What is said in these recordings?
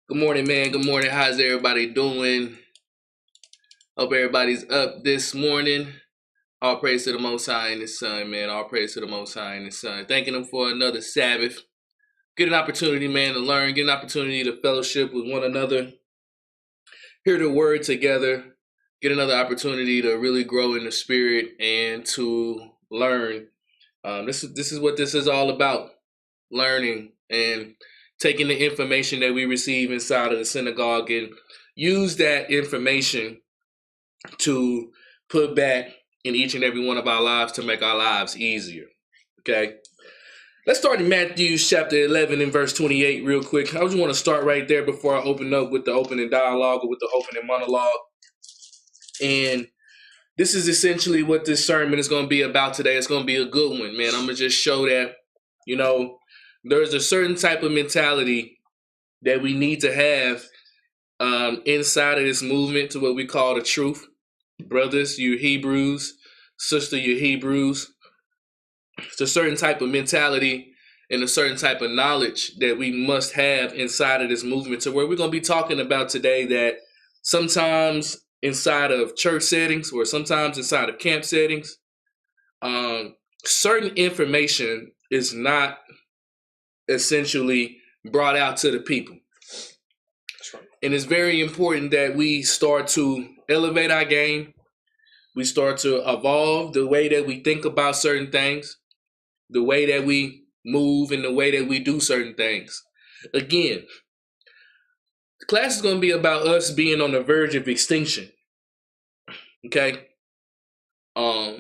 Good morning, man. Good morning. How's everybody doing? Hope everybody's up this morning. All praise to the Most High and His Son, man. All praise to the Most High and His Son. Thanking Him for another Sabbath. Get an opportunity, man, to learn. Get an opportunity to fellowship with one another. Hear the word together. Get another opportunity to really grow in the spirit and to learn. This is what this is all about. Learning and taking the information that we receive inside of the synagogue and use that information to put back in each and every one of our lives to make our lives easier. Okay. Let's start in Matthew chapter 11 and verse 28 real quick. I just want to start right there before I open up with the opening dialogue or with the opening monologue. And this is essentially what this sermon is going to be about today. It's going to be a good one, man. I'm going to just show that, there's a certain type of mentality that we need to have inside of this movement to what we call the truth. Brothers, you Hebrews. Sister, you Hebrews. It's a certain type of mentality and a certain type of knowledge that we must have inside of this movement to where we're going to be talking about today that sometimes inside of church settings or sometimes inside of camp settings, certain information is not essentially brought out to the people. That's right. And it's very important that we start to elevate our game. We start to evolve the way that we think about certain things, the way that we move, and the way that we do certain things. Again, the class is going to be about us being on the verge of extinction. Okay? Our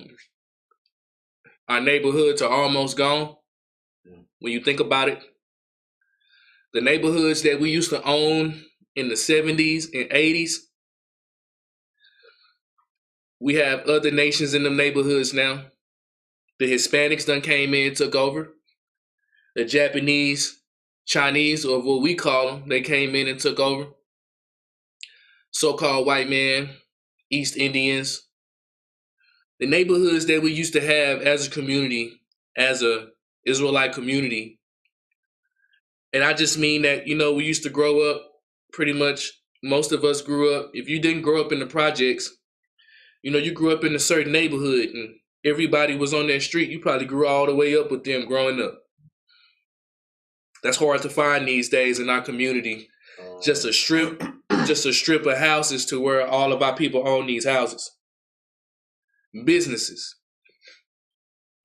neighborhoods are almost gone. When you think about it, the neighborhoods that we used to own in the 70s and 80s, we have other nations in them neighborhoods now. The Hispanics done came in, took over. The Japanese, Chinese, or what we call them, they came in and took over. So-called white man, East Indians. The neighborhoods that we used to have as a community, as a Israelite community. And I just mean that, we used to grow up, pretty much most of us grew up. If you didn't grow up in the projects, you grew up in a certain neighborhood and everybody was on that street. You probably grew all the way up with them growing up. That's hard to find these days in our community. Just a strip of houses to where all of our people own these houses. Businesses.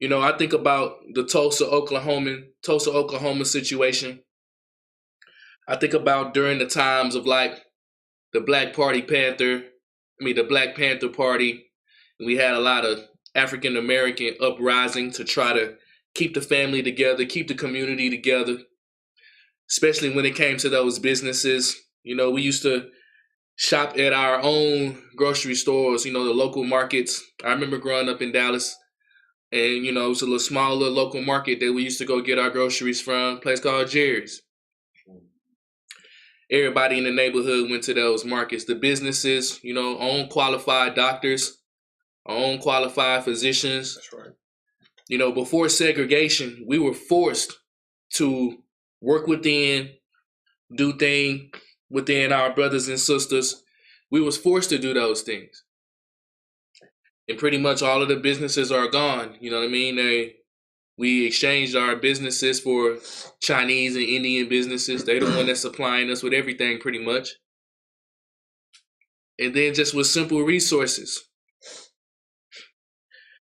I think about the Tulsa, Oklahoma situation. I think about during the times of like the Black Panther Party. We had a lot of African American uprising to try to keep the family together, keep the community together, especially when it came to those businesses. We used to shop at our own grocery stores, the local markets. I remember growing up in Dallas, and, it was a small little local market that we used to go get our groceries from, a place called Jerry's. Everybody in the neighborhood went to those markets. The businesses, own qualified doctors, own qualified physicians. That's right. Before segregation, we were forced to work within, do things within our brothers and sisters. We was forced to do those things. And pretty much all of the businesses are gone. You know what I mean? We exchanged our businesses for Chinese and Indian businesses. They're the one that's supplying us with everything pretty much. And then just with simple resources.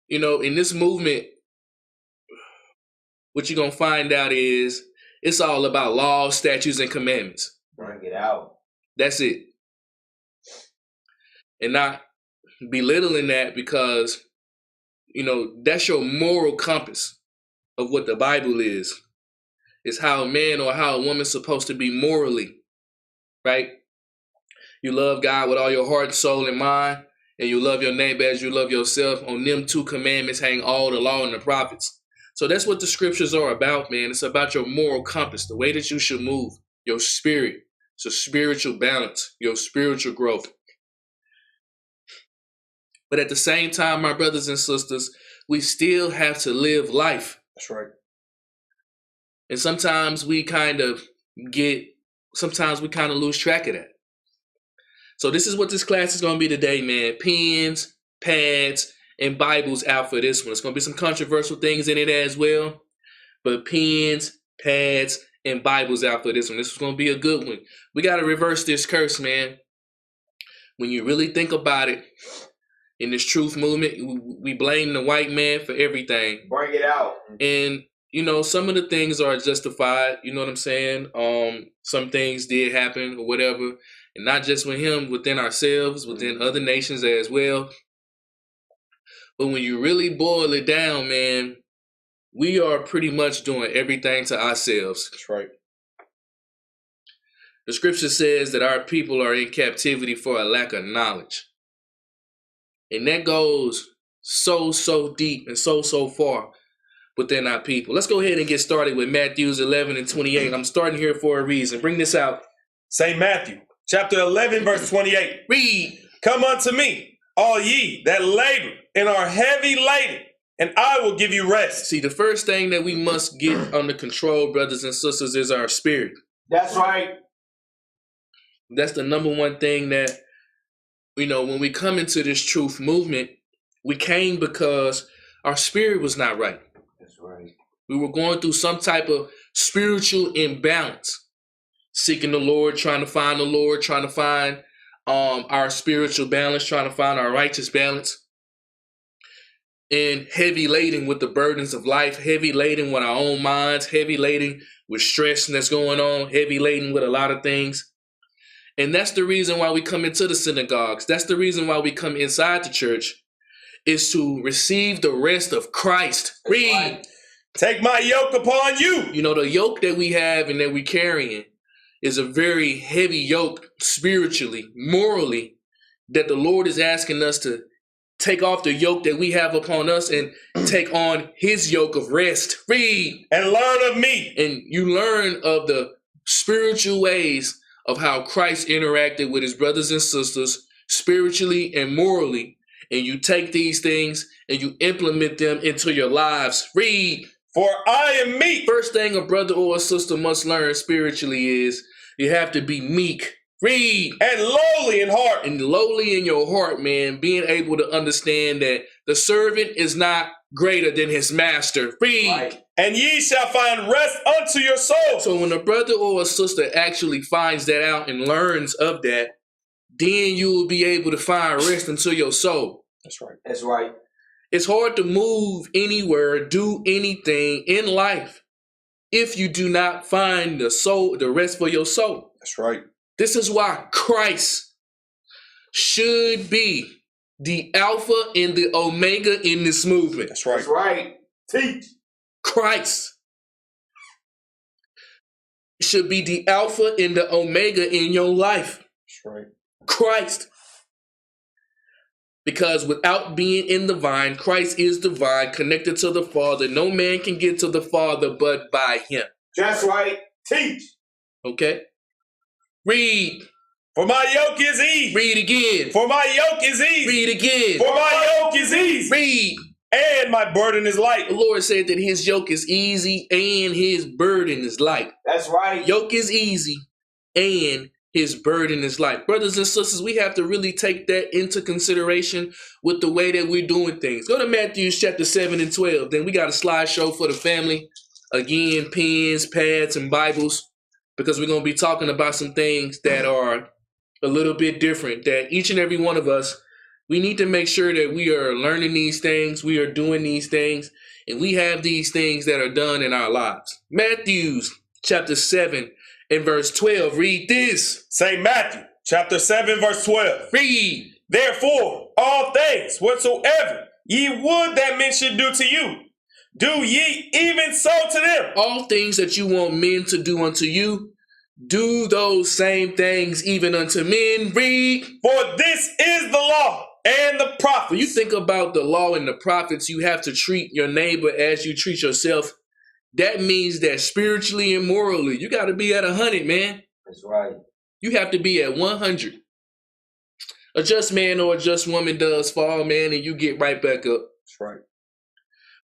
In this movement, what you're going to find out is it's all about laws, statutes, and commandments. Bring it out. That's it. And not belittling that because, that's your moral compass of what the Bible is how a man or how a woman's supposed to be morally, right? You love God with all your heart, soul, and mind, and you love your neighbor as you love yourself. On them two commandments hang all the law and the prophets. So that's what the scriptures are about, man. It's about your moral compass, the way that you should move, your spirit. It's a spiritual balance, your spiritual growth. But at the same time, my brothers and sisters, we still have to live life. That's right. And sometimes we kind of get sometimes we kind of lose track of that. So this is what this class is going to be today, man. Pens, pads, and Bibles out for this one. It's going to be some controversial things in it as well. But pens, pads, and Bibles out for this one. This is going to be a good one. We got to reverse this curse, man. When you really think about it, in this truth movement, we blame the white man for everything. Bring it out. And, you know, some of the things are justified. You know what I'm saying? Some things did happen or whatever. And not just with him, within ourselves, within other nations as well. But when you really boil it down, man, we are pretty much doing everything to ourselves. That's right. The scripture says that our people are in captivity for a lack of knowledge. And that goes so deep and so far within our people. Let's go ahead and get started with Matthew 11:28. I'm starting here for a reason. Bring this out. St. Matthew, chapter 11, verse 28. Read. Come unto me, all ye that labor and are heavy laden, and I will give you rest. See, the first thing that we must get under control, brothers and sisters, is our spirit. That's right. That's the number one thing that, you know, when we come into this truth movement, we came because our spirit was not right. That's right. We were going through some type of spiritual imbalance, seeking the Lord, trying to find the Lord, trying to find our spiritual balance, trying to find our righteous balance, and heavy laden with the burdens of life, heavy laden with our own minds, heavy laden with stress that's going on, heavy laden with a lot of things. And that's the reason why we come into the synagogues. That's the reason why we come inside the church, is to receive the rest of Christ. Read. Right. Take my yoke upon you. You know, the yoke that we have and that we're carrying is a very heavy yoke spiritually, morally, that the Lord is asking us to take off the yoke that we have upon us and take on his yoke of rest. Read. And learn of me. And you learn of the spiritual ways of how Christ interacted with his brothers and sisters spiritually and morally. And you take these things and you implement them into your lives. Read. For I am meek. First thing a brother or a sister must learn spiritually is you have to be meek. Read. And lowly in heart. And lowly in your heart, man, being able to understand that the servant is not greater than his master. Read. Right. And ye shall find rest unto your soul. So when a brother or a sister actually finds that out and learns of that, then you will be able to find rest unto your soul. That's right. That's right. It's hard to move anywhere, do anything in life if you do not find the rest for your soul. That's right. This is why Christ should be the Alpha and the Omega in this movement. That's right. That's right. Teach. Christ should be the Alpha and the Omega in your life. That's right. Christ. Because without being in the vine, Christ is the vine, connected to the Father. No man can get to the Father but by him. That's right. Teach. Okay? Read. For my yoke is easy. Read again. For my yoke is easy. Read again. For my yoke is easy. Read. And my burden is light. The Lord said that his yoke is easy and his burden is light. That's right. Yoke is easy and his burden is light. Brothers and sisters, we have to really take that into consideration with the way that we're doing things. Go to Matthew chapter 7 and 12. Then we got a slideshow for the family. Again, pens, pads, and Bibles. Because we're going to be talking about some things that are a little bit different. That each and every one of us, we need to make sure that we are learning these things, we are doing these things, and we have these things that are done in our lives. Matthew chapter 7 and verse 12. Read this. St. Matthew chapter 7 verse 12. Read. Therefore, all things whatsoever ye would that men should do to you, do ye even so to them. All things that you want men to do unto you, do those same things even unto men. Read. For this is the law and the prophets. When you think about the law and the prophets, you have to treat your neighbor as you treat yourself. That means that spiritually and morally, you got to be at 100, man. That's right. You have to be at 100. A just man or a just woman does fall, man, and you get right back up. That's right.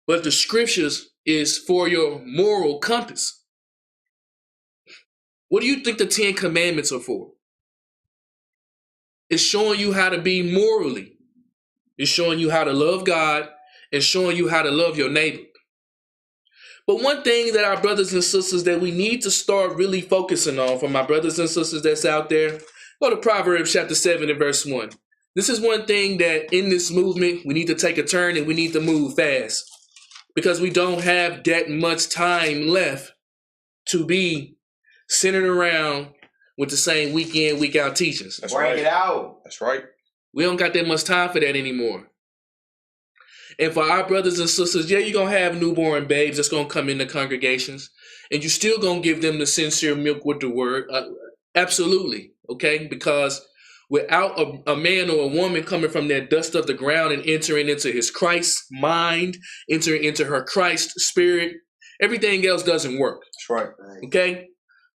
But the scriptures is for your moral compass. What do you think the 10 Commandments are for? It's showing you how to be morally. It's showing you how to love God and showing you how to love your neighbor. But one thing that our brothers and sisters that we need to start really focusing on, for my brothers and sisters that's out there, go to Proverbs chapter 7 and verse 1. This is one thing that in this movement, we need to take a turn and we need to move fast because we don't have that much time left to be centered around with the same week in, week out teachings. That's Bring right. it out. That's right. We don't got that much time for that anymore. And for our brothers and sisters, yeah, you're going to have newborn babes that's going to come into congregations, and you're still going to give them the sincere milk with the word. Absolutely, okay? Because without a man or a woman coming from that dust of the ground and entering into his Christ mind, entering into her Christ spirit, everything else doesn't work. That's right. Okay?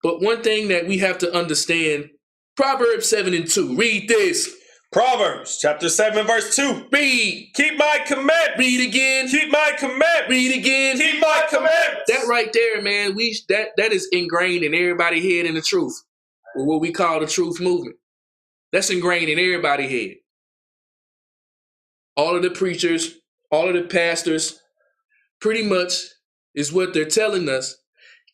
But one thing that we have to understand, Proverbs 7 and 2, read this. Proverbs chapter 7 verse 2. Read. Keep my commandments. Read again. Keep my commandments. Read again. Keep my commandments. That right there, man, that is ingrained in everybody's head in the truth, or what we call the truth movement. That's ingrained in everybody's head. All of the preachers, all of the pastors, pretty much is what they're telling us.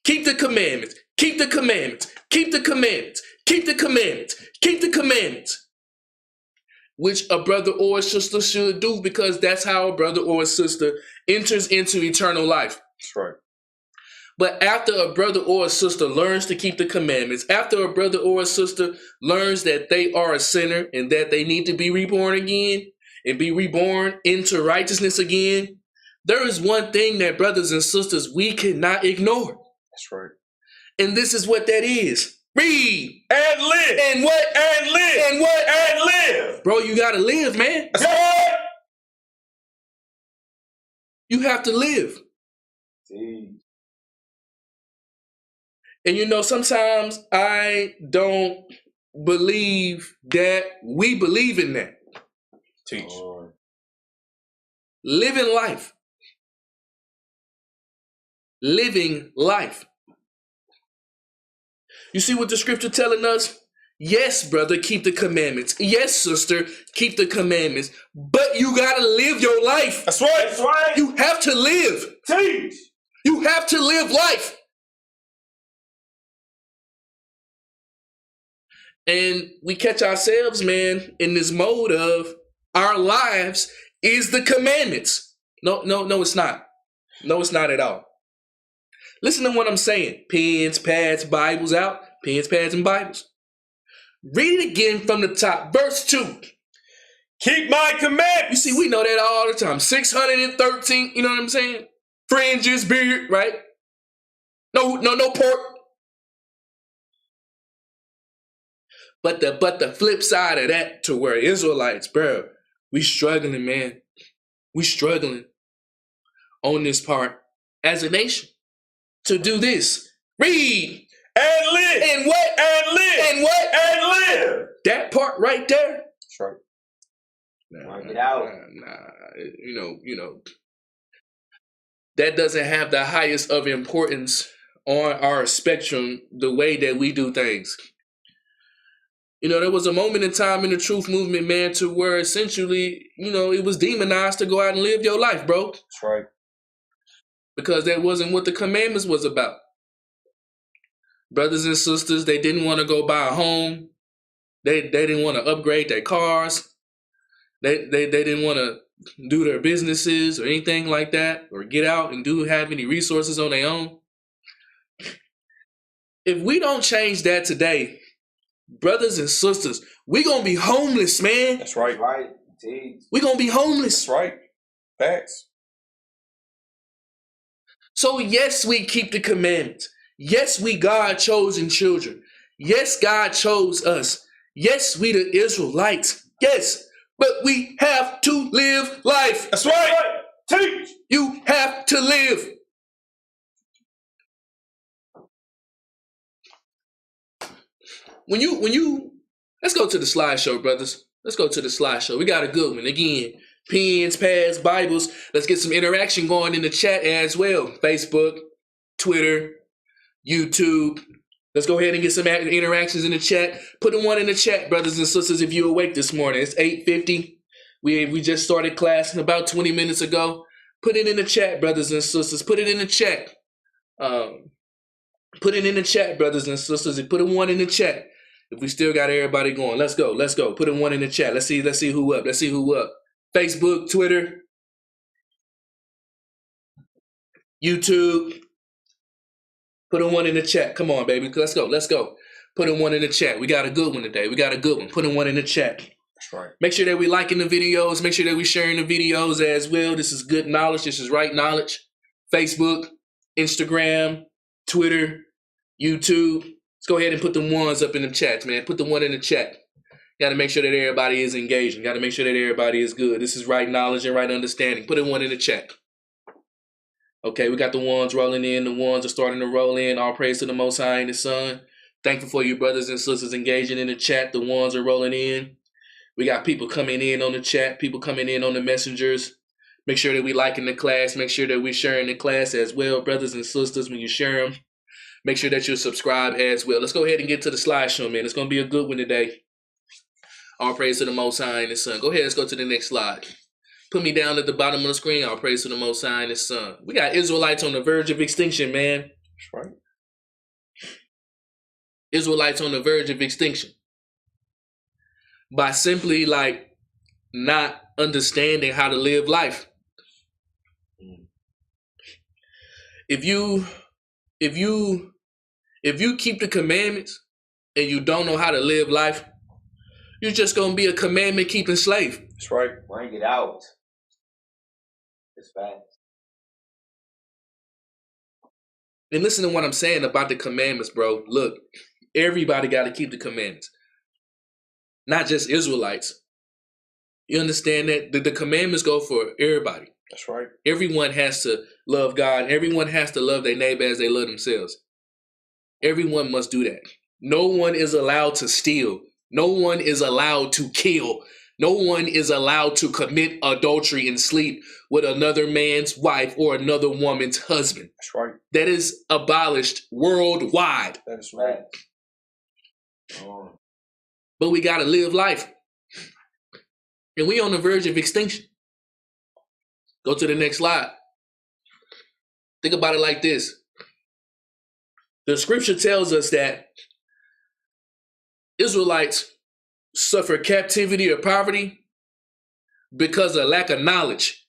Keep the commandments. Keep the commandments. Keep the commandments. Keep the commandments. Keep the commandments. Which a brother or a sister should do, because that's how a brother or a sister enters into eternal life. That's right. But after a brother or a sister learns to keep the commandments, after a brother or a sister learns that they are a sinner and that they need to be reborn again and be reborn into righteousness again, there is one thing that, brothers and sisters, we cannot ignore. That's right. And this is what that is. Read. And live. And what? And live. And what? And live. Bro, you got to live, man. That's right. You have to live. Jeez. And you know, sometimes I don't believe that we believe in that. Teach. Living life. Living life. You see what the scripture telling us? Yes, brother, keep the commandments. Yes, sister, keep the commandments. But you got to live your life. That's right. That's right. You have to live. Teach. You have to live life. And we catch ourselves, man, in this mode of our lives is the commandments. No, it's not. No, it's not at all. Listen to what I'm saying. Pens, pads, Bibles out. Pens, pads, and Bibles. Read it again from the top. Verse 2. Keep my commandments. You see, we know that all the time. 613, you know what I'm saying? Fringes, beard, right? No pork. But the flip side of that, to where Israelites, bro, we struggling, man. We struggling on this part as a nation to do this. Read. And live. And what? And live. And what? And live. That part right there. That's right. Bring it out. You know, that doesn't have the highest of importance on our spectrum the way that we do things. You know, there was a moment in time in the truth movement, man, to where essentially, you know, it was demonized to go out and live your life, bro. That's right. Because that wasn't what the commandments was about. Brothers and sisters, they didn't want to go buy a home. They didn't want to upgrade their cars. They didn't want to do their businesses or anything like that, or get out and have any resources on their own. If we don't change that today, brothers and sisters, we're going to be homeless, man. That's right. Right. Teach. We're going to be homeless. That's right. Facts. So yes, we keep the commandments. Yes, we God-chosen children. Yes, God chose us. Yes, we the Israelites. Yes, but we have to live life. That's right. Teach. You have to live. When you, let's go to the slideshow, brothers. Let's go to the slideshow. We got a good one. Again, pens, pads, Bibles. Let's get some interaction going in the chat as well. Facebook, Twitter, YouTube. Let's go ahead and get some interactions in the chat. Put a 1 in the chat, brothers and sisters, if you're awake this morning. It's 8:50. We just started class about 20 minutes ago. Put it in the chat, brothers and sisters. Put it in the chat. Put it in the chat, brothers and sisters. And put a 1 in the chat. If we still got everybody going, let's go. Let's go. Put a 1 in the chat. Let's see who up. Let's see who up. Facebook, Twitter, YouTube. Put a 1 in the chat. Come on, baby. Let's go. Let's go. Put a 1 in the chat. We got a good one today. We got a good one. Put a 1 in the chat. That's right. Make sure that we liking the videos. Make sure that we sharing the videos as well. This is good knowledge. This is right knowledge. Facebook, Instagram, Twitter, YouTube. Let's go ahead and put the 1s up in the chats, man. Put the 1 in the chat. Got to make sure that everybody is engaging. Got to make sure that everybody is good. This is right knowledge and right understanding. Put a 1 in the chat. Okay, we got the 1s rolling in. The 1s are starting to roll in. All praise to the Most High and the Son. Thankful for you brothers and sisters engaging in the chat. The 1s are rolling in. We got people coming in on the chat, people coming in on the messengers. Make sure that we liking the class. Make sure that we sharing the class as well, brothers and sisters, when you share them. Make sure that you subscribe as well. Let's go ahead and get to the slideshow, man. It's going to be a good one today. All praise to the Most High and the Son. Go ahead, let's go to the next slide. Put me down at the bottom of the screen. All praise to the Most High and the Son. We got Israelites on the verge of extinction, man. That's right. Israelites on the verge of extinction. By simply not understanding how to live life. If you keep the commandments and you don't know how to live life, you're just gonna be a commandment keeping slave. That's right. Bring it out. It's fast. And listen to what I'm saying about the commandments, bro. Look, everybody got to keep the commandments. Not just Israelites. You understand that? The commandments go for everybody. That's right. Everyone has to love God. Everyone has to love their neighbor as they love themselves. Everyone must do that. No one is allowed to steal. No one is allowed to kill. No one is allowed to commit adultery and sleep with another man's wife or another woman's husband. That's right. That is abolished worldwide. That is right. But we got to live life. And we on the verge of extinction. Go to the next slide. Think about it like this. The scripture tells us that Israelites suffer captivity or poverty because of lack of knowledge.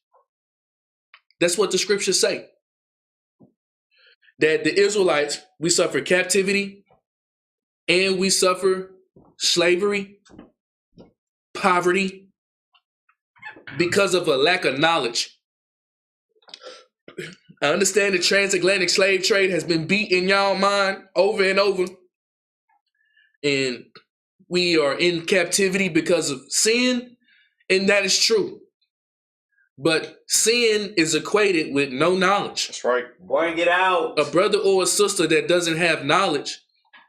That's what the scriptures say. That the Israelites, we suffer captivity and we suffer slavery, poverty, because of a lack of knowledge. I understand the transatlantic slave trade has been beat in y'all mind over and over. And we are in captivity because of sin, and that is true. But sin is equated with no knowledge. That's right. Bring it out. A brother or a sister that doesn't have knowledge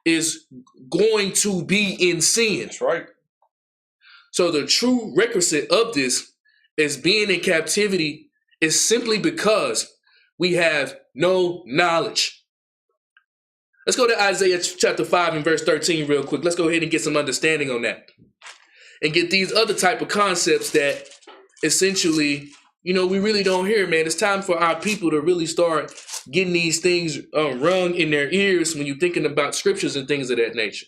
is going to be in sin. That's right. So the true requisite of this is being in captivity is simply because we have no knowledge. Let's go to Isaiah chapter 5 and verse 13 real quick. Let's go ahead and get some understanding on that. And get these other type of concepts that essentially, we really don't hear, man. It's time for our people to really start getting these things rung in their ears when you're thinking about scriptures and things of that nature.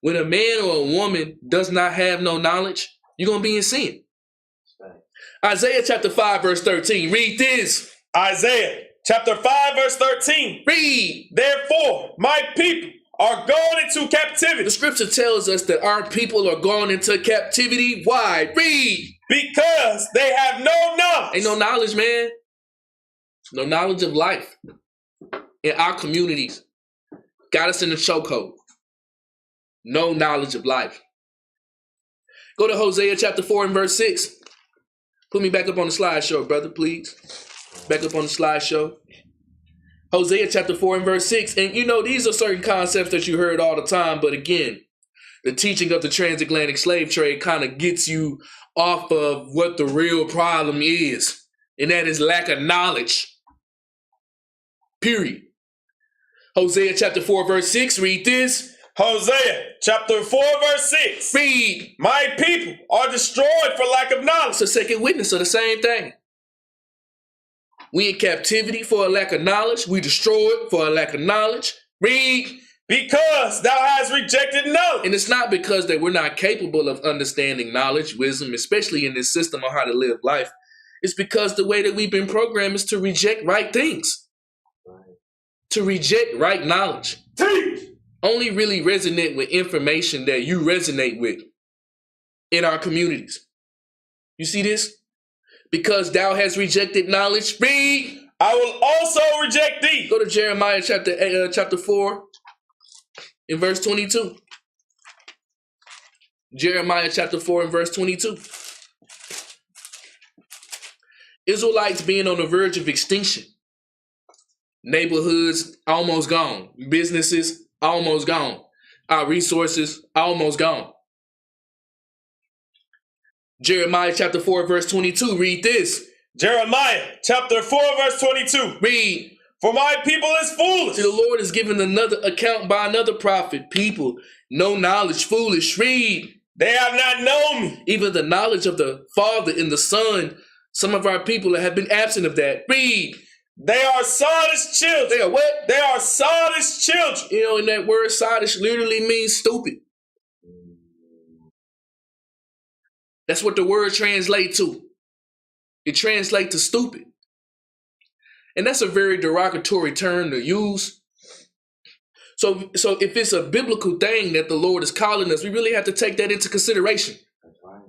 When a man or a woman does not have no knowledge, you're going to be in sin. Isaiah chapter 5 verse 13. Read this. Isaiah chapter 5 verse 13. Read. Therefore, my people are going into captivity. The scripture tells us that our people are going into captivity. Why? Read. Because they have no knowledge. Ain't no knowledge, man. No knowledge of life in our communities. Got us in the chokehold. No knowledge of life. Go to Hosea chapter 4 and verse 6. Put me back up on the slideshow, brother, please. Back up on the slideshow. Hosea chapter 4 and verse 6. And these are certain concepts that you heard all the time. But again, the teaching of the transatlantic slave trade kind of gets you off of what the real problem is. And that is lack of knowledge. Period. Hosea chapter 4, verse 6, read this. Hosea chapter 4, verse 6. Read. My people are destroyed for lack of knowledge. It's a second witness of the same thing. We in captivity for a lack of knowledge. We destroyed for a lack of knowledge. Read. Because thou hast rejected knowledge. And it's not because that we're not capable of understanding knowledge, wisdom, especially in this system on how to live life. It's because the way that we've been programmed is to reject right things. To reject right knowledge. Teach. Only really resonate with information that you resonate with in our communities. You see this? Because thou hast rejected knowledge. Read. I will also reject thee. Go to Jeremiah chapter 4 in verse 22. Jeremiah chapter 4 and verse 22. Israelites being on the verge of extinction. Neighborhoods almost gone. Businesses almost gone. Our resources almost gone. Jeremiah chapter 4 verse 22. Read this. Jeremiah chapter 4 verse 22. Read. For my people is foolish. See, the Lord is giving another account by another prophet. People, no knowledge, foolish. Read. They have not known me. Even the knowledge of the Father and the Son. Some of our people have been absent of that. Read. They are sottish children. They are what? They are sottish children. You know, and that word sottish literally means stupid. That's what the word translates to. It translates to stupid. And that's a very derogatory term to use. So if it's a biblical thing that the Lord is calling us, we really have to take that into consideration. That's right.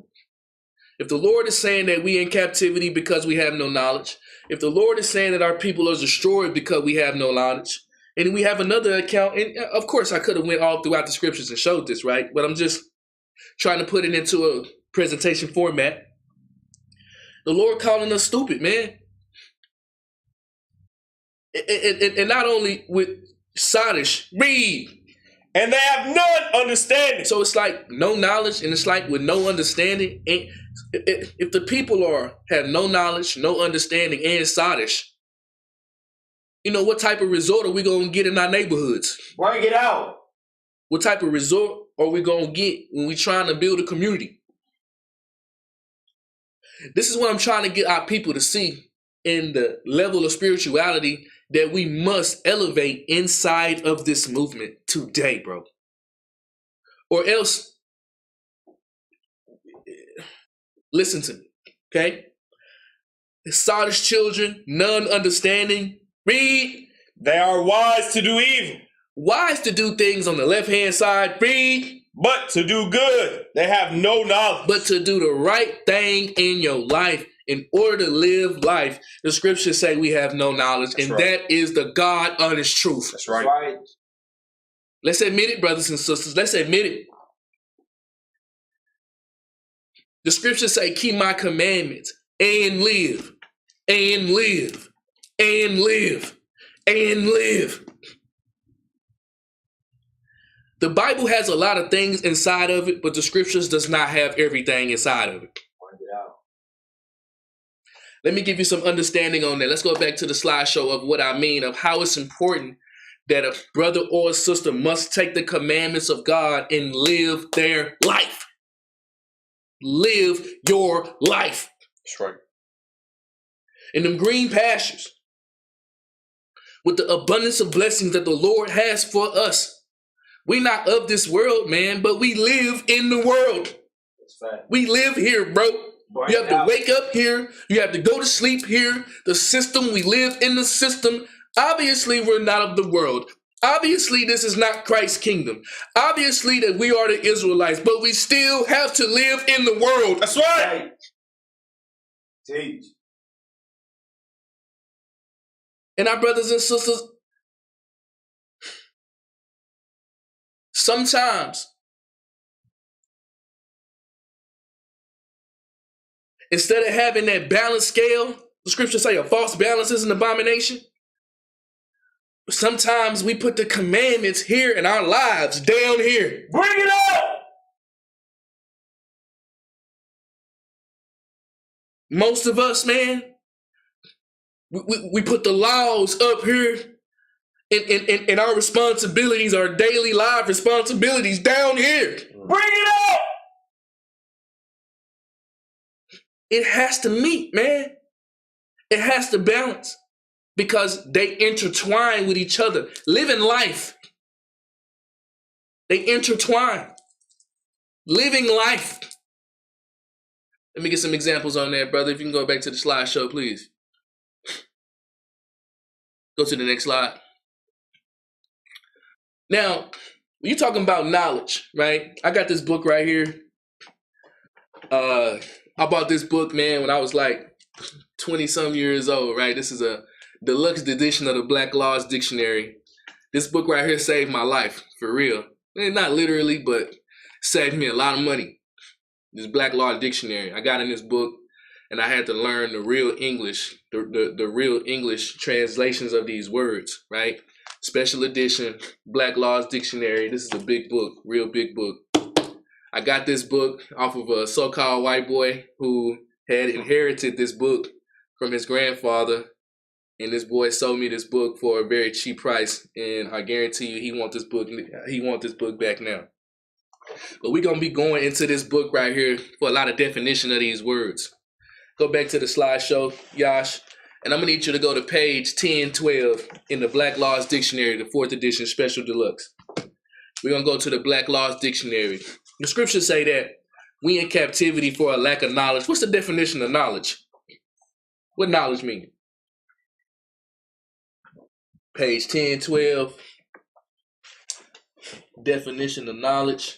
If the Lord is saying that we in captivity because we have no knowledge, if the Lord is saying that our people are destroyed because we have no knowledge, and we have another account, and of course I could have went all throughout the scriptures and showed this, right? But I'm just trying to put it into a presentation format. The Lord calling us stupid, man. And not only with sottish, read. And they have none understanding. So it's like no knowledge, and it's like with no understanding. And if the people have no knowledge, no understanding, and sottish, you know, what type of resort are we going to get in our neighborhoods? Bring it out. What type of resort are we going to get when we're trying to build a community? This is what I'm trying to get our people to see in the level of spirituality that we must elevate inside of this movement today, bro. Or else, listen to me, okay? Sottish children, none understanding. Read. They are wise to do evil. Wise to do things on the left-hand side. Read. But to do good, they have no knowledge. But to do the right thing in your life, in order to live life, the scriptures say we have no knowledge. That's and right. That is the God honest truth. That's right. That's right. Let's admit it, brothers and sisters. Let's admit it. The scriptures say, keep my commandments and live, and live, and live, and live. The Bible has a lot of things inside of it, but the scriptures does not have everything inside of it. Bring it out. Let me give you some understanding on that. Let's go back to the slideshow of what I mean, of how it's important that a brother or a sister must take the commandments of God and live their life. Live your life. That's right. In them green pastures, with the abundance of blessings that the Lord has for us. We're not of this world, man, but we live in the world. That's fact. We live here, bro. Bring You have it to out. wake up here. You have to go to sleep here. The system, we live in the system. Obviously, we're not of the world. Obviously, this is not Christ's kingdom. Obviously, that we are the Israelites, but we still have to live in the world. That's right. Right. Teach. And our brothers and sisters, sometimes, instead of having that balanced scale, the scriptures say a false balance is an abomination. Sometimes we put the commandments here in our lives down here. Bring it out. Most of us, man, we put the laws up here And our responsibilities, our daily life responsibilities down here. Bring it out. It has to meet, man. It has to balance because they intertwine with each other. Living life, they intertwine. Living life. Let me get some examples on that, brother. If you can go back to the slideshow, please. Go to the next slide. Now, you're talking about knowledge, right? I got this book right here. I bought this book, man, when I was like 20-some years old, right? This is a deluxe edition of the Black Laws Dictionary. This book right here saved my life, for real. Not literally, but saved me a lot of money. This Black Law Dictionary. I got in this book, and I had to learn the real English, the real English translations of these words, right? Special edition, Black Laws Dictionary. This is a big book, real big book. I got this book off of a so-called white boy who had inherited this book from his grandfather. And this boy sold me this book for a very cheap price. And I guarantee you he wants this book back now. But we're going to be going into this book right here for a lot of definition of these words. Go back to the slideshow, Yash. And I'm going to need you to go to page 1012 in the Black Laws Dictionary, the 4th edition special deluxe. We're going to go to the Black Laws Dictionary. The scriptures say that we in captivity for a lack of knowledge. What's the definition of knowledge? What knowledge mean? Page 1012. Definition of knowledge.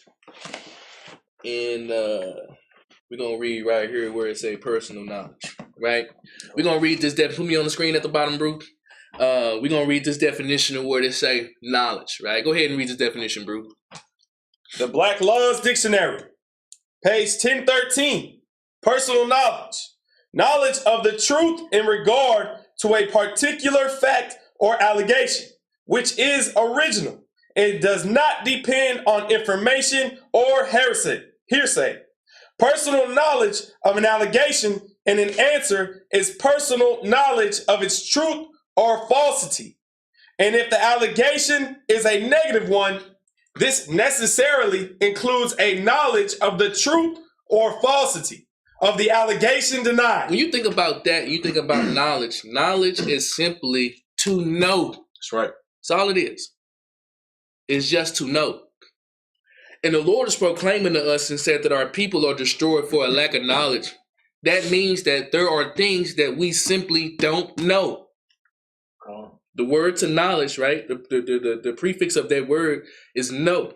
And we're going to read right here where it say personal knowledge, right? We're going to read this. Put me on the screen at the bottom, Brew. We're going to read this definition of where it say knowledge, right? Go ahead and read this definition, Brew. The Black Laws Dictionary, page 1013. Personal knowledge. Knowledge of the truth in regard to a particular fact or allegation, which is original. It does not depend on information or hearsay. Personal knowledge of an allegation and an answer is personal knowledge of its truth or falsity. And if the allegation is a negative one, this necessarily includes a knowledge of the truth or falsity of the allegation denied. When you think about that, you think about knowledge. Knowledge is simply to know. That's right. That's all it is. It's just to know. And the Lord is proclaiming to us and said that our people are destroyed for a lack of knowledge. That means that there are things that we simply don't know. The word to knowledge, right? The prefix of that word is know.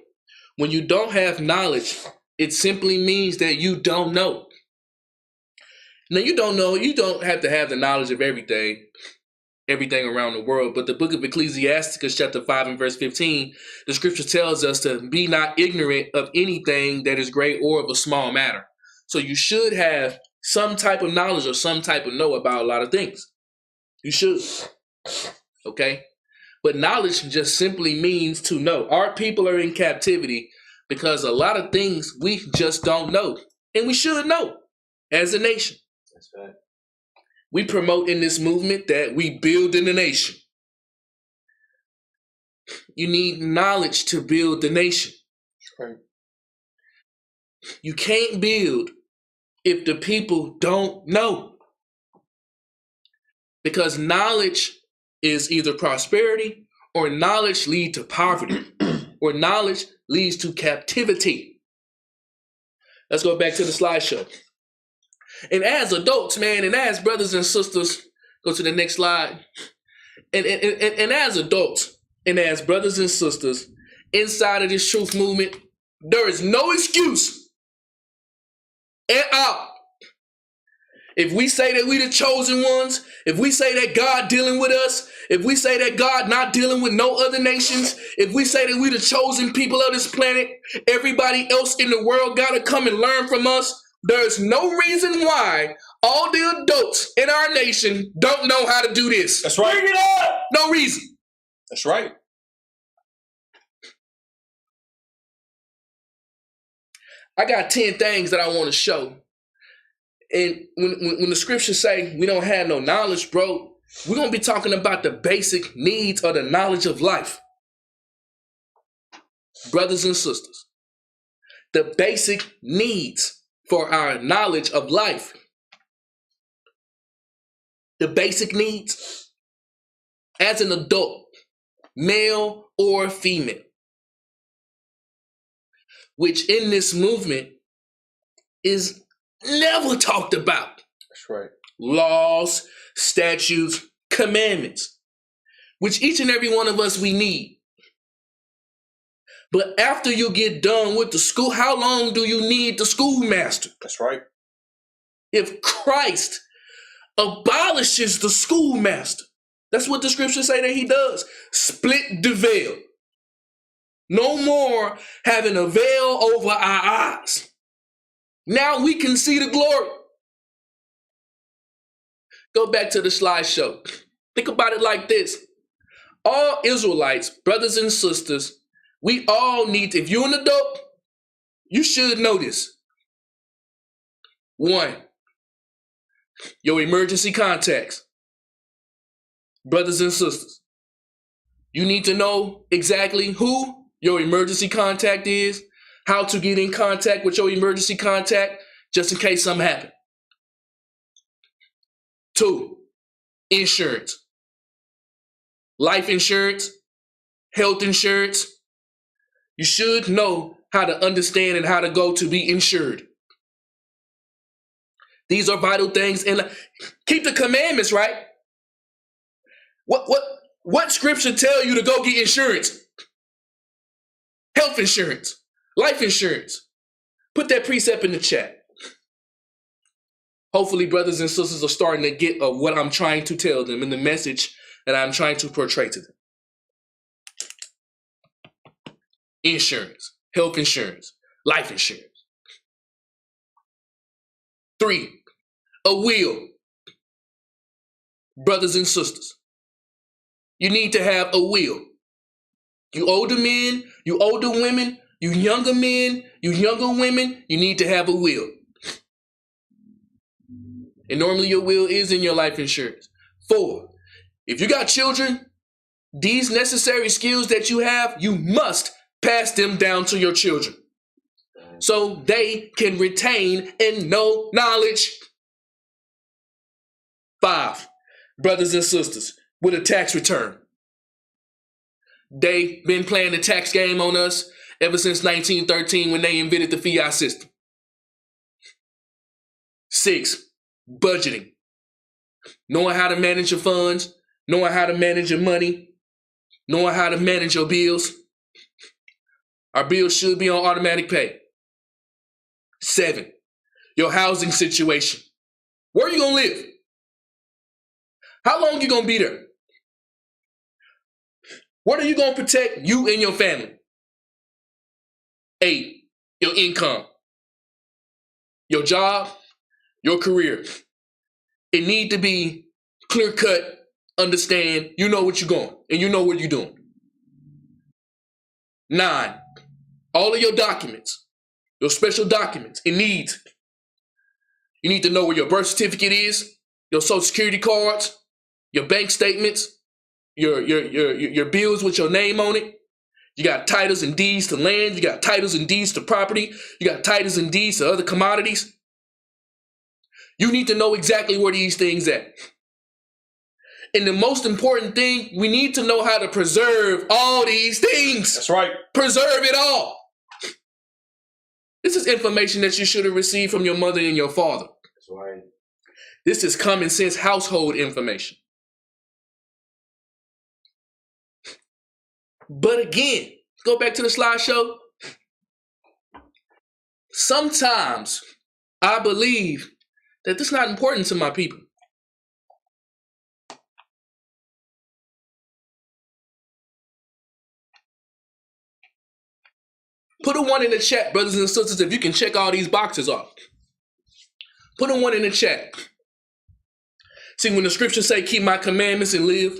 When you don't have knowledge, it simply means that you don't know. Now, you don't know, you don't have to have the knowledge of everything around the world. But the book of Ecclesiasticus, chapter 5 and verse 15, the scripture tells us to be not ignorant of anything that is great or of a small matter. So you should have some type of knowledge or some type of know about a lot of things. You should. Okay? But knowledge just simply means to know. Our people are in captivity because a lot of things we just don't know. And we should know as a nation. That's right. We promote in this movement that we build in the nation. You need knowledge to build the nation. Right. You can't build if the people don't know. Because knowledge is either prosperity or knowledge leads to poverty or knowledge leads to captivity. Let's go back to the slideshow. And as adults, man, and as brothers and sisters, go to the next slide. And as adults, and as brothers and sisters, inside of this truth movement, there is no excuse at all. If we say that we the chosen ones, if we say that God dealing with us, if we say that God not dealing with no other nations, if we say that we the chosen people of this planet, everybody else in the world got to come and learn from us. There's no reason why all the adults in our nation don't know how to do this. That's right. Bring it up. No reason. That's right. I got 10 things that I want to show. And when the scriptures say we don't have no knowledge, bro, We're going to be talking about the basic needs of the knowledge of life. Brothers and sisters, the basic needs for our knowledge of life. The basic needs as an adult, male or female, which in this movement is never talked about. That's right. Laws, statutes, commandments, which each and every one of us we need. But after you get done with the school, how long do you need the schoolmaster? That's right. If Christ abolishes the schoolmaster, that's what the scriptures say that he does. Split the veil. No more having a veil over our eyes. Now we can see the glory. Go back to the slideshow. Think about it like this. All Israelites, brothers and sisters, we all need, if you're an adult, you should know this. 1, your emergency contacts. Brothers and sisters, you need to know exactly who your emergency contact is, how to get in contact with your emergency contact, just in case something happens. 2, insurance. Life insurance, health insurance. You should know how to understand and how to go to be insured. These are vital things. And keep the commandments, right? What scripture tell you to go get insurance? Health insurance, life insurance. Put that precept in the chat. Hopefully, brothers and sisters are starting to get what I'm trying to tell them and the message that I'm trying to portray to them. Insurance, health insurance, life insurance. 3, a will. Brothers and sisters, you need to have a will. You older men, you older women, you younger men, you younger women, you need to have a will. And normally your will is in your life insurance. 4, if you got children, these necessary skills that you have, you must pass them down to your children so they can retain and know knowledge. 5, brothers and sisters, with a tax return. They've been playing the tax game on us ever since 1913 when they invented the fiat system. 6, budgeting. Knowing how to manage your funds, knowing how to manage your money, knowing how to manage your bills. Our bills should be on automatic pay. 7, your housing situation. Where are you going to live? How long are you going to be there? What are you going to protect you and your family? 8, your income. Your job, your career. It need to be clear-cut, understand, you know what you're going, and you know what you're doing. 9, all of your documents, your special documents, it needs. You need to know where your birth certificate is, your social security cards, your bank statements, your bills with your name on it. You got titles and deeds to land. You got titles and deeds to property. You got titles and deeds to other commodities. You need to know exactly where these things at. And the most important thing, we need to know how to preserve all these things. That's right. Preserve it all. This is information that you should have received from your mother and your father. That's right. This is common sense household information. But again, go back to the slideshow. Sometimes I believe that this is not important to my people. Put a 1 in the chat, brothers and sisters, if you can check all these boxes off. Put a 1 in the chat. See, when the scriptures say, keep my commandments and live,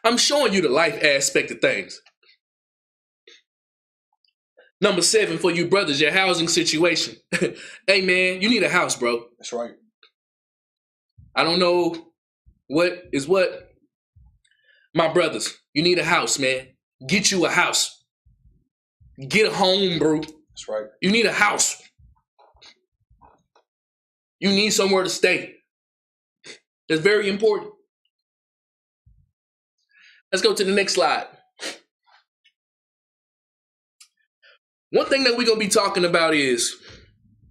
I'm showing you the life aspect of things. Number 7 for you brothers, your housing situation. Hey man, you need a house, bro. That's right. I don't know What is what? My brothers, you need a house, man. Get you a house. Get a home, bro. That's right. You need a house. You need somewhere to stay. It's very important. Let's go to the next slide. One thing that we're going to be talking about is,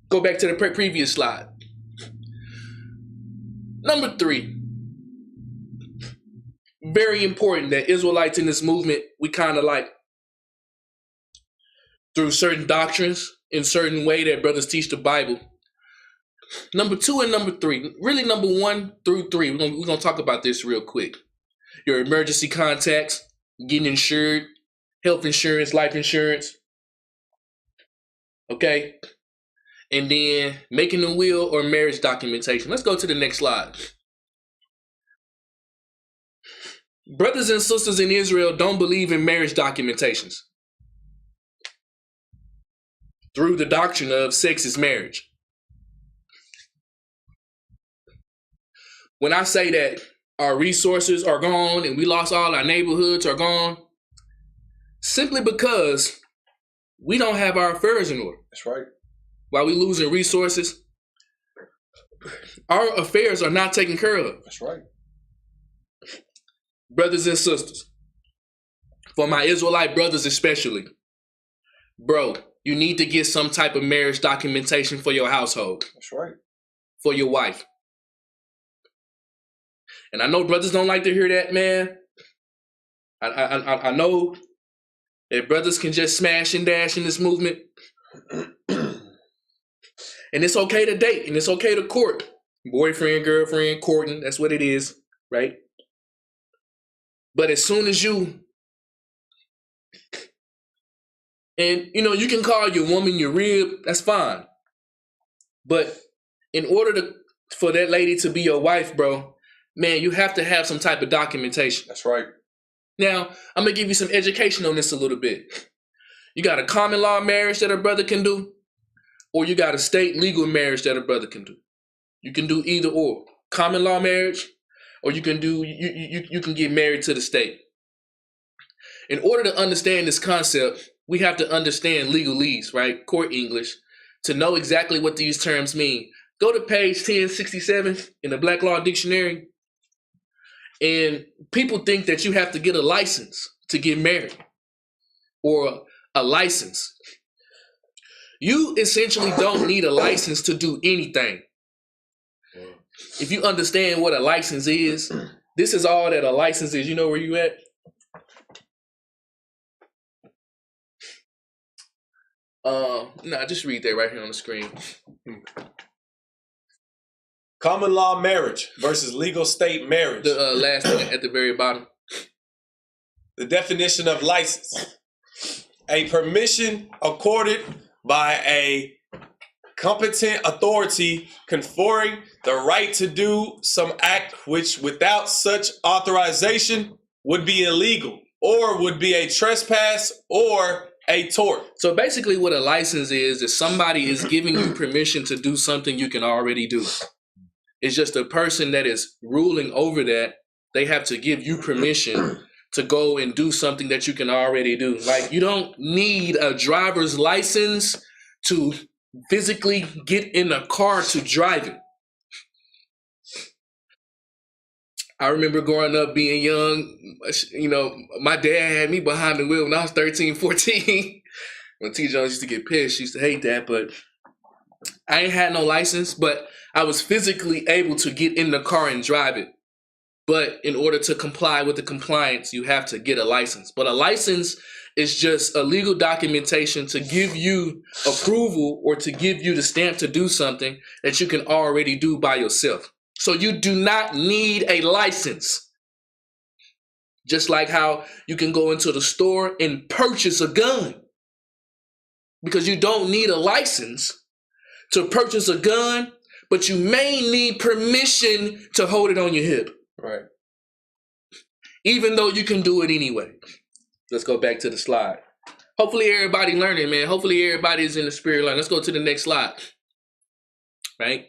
go back to the previous slide. Number 3. Very important that Israelites in this movement, we kind of like, through certain doctrines, in certain way that brothers teach the Bible. Number 2 and number 3, really number 1 through 3, we're going to talk about this real quick. Your emergency contacts, getting insured, health insurance, life insurance. Okay? And then making a will or marriage documentation. Let's go to the next slide. Brothers and sisters in Israel don't believe in marriage documentations through the doctrine of sex is marriage. When I say that our resources are gone and we lost all our neighborhoods are gone, simply because we don't have our affairs in order. That's right. While we losing resources, our affairs are not taken care of. That's right. Brothers and sisters, for my Israelite brothers especially, bro, you need to get some type of marriage documentation for your household. That's right. For your wife. And I know brothers don't like to hear that, man. I know that brothers can just smash and dash in this movement. And it's okay to date, and it's okay to court. Boyfriend, girlfriend, courting, that's what it is, right? But as soon as you, and you know, you can call your woman your rib, that's fine. But in order for that lady to be your wife, bro, man, you have to have some type of documentation. That's right. Now, I'm going to give you some education on this a little bit. You got a common law marriage that a brother can do, or you got a state legal marriage that a brother can do. You can do either or. Common law marriage, or you can do you can get married to the state. In order to understand this concept, we have to understand legalese, right? Court English, to know exactly what these terms mean. Go to page 1067 in the Black Law Dictionary. And people think that you have to get a license to get married, or a license. You essentially don't need a license to do anything. If you understand what a license is, this is all that a license is. You know where you at? No, just read that right here on the screen. Common law marriage versus legal state marriage. The last thing at the very bottom. The definition of license. A permission accorded by a competent authority conferring the right to do some act which without such authorization would be illegal or would be a trespass or a tort. So basically what a license is somebody is giving you permission to do something you can already do. It's just a person that is ruling over that. They have to give you permission to go and do something that you can already do. Like, you don't need a driver's license to physically get in a car to drive it. I remember growing up being young, you know, my dad had me behind the wheel when I was 13, 14. When T. Jones used to get pissed, she used to hate that, but I ain't had no license, but I was physically able to get in the car and drive it. But in order to comply with the compliance, you have to get a license. But a license is just a legal documentation to give you approval or to give you the stamp to do something that you can already do by yourself. So you do not need a license. Just like how you can go into the store and purchase a gun. Because you don't need a license to purchase a gun, but you may need permission to hold it on your hip. Right. Even though you can do it anyway. Let's go back to the slide. Hopefully everybody learning, man. Hopefully everybody's in the spirit line. Let's go to the next slide. Right?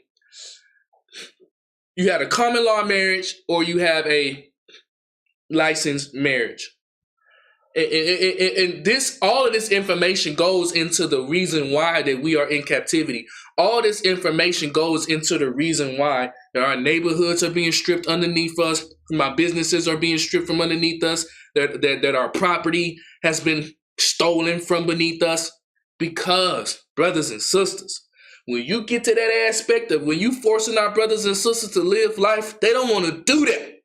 You had a common law marriage or you have a licensed marriage. And all of this information goes into the reason why that we are in captivity. All this information goes into the reason why that our neighborhoods are being stripped underneath us, my businesses are being stripped from underneath us, that our property has been stolen from beneath us. Because, brothers and sisters, when you get to that aspect of when you forcing our brothers and sisters to live life, they don't want to do that.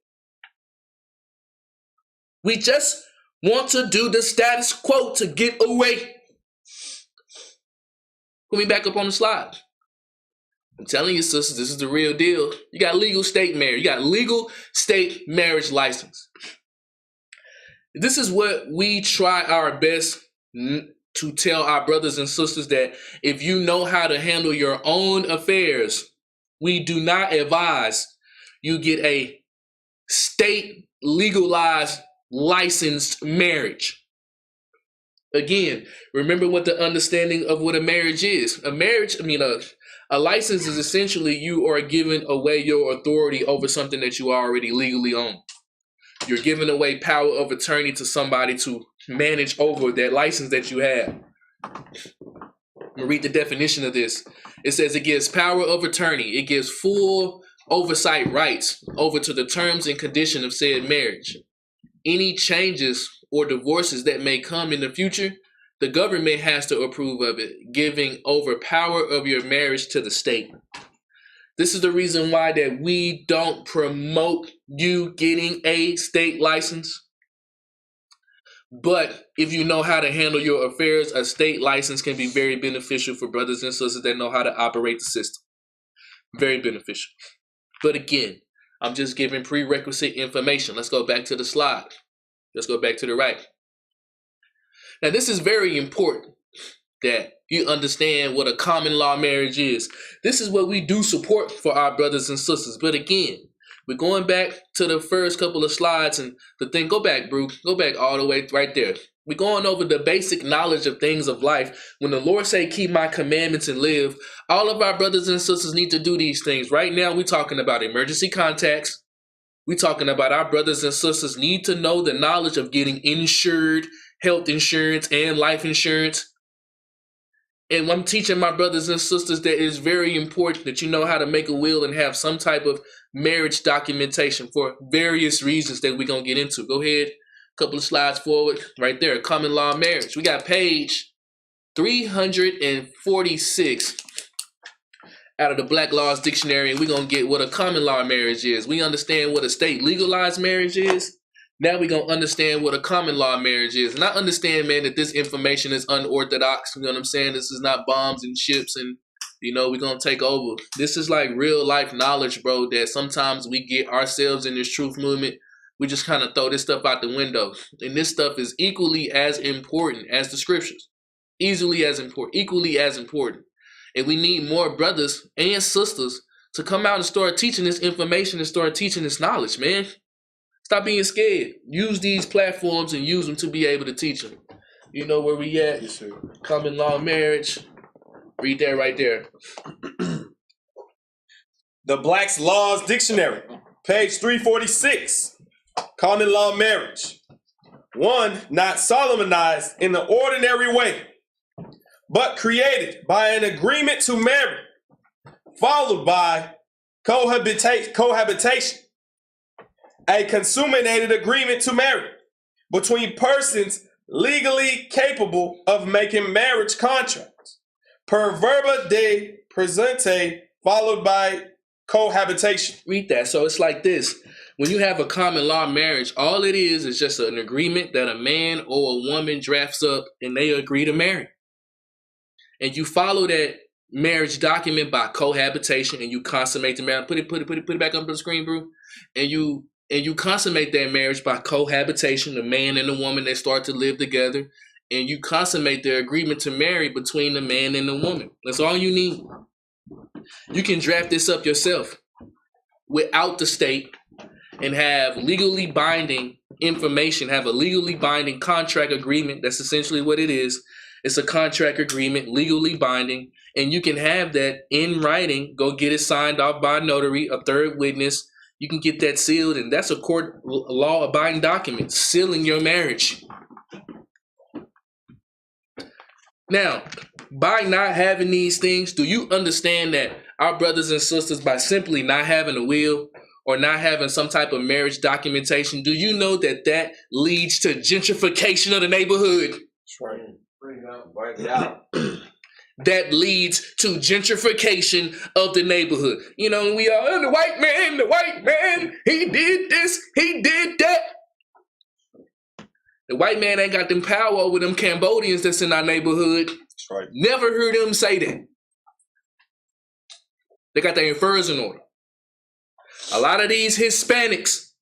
We just want to do the status quo to get away. Put me back up on the slide. I'm telling you, sisters, this is the real deal. You got legal state marriage. You got legal state marriage license. This is what we try our best to tell our brothers and sisters, that if you know how to handle your own affairs, we do not advise you get a state legalized licensed marriage. Again, remember what the understanding of what a marriage is. A license is essentially you are giving away your authority over something that you already legally own. You're giving away power of attorney to somebody to manage over that license that you have. I'm going to read the definition of this. It says it gives power of attorney. It gives full oversight rights over to the terms and condition of said marriage. Any changes or divorces that may come in the future, the government has to approve of it, giving over power of your marriage to the state. This is the reason why that we don't promote you getting a state license. But if you know how to handle your affairs, a state license can be very beneficial for brothers and sisters that know how to operate the system. Very beneficial. But again, I'm just giving prerequisite information. Let's go back to the slide. Let's go back to the right. Now, this is very important that you understand what a common law marriage is. This is what we do support for our brothers and sisters. But again, we're going back to the first couple of slides and the thing. Go back, Brew. Go back all the way right there. We're going over the basic knowledge of things of life. When the Lord say, keep my commandments and live, all of our brothers and sisters need to do these things. Right now, we're talking about emergency contacts. We're talking about our brothers and sisters need to know the knowledge of getting insured, health insurance and life insurance. And I'm teaching my brothers and sisters that it is very important that you know how to make a will and have some type of marriage documentation for various reasons that we're going to get into. Go ahead. Couple of slides forward. Right there. Common law marriage. We got page 346 out of the Black Laws Dictionary. And we're going to get what a common law marriage is. We understand what a state legalized marriage is. Now we're going to understand what a common law marriage is. And I understand, man, that this information is unorthodox. You know what I'm saying? This is not bombs and ships and, we're going to take over. This is like real life knowledge, bro, that sometimes we get ourselves in this truth movement. We just kind of throw this stuff out the window. And this stuff is equally as important as the scriptures. Equally as important. And we need more brothers and sisters to come out and start teaching this information and start teaching this knowledge, man. Stop being scared. Use these platforms and use them to be able to teach them. You know where we at? Yes, sir. Common law marriage. Read that right there. The Black's Laws Dictionary, page 346. Common law marriage. 1, not solemnized in the ordinary way, but created by an agreement to marry, followed by cohabitation. A consummated agreement to marry between persons legally capable of making marriage contracts, per verba de presente, followed by cohabitation. Read that. So it's like this. When you have a common law marriage, all it is just an agreement that a man or a woman drafts up and they agree to marry. And you follow that marriage document by cohabitation and you consummate the marriage. Put it back up on the screen, bro. And you consummate that marriage by cohabitation, the man and the woman, they start to live together, and you consummate their agreement to marry between the man and the woman. That's all you need. You can draft this up yourself without the state and have legally binding information, have a legally binding contract agreement. That's essentially what it is. It's a contract agreement, legally binding, And you can have that in writing. Go get it signed off by a notary, a third witness. You can get that sealed, and that's a court law-abiding document, sealing your marriage. Now, by not having these things, do you understand that our brothers and sisters, by simply not having a will or not having some type of marriage documentation, do you know that that leads to gentrification of the neighborhood? That's right. Bring it out. That leads to gentrification of the neighborhood. You know, we are the white man, he did this, he did that. The white man ain't got them power over them Cambodians that's in our neighborhood. That's right. Never heard them say that. They got their affairs in order. A lot of these Hispanics,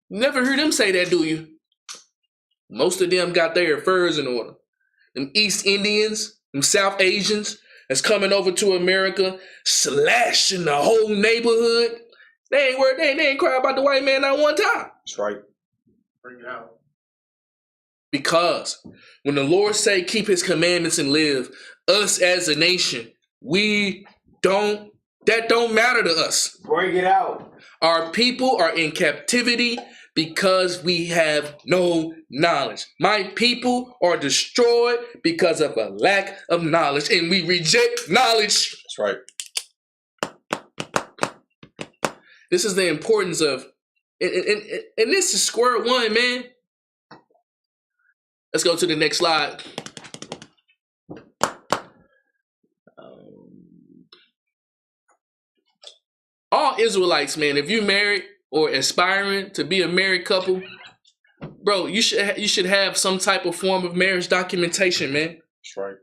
never heard them say that, do you? Most of them got their affairs in order. Them East Indians, them South Asians that's coming over to America, slashing the whole neighborhood. They ain't worried, they ain't cry about the white man not one time. That's right. Bring it out. Because when the Lord say keep his commandments and live, us as a nation, that don't matter to us. Bring it out. Our people are in captivity because we have no knowledge. My people are destroyed because of a lack of knowledge, and we reject knowledge. That's right. This is the importance of, and this is square one, man. Let's go to the next slide. All Israelites, man, if you married or aspiring to be a married couple, bro, you should have some type of form of marriage documentation, man. That's right.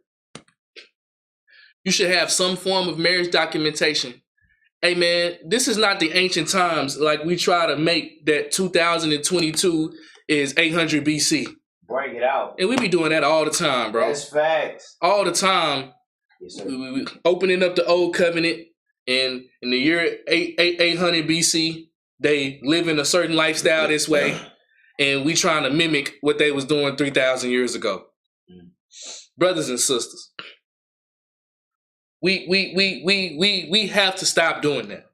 You should have some form of marriage documentation. Hey, man, this is not the ancient times like we try to make that 2022 is 800 BC. Bring it out. And we be doing that all the time, bro. That's facts. All the time. Yes, sir. We opening up the old covenant, and in the year 800 BC, they live in a certain lifestyle this way, and we trying to mimic what they was doing 3,000 years ago. Brothers and sisters, we have to stop doing that.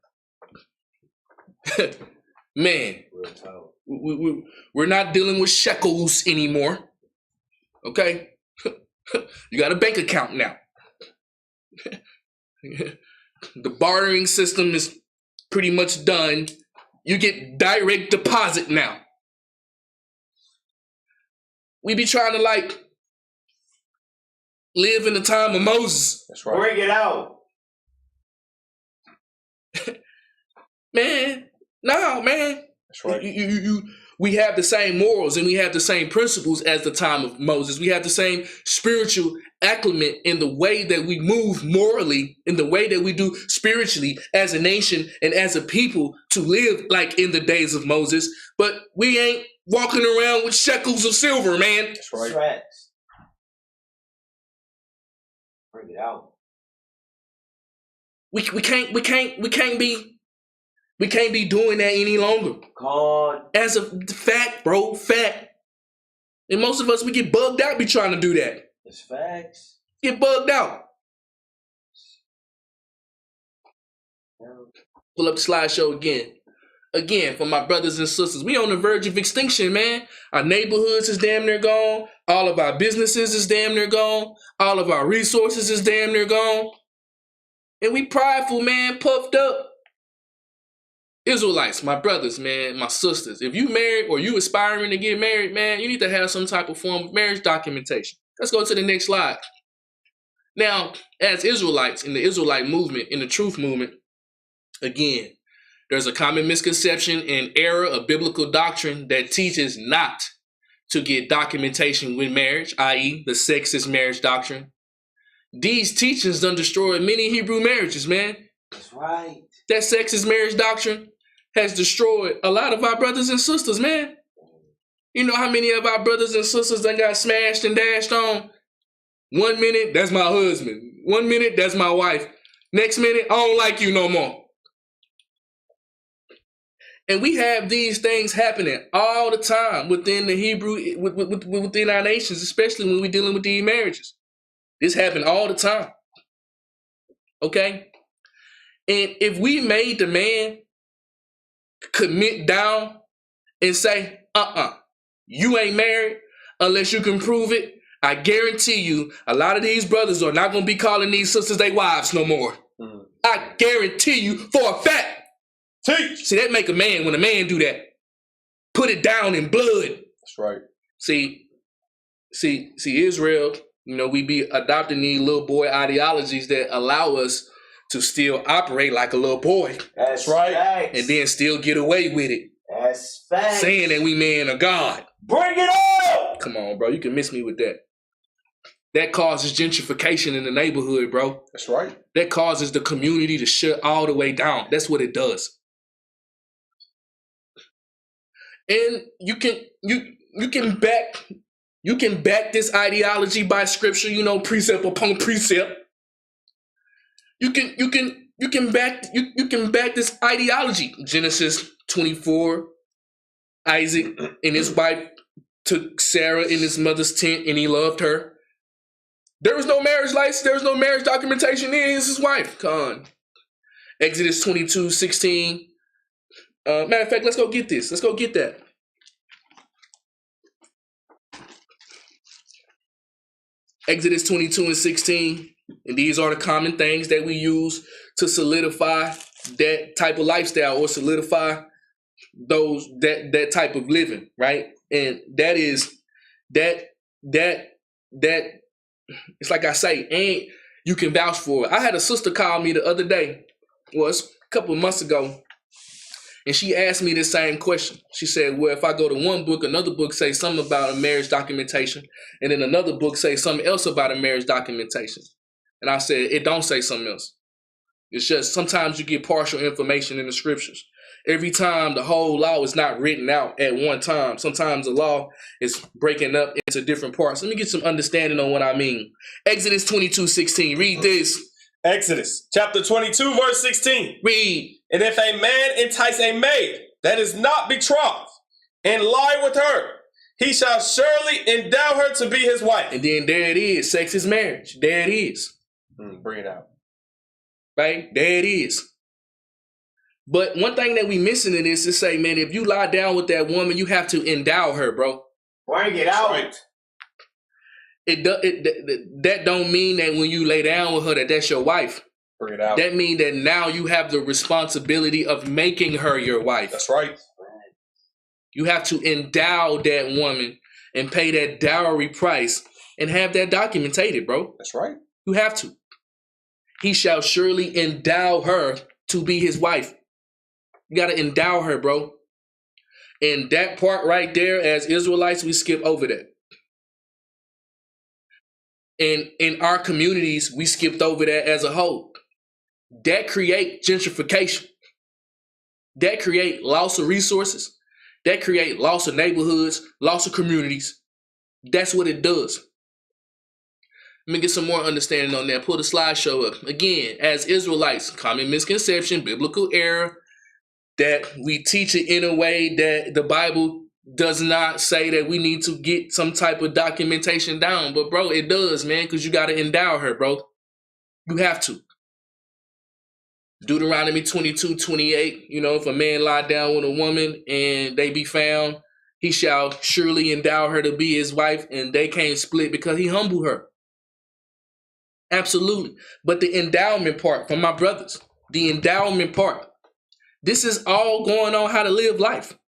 Man, we're not dealing with shekels anymore. Okay? You got a bank account now. The bartering system is pretty much done. You get direct deposit now. We be trying to live in the time of Moses. That's right. Bring it out. Man, no, man. That's right. We have the same morals and we have the same principles as the time of Moses. We have the same spiritual acclimate in the way that we move morally, in the way that we do spiritually as a nation and as a people to live like in the days of Moses. But we ain't walking around with shekels of silver, man. That's right. Facts. Bring it out. We can't be doing that any longer. God. As a fact, bro, fact. And most of us, we get bugged out be trying to do that. It's facts. Get bugged out. Pull up the slideshow again. Again, for my brothers and sisters, we on the verge of extinction, man. Our neighborhoods is damn near gone. All of our businesses is damn near gone. All of our resources is damn near gone. And we prideful, man, puffed up. Israelites, my brothers, man, my sisters, if you married or you aspiring to get married, man, you need to have some type of form of marriage documentation. Let's go to the next slide. Now, as Israelites in the Israelite movement, in the truth movement, again, there's a common misconception and error of biblical doctrine that teaches not to get documentation with marriage, i.e. the sexist marriage doctrine. These teachings done destroyed many Hebrew marriages, man. That's right. That sexist marriage doctrine has destroyed a lot of our brothers and sisters, man. You know how many of our brothers and sisters that got smashed and dashed on? 1 minute, that's my husband. 1 minute, that's my wife. Next minute, I don't like you no more. And we have these things happening all the time within the Hebrew, within our nations, especially when we're dealing with these marriages. This happen all the time. Okay? And if we made the man commit down and say, you ain't married unless you can prove it, I guarantee you a lot of these brothers are not going to be calling these sisters their wives no more. Mm. I guarantee you for a fact. Teach. See, that make a man when a man do that. Put it down in blood. That's right. See, Israel, we be adopting these little boy ideologies that allow us to still operate like a little boy. That's right. Facts. And then still get away with it. That's facts. Saying that we men of God. Bring it up! Come on, bro. You can miss me with that. That causes gentrification in the neighborhood, bro. That's right. That causes the community to shut all the way down. That's what it does. And you can back this ideology by scripture, precept upon precept. You can back this ideology. Genesis 24, Isaac and his wife took Sarah in his mother's tent and he loved her. There was no marriage license, there was no marriage documentation. Then he's his wife. Come on. Exodus 22:16. Matter of fact, let's go get this. Let's go get that. Exodus 22:16. And these are the common things that we use to solidify that type of lifestyle or solidify that type of living, right? And that is that it's like I say, and you can vouch for it. I had a sister call me the other day, it's a couple of months ago, and she asked me the same question. She said, well, if I go to one book, another book say something about a marriage documentation, and then another book say something else about a marriage documentation. And I said, it don't say something else. It's just sometimes you get partial information in the scriptures. Every time the whole law is not written out at one time. Sometimes the law is breaking up into different parts. Let me get some understanding on what I mean. Exodus 22:16. Read this. Exodus chapter 22, verse 16. Read. And if a man entice a maid that is not betrothed and lie with her, he shall surely endow her to be his wife. And then there it is. Sex is marriage. There it is. Bring it out. Right? There it is. But one thing that we missing in this is say, man, if you lie down with that woman, you have to endow her, bro. Bring it out. Right. That don't mean that when you lay down with her that's your wife. Bring it out. That means that now you have the responsibility of making her your wife. That's right. You have to endow that woman and pay that dowry price and have that documented, bro. That's right. You have to. He shall surely endow her to be his wife. You got to endow her, bro. And that part right there, as Israelites, we skip over that. And in our communities, we skipped over that as a whole. That create gentrification. That create loss of resources. That create loss of neighborhoods, loss of communities. That's what it does. Let me get some more understanding on that. Pull the slideshow up. Again, as Israelites, common misconception, biblical error, that we teach it in a way that the Bible does not say that we need to get some type of documentation down. But, bro, it does, man, because you got to endow her, bro. You have to. Deuteronomy 22:28, if a man lie down with a woman and they be found, he shall surely endow her to be his wife, and they can't split because he humbled her. Absolutely. But the endowment part, for my brothers, the endowment part, this is all going on how to live life.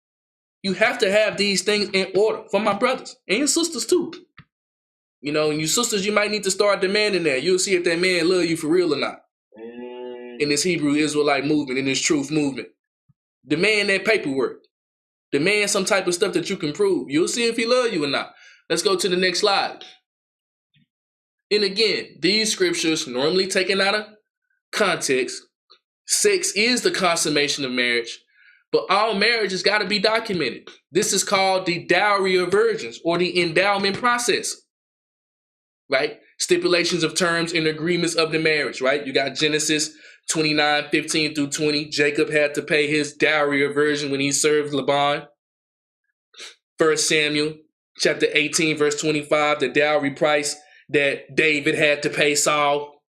You have to have these things in order for my brothers and your sisters too. And you sisters, you might need to start demanding that. You'll see if that man love you for real or not. In this Hebrew Israelite movement, in this truth movement. Demand that paperwork. Demand some type of stuff that you can prove. You'll see if he love you or not. Let's go to the next slide. And again, these scriptures, normally taken out of context, sex is the consummation of marriage, but all marriage has got to be documented. This is called the dowry of virgins, or the endowment process, right? Stipulations of terms and agreements of the marriage, right? You got Genesis 29:15-20. Jacob had to pay his dowry of virgin when he served Laban. 1 Samuel chapter 18, verse 25, the dowry price that David had to pay Saul.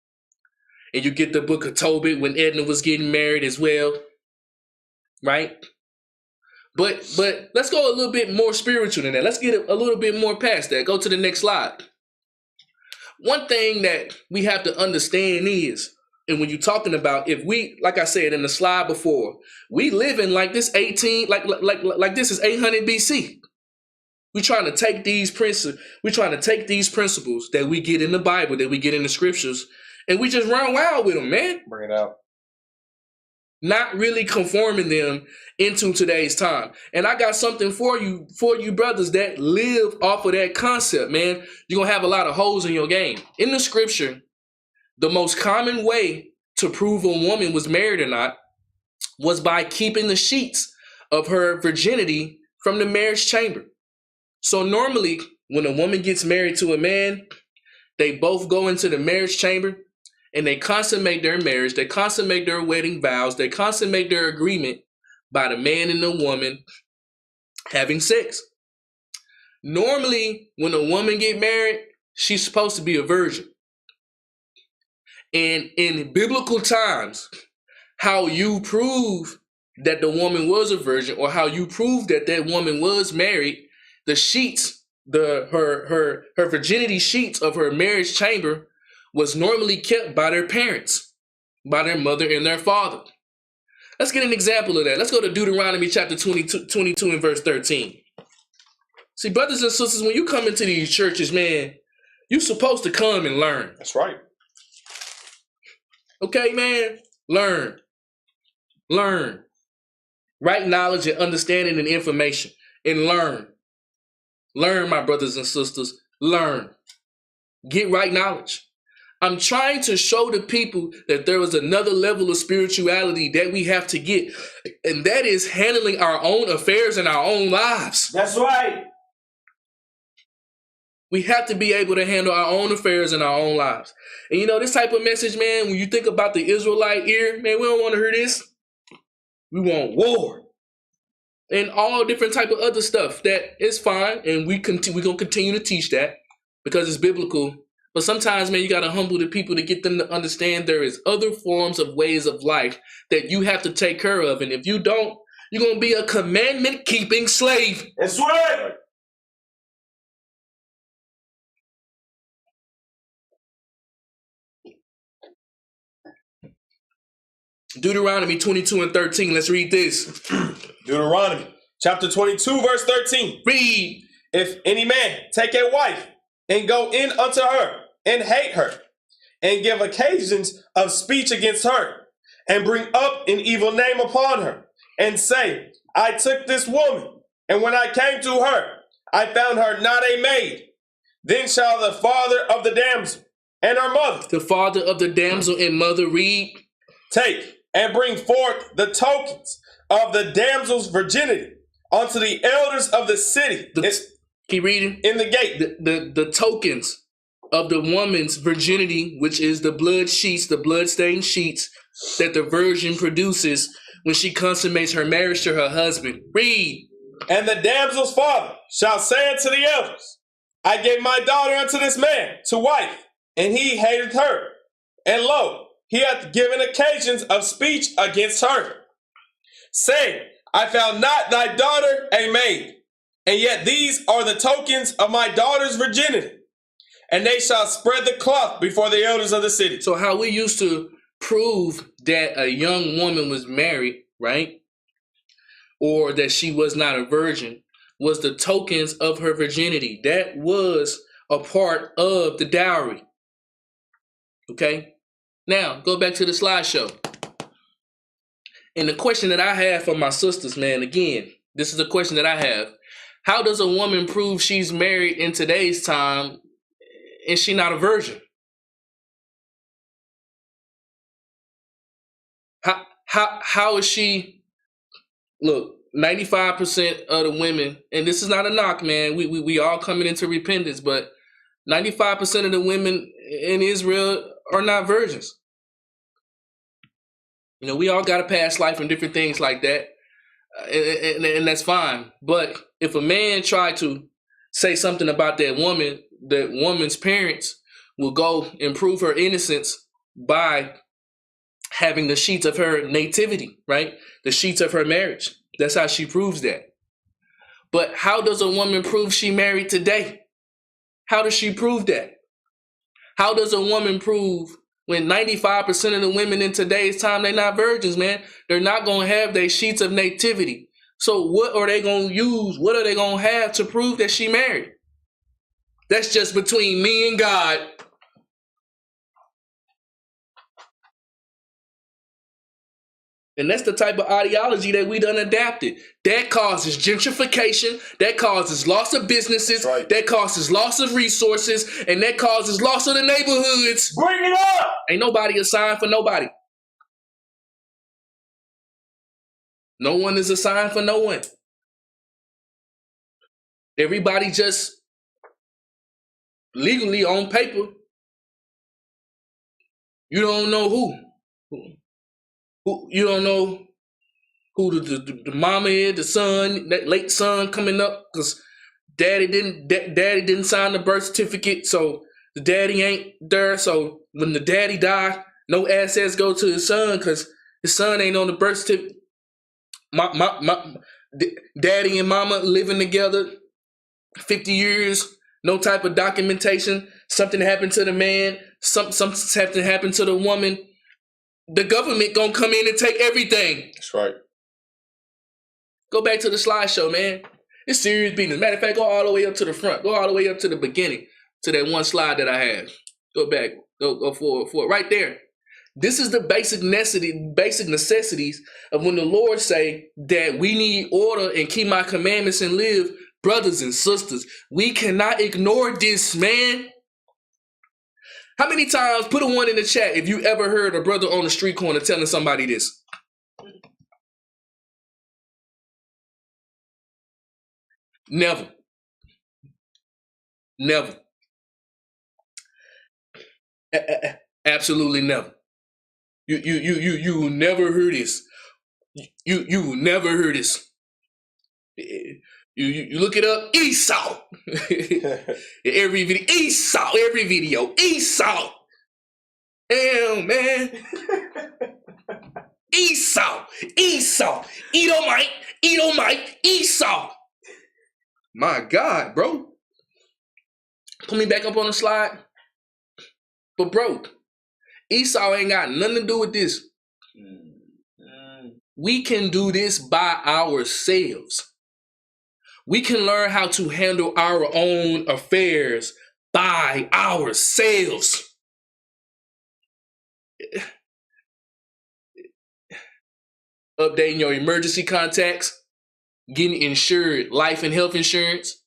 And you get the book of Tobit when Edna was getting married as well, right? But let's go a little bit more spiritual than that. Let's get a little bit more past that. Go to the next slide. One thing that we have to understand is, and when you're talking about, if we, like I said in the slide before, we living like this like this is 800 BC. We're trying to take these principles that we get in the Bible, that we get in the scriptures, and we just run wild with them, man. Bring it out. Not really conforming them into today's time. And I got something for you brothers that live off of that concept, man. You're going to have a lot of holes in your game. In the scripture, the most common way to prove a woman was married or not was by keeping the sheets of her virginity from the marriage chamber. So normally, when a woman gets married to a man, they both go into the marriage chamber and they consummate their marriage, they consummate their wedding vows, they consummate their agreement by the man and the woman having sex. Normally, when a woman get married, she's supposed to be a virgin. And in biblical times, how you prove that the woman was a virgin, or how you prove that that woman was married, the sheets, her virginity sheets of her marriage chamber was normally kept by their parents, by their mother and their father. Let's get an example of that. Let's go to Deuteronomy chapter 22 and verse 13. See, brothers and sisters, when you come into these churches, man, you're supposed to come and learn. That's right. Okay, man? Learn. Learn. Right knowledge and understanding and information. And learn. Learn, my brothers and sisters. Learn. Get right knowledge. I'm trying to show the people that there is another level of spirituality that we have to get. And that is handling our own affairs in our own lives. That's right. We have to be able to handle our own affairs in our own lives. And you know, this type of message, man, when you think about the Israelite ear, man, we don't want to hear this. We want war. And all different type of other stuff that is fine. And we're going to continue to teach that because it's biblical. But sometimes, man, you got to humble the people to get them to understand there is other forms of ways of life that you have to take care of. And if you don't, you're going to be a commandment-keeping slave. That's right. Deuteronomy 22 and 13. Let's read this. Deuteronomy chapter 22, verse 13. Read. If any man take a wife and go in unto her and hate her and give occasions of speech against her and bring up an evil name upon her and say, I took this woman, and when I came to her, I found her not a maid. Then shall the father of the damsel and her mother, The father of the damsel and mother, read. take and bring forth the tokens of the damsel's virginity unto the elders of the city. Keep reading. In the gate. The tokens of the woman's virginity, which is the blood sheets, the blood-stained sheets that the virgin produces when she consummates her marriage to her husband. Read. And the damsel's father shall say unto the elders, I gave my daughter unto this man to wife, and he hated her. And lo, he hath given occasions of speech against her, saying, I found not thy daughter a maid, and yet these are the tokens of my daughter's virginity. And they shall spread the cloth before the elders of the city. So how we used to prove that a young woman was married, right? Or that she was not a virgin, was the tokens of her virginity. That was a part of the dowry. Okay? Now, go back to the slideshow. And the question that I have for my sisters, man, again, this is a question that I have. How does a woman prove she's married in today's time and she not a virgin? How is she? Look, 95% of the women, and this is not a knock, man. We all coming into repentance, but 95% of the women in Israel are not virgins. You know, we all got a past life and different things like that, and that's fine. But if a man tried to say something about that woman's parents will go and prove her innocence by having the sheets of her nativity, right? The sheets of her marriage. That's how she proves that. But how does a woman prove she married today? How does she prove that? How does a woman prove when 95% of the women in today's time, they're not virgins, man? They're not going to have their sheets of nativity. So what are they going to use? What are they going to have to prove that she married? That's just between me and God. And that's the type of ideology that we done adapted. That causes gentrification. That causes loss of businesses. Right. That causes loss of resources. And that causes loss of the neighborhoods. Bring it up! Ain't nobody assigned for nobody. No one is assigned for no one. Everybody just legally on paper. You don't know who. You don't know who the mama is, the son, that late son coming up, because daddy didn't sign the birth certificate, so the daddy ain't there. So when the daddy die, no assets go to his son because his son ain't on the birth certificate. Daddy and mama living together 50 years, no type of documentation. Something happened to the man, something happened to the woman. The government gonna come in and take everything. That's right. Go back to the slideshow, man. It's serious business. Matter of fact, go all the way up to the front. Go all the way up to the beginning, to that one slide that I had. Go back. Go forward. Right there. This is the basic necessities of when the Lord say that we need order and keep my commandments and live. Brothers and sisters, we cannot ignore this, man. How many times, put a one in the chat if you ever heard a brother on the street corner telling somebody this? Never. Never. Absolutely never. You never heard this. You never heard this. You look it up, Esau. every video, Esau. Damn, man. Esau, Edomite, Esau. My God, bro. Put me back up on the slide. But bro, Esau ain't got nothing to do with this. We can do this by ourselves. We can learn how to handle our own affairs by ourselves. Updating your emergency contacts, getting insured, life and health insurance,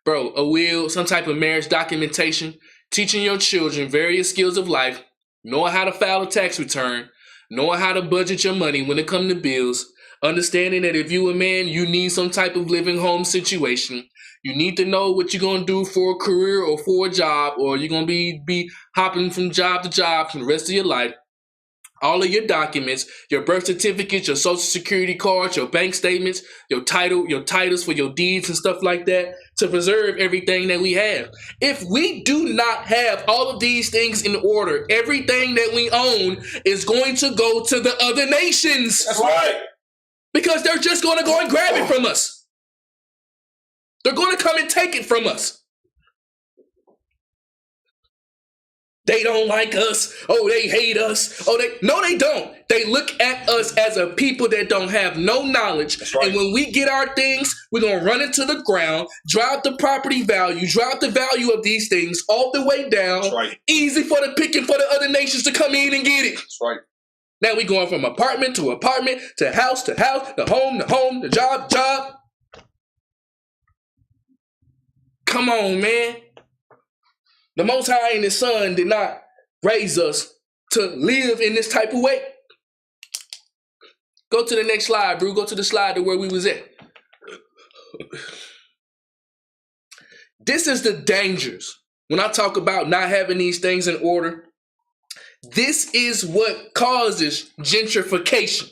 bro, a will, some type of marriage documentation, teaching your children various skills of life, knowing how to file a tax return, knowing how to budget your money when it comes to bills, understanding that if you a man, you need some type of living home situation. You need to know what you're going to do for a career or for a job, or you're going to be hopping from job to job for the rest of your life. All of your documents, your birth certificate, your social security cards, your bank statements, your titles for your deeds and stuff like that, to preserve everything that we have. If we do not have all of these things in order, everything that we own is going to go to the other nations. That's right. Because they're just going to go and grab it from us. They're going to come and take it from us. They don't like us. Oh, they hate us. No, they don't. They look at us as a people that don't have no knowledge. That's right. And when we get our things, we're going to run into the ground, drive the property value, drive the value of these things all the way down. That's right. Easy for the picking for the other nations to come in and get it. That's right. Now we're going from apartment, to house, the home, the job. Come on, man. The Most High and His Son did not raise us to live in this type of way. Go to the next slide, bro. Go to the slide to where we was at. This is the dangers. When I talk about not having these things in order, this is what causes gentrification.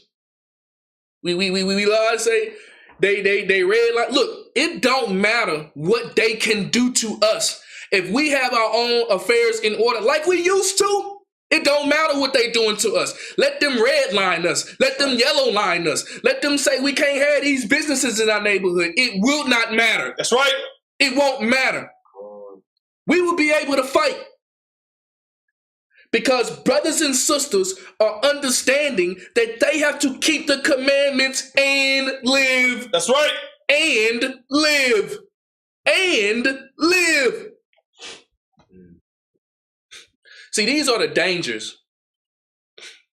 We love to say they red line. Look, it don't matter what they can do to us. If we have our own affairs in order like we used to, It don't matter what they doing to us. Let them red line us. Let them yellow line us. Let them say we can't have these businesses in our neighborhood. It will not matter. That's right. It won't matter. We will be able to fight. Because brothers and sisters are understanding that they have to keep the commandments and live. That's right. And live. And live. See, these are the dangers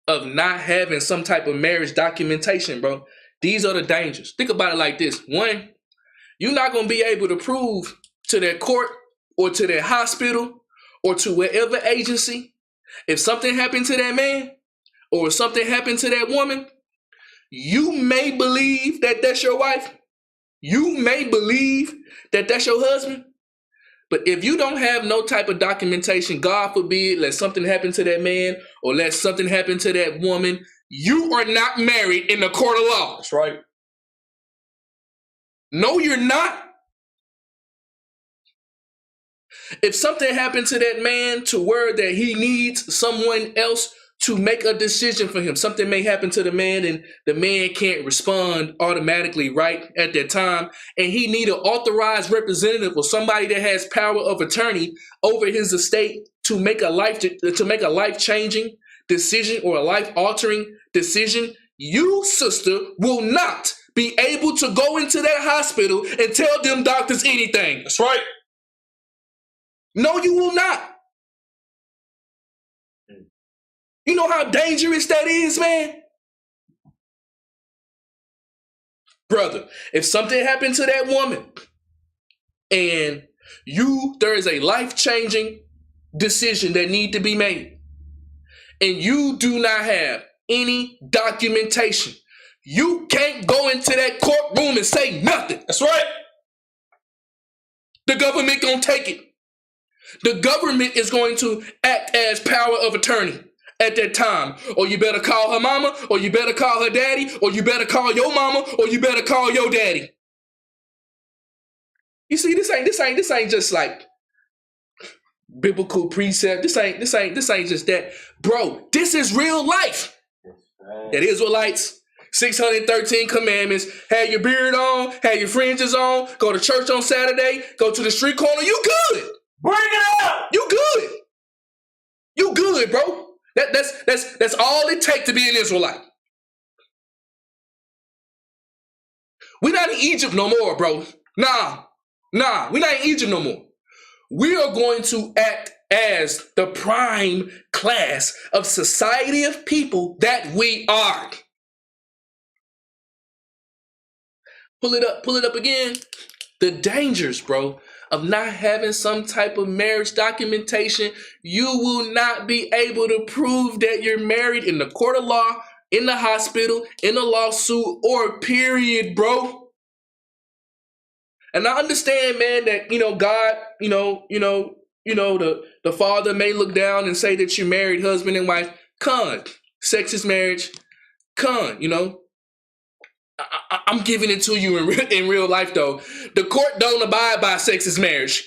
of not having some type of marriage documentation, bro. These are the dangers. Think about it like this. One, you're not going to be able to prove to their court or to their hospital or to wherever agency, if something happened to that man or if something happened to that woman, you may believe that that's your wife. You may believe that that's your husband. But if you don't have no type of documentation, God forbid, let something happen to that man or let something happen to that woman, you are not married in the court of law. That's right. No, you're not. If something happened to that man to where that he needs someone else to make a decision for him, something may happen to the man and the man can't respond automatically right at that time, and he need an authorized representative or somebody that has power of attorney over his estate to make a life-changing decision or a life-altering decision, you, sister, will not be able to go into that hospital and tell them doctors anything. That's right. No, you will not. You know how dangerous that is, man? Brother, if something happened to that woman and there is a life-changing decision that need to be made and you do not have any documentation, you can't go into that courtroom and say nothing. That's right. The government gonna take it. The government is going to act as power of attorney at that time. Or you better call her mama, or you better call her daddy, or you better call your mama, or you better call your daddy. You see, this ain't just like biblical precept. This ain't just that. Bro, this is real life. That Israelites, 613 commandments, have your beard on, have your fringes on, go to church on Saturday, go to the street corner, you good. Bring it out. You good. You good, bro. That's all it takes to be an Israelite. We're not in Egypt no more, bro. Nah, we're not in Egypt no more. We are going to act as the prime class of society of people that we are. Pull it up again. The dangers, bro, of not having some type of marriage documentation. You will not be able to prove that you're married in the court of law, in the hospital, in a lawsuit, or period, bro. And I understand, man, that, God, the father may look down and say that you're married, husband and wife. Sex is marriage. I'm giving it to you in real life, though. The court don't abide by sex is marriage.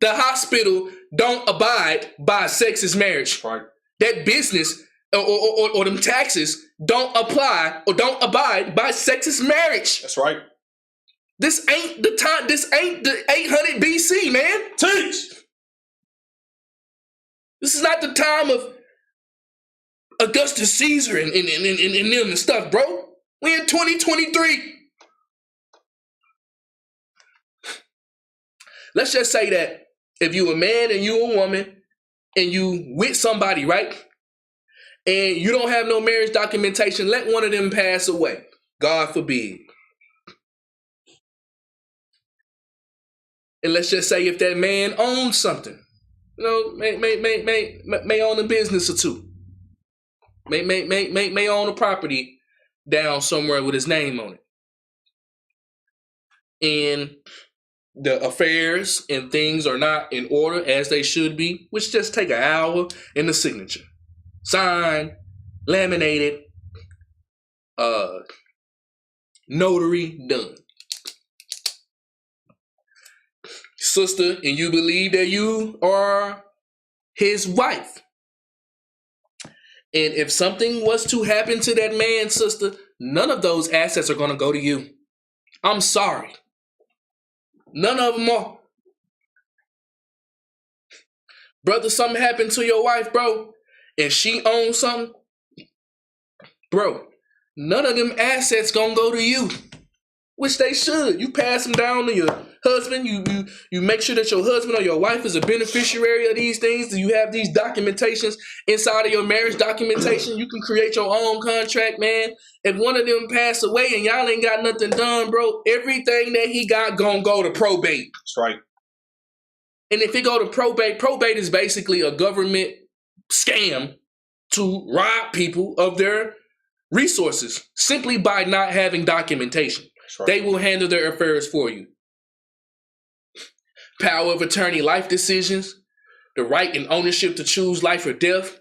The hospital don't abide by sex is marriage. Right. That business or them taxes don't apply or don't abide by sex is marriage. That's right. This ain't the time. This ain't the 800 BC, man. Teach. This is not the time of Augustus Caesar and them and stuff, bro. We in 2023. Let's just say that if you a man and you a woman and you with somebody, right? And you don't have no marriage documentation, let one of them pass away. God forbid. And let's just say if that man owns something, may own a business or two. May own a property down somewhere with his name on it. And the affairs and things are not in order as they should be, which just take an hour in the signature. Signed, laminated, notary, done. Sister, and you believe that you are his wife. And if something was to happen to that man, sister, none of those assets are going to go to you. I'm sorry. None of them are. Brother, something happened to your wife, bro, and she owns something, bro, none of them assets gonna go to you, which they should. You pass them down to your husband. You make sure that your husband or your wife is a beneficiary of these things. You have these documentations inside of your marriage documentation. You can create your own contract, man. If one of them pass away and y'all ain't got nothing done, bro, everything that he got gonna go to probate. That's right. And if it go to probate is basically a government scam to rob people of their resources simply by not having documentation. Right. They will handle their affairs for you. Power of attorney life decisions, the right and ownership to choose life or death,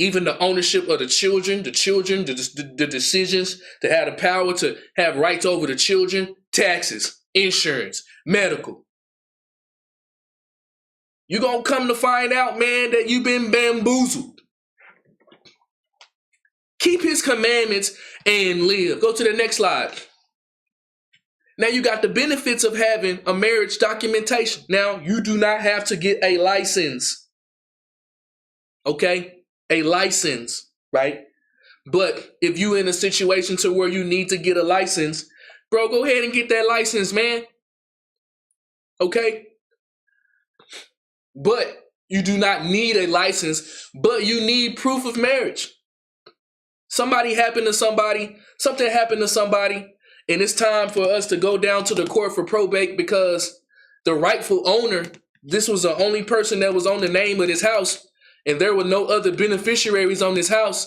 even the ownership of the children, the decisions to have the power to have rights over the children, taxes, insurance, medical. You're going to come to find out, man, that you've been bamboozled. Keep his commandments and live. Go to the next slide. Now you got the benefits of having a marriage documentation. Now you do not have to get a license. Okay? A license, right? But if you're in a situation to where you need to get a license, bro, go ahead and get that license, man. Okay? But you do not need a license, but you need proof of marriage. Something happened to somebody, and it's time for us to go down to the court for probate because the rightful owner, this was the only person that was on the name of this house, and there were no other beneficiaries on this house.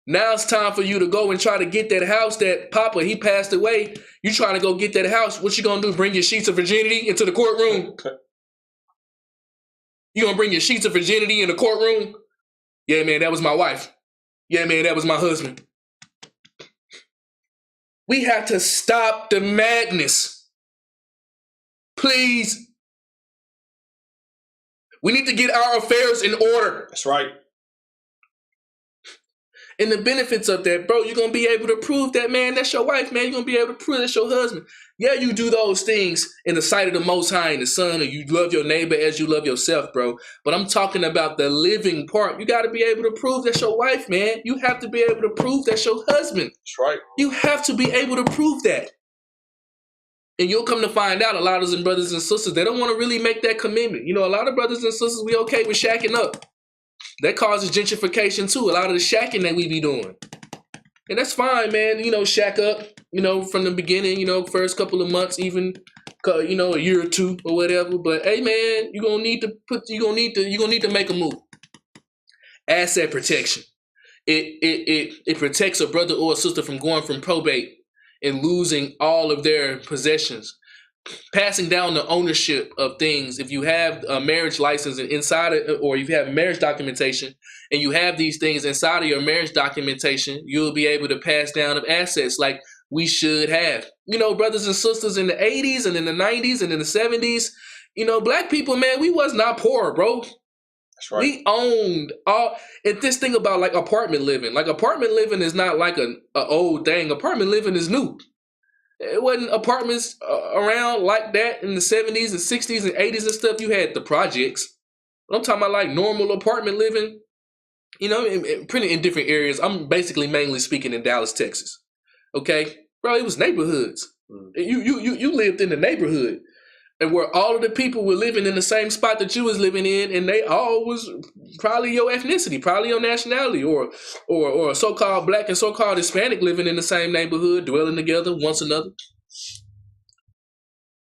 Now it's time for you to go and try to get that house that Papa, he passed away. You trying to go get that house. What you going to do? Bring your sheets of virginity into the courtroom? Okay. You gonna bring your sheets of virginity in the courtroom? Yeah, man, that was my wife. Yeah, man, that was my husband. We have to stop the madness. Please. We need to get our affairs in order. That's right. And the benefits of that, bro, you're going to be able to prove that, man, that's your wife, man. You're going to be able to prove that's your husband. Yeah, you do those things in the sight of the Most High and the Son, or you love your neighbor as you love yourself, bro. But I'm talking about the living part. You got to be able to prove that's your wife, man. You have to be able to prove that's your husband. That's right. You have to be able to prove that. And you'll come to find out a lot of them brothers and sisters, they don't want to really make that commitment. You know, a lot of brothers and sisters, we okay with shacking up. That causes gentrification too. A lot of the shacking that we be doing. And that's fine, man. You know, shack up, you know, from the beginning, you know, first couple of months, even, you know, a year or two or whatever. But hey, man, you're going to need to make a move. Asset protection. It protects a brother or a sister from going from probate and losing all of their possessions. Passing down the ownership of things. If you have a marriage license and inside it, or if you have marriage documentation and you have these things inside of your marriage documentation, you'll be able to pass down of assets like we should have. You know, brothers and sisters, in the 80s and in the 90s and in the 70s, you know, black people, man, we was not poor, bro. That's right. We owned all. And this thing about like apartment living is not like an old thing. Apartment living is new. It wasn't apartments around like that in the 70s and 60s and 80s and stuff. You had the projects. But I'm talking about like normal apartment living, you know, in different areas. I'm basically mainly speaking in Dallas, Texas. Okay? Bro, it was neighborhoods. You lived in the neighborhood. And where all of the people were living in the same spot that you was living in, and they all was probably your ethnicity, probably your nationality, or so-called black and so-called Hispanic living in the same neighborhood, dwelling together, once another.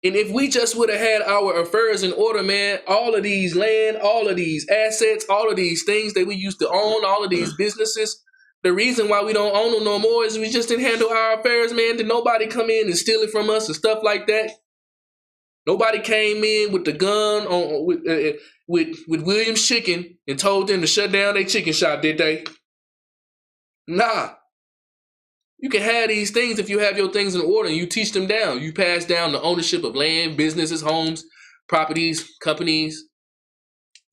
And if we just would have had our affairs in order, man, all of these land, all of these assets, all of these things that we used to own, all of these businesses, the reason why we don't own them no more is we just didn't handle our affairs, man. Did nobody come in and steal it from us and stuff like that? Nobody came in with the gun with Williams Chicken and told them to shut down their chicken shop, did they? Nah. You can have these things if you have your things in order and you teach them down. You pass down the ownership of land, businesses, homes, properties, companies.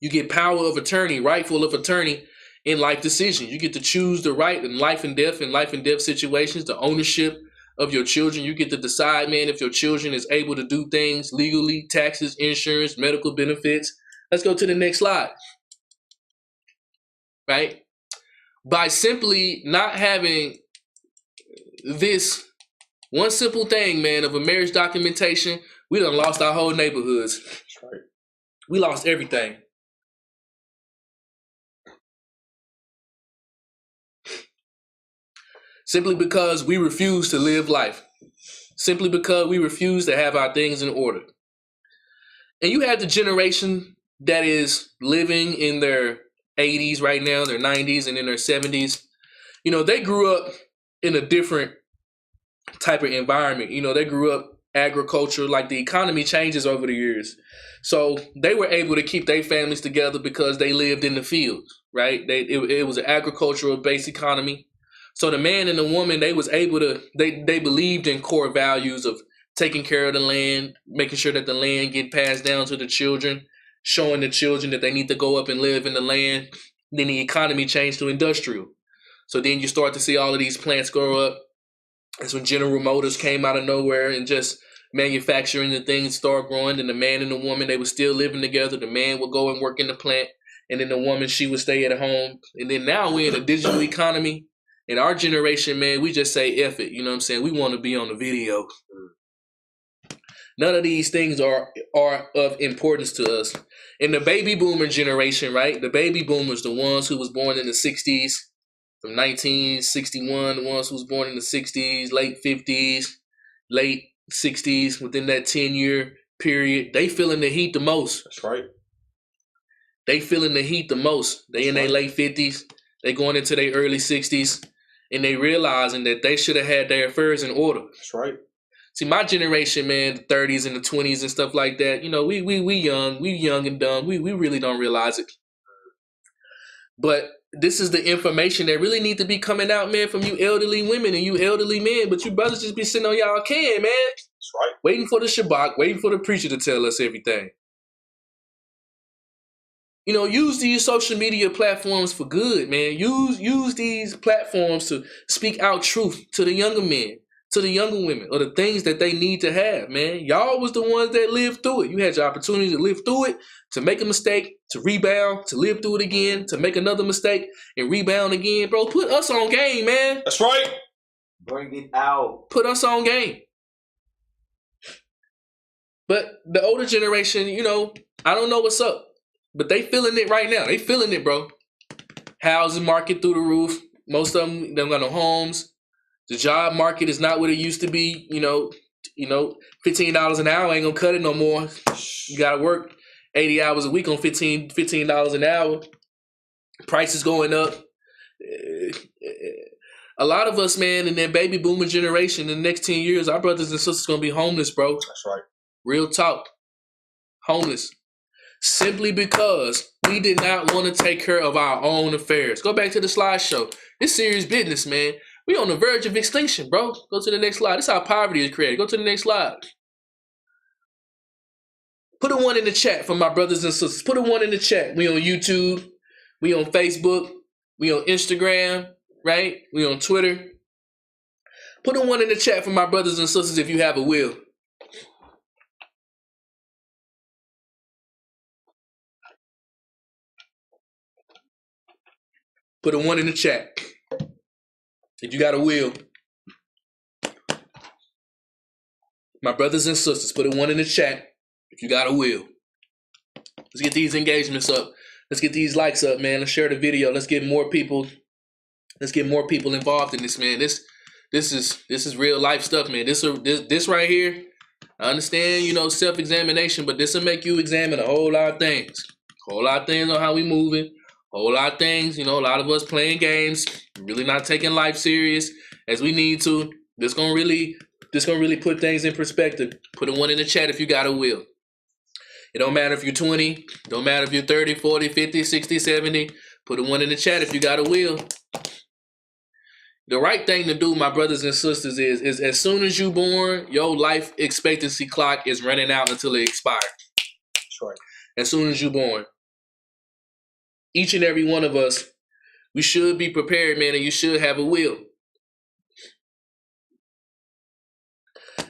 You get power of attorney, rightful of attorney in life decisions. You get to choose the right in life and death situations, the ownership of your children. You get to decide, man, if your children is able to do things legally, taxes, insurance, medical benefits. Let's go to the next slide. Right? By simply not having this one simple thing, man, of a marriage documentation, we done lost our whole neighborhoods. That's right. We lost everything. Simply because we refuse to live life. Simply because we refuse to have our things in order. And you have the generation that is living in their 80s right now, their 90s, and in their 70s. You know, they grew up in a different type of environment. You know, they grew up agriculture, like the economy changes over the years. So they were able to keep their families together because they lived in the fields, right? It was an agricultural based economy. So the man and the woman, they was able to, they believed in core values of taking care of the land, making sure that the land get passed down to the children, showing the children that they need to go up and live in the land. Then the economy changed to industrial. So then you start to see all of these plants grow up. That's when General Motors came out of nowhere and just manufacturing the things start growing. And the man and the woman, they were still living together. The man would go and work in the plant. And then the woman, she would stay at home. And then now we're in a digital economy. In our generation, man, we just say F it. You know what I'm saying? We want to be on the video. None of these things are of importance to us. In the baby boomer generation, right? The baby boomers, the ones who was born in the 60s, from 1961, the ones who was born in the 60s, late 50s, late 60s, within that 10-year period, they feeling the heat the most. That's right. They feeling the heat the most. They in their late 50s, they going into their early 60s, and they realizing that they should have had their affairs in order. That's right. See, my generation, man, the 30s and the 20s and stuff like that, you know, we young and dumb. We really don't realize it. But this is the information that really need to be coming out, man, from you elderly women and you elderly men. But you brothers just be sitting on y'all can, man. That's right. Waiting for the Shabbat, waiting for the preacher to tell us everything. You know, use these social media platforms for good, man. Use these platforms to speak out truth to the younger men, to the younger women, or the things that they need to have, man. Y'all was the ones that lived through it. You had your opportunity to live through it, to make a mistake, to rebound, to live through it again, to make another mistake and rebound again. Bro, put us on game, man. That's right. Bring it out. Put us on game. But the older generation, you know, I don't know what's up. But they feeling it right now. They feeling it, bro. Housing market through the roof. Most of them, they don't got no homes. The job market is not what it used to be. You know, $15 an hour ain't gonna cut it no more. You gotta work 80 hours a week on $15 an hour. Prices going up. A lot of us, man, in that baby boomer generation, in the next 10 years, our brothers and sisters gonna be homeless, bro. That's right. Real talk. Homeless. Simply because we did not want to take care of our own affairs. Go back to the slideshow. It's serious business, man. We on the verge of extinction, bro. Go to the next slide. This is how poverty is created. Go to the next slide. Put a 1 in the chat for my brothers and sisters. Put a 1 in the chat. We on YouTube. We on Facebook. We on Instagram, right? We on Twitter. Put a 1 in the chat for my brothers and sisters if you have a will. Put a 1 in the chat if you got a will. My brothers and sisters, put a 1 in the chat if you got a will. Let's get these engagements up. Let's get these likes up, man. Let's share the video. Let's get more people. Let's get more people involved in this, man. This is real life stuff, man. This right here. I understand, you know, self-examination, but this will make you examine a whole lot of things. A whole lot of things on how we moving. Whole lot of things, you know, a lot of us playing games, really not taking life serious as we need to. This gonna really put things in perspective. Put a 1 in the chat if you got a will. It don't matter if you're 20, don't matter if you're 30, 40, 50, 60, 70. Put a 1 in the chat if you got a will. The right thing to do, my brothers and sisters, is as soon as you born, your life expectancy clock is running out until it expires. That's right. As soon as you born. Each and every one of us, We should be prepared, man, and you should have a will.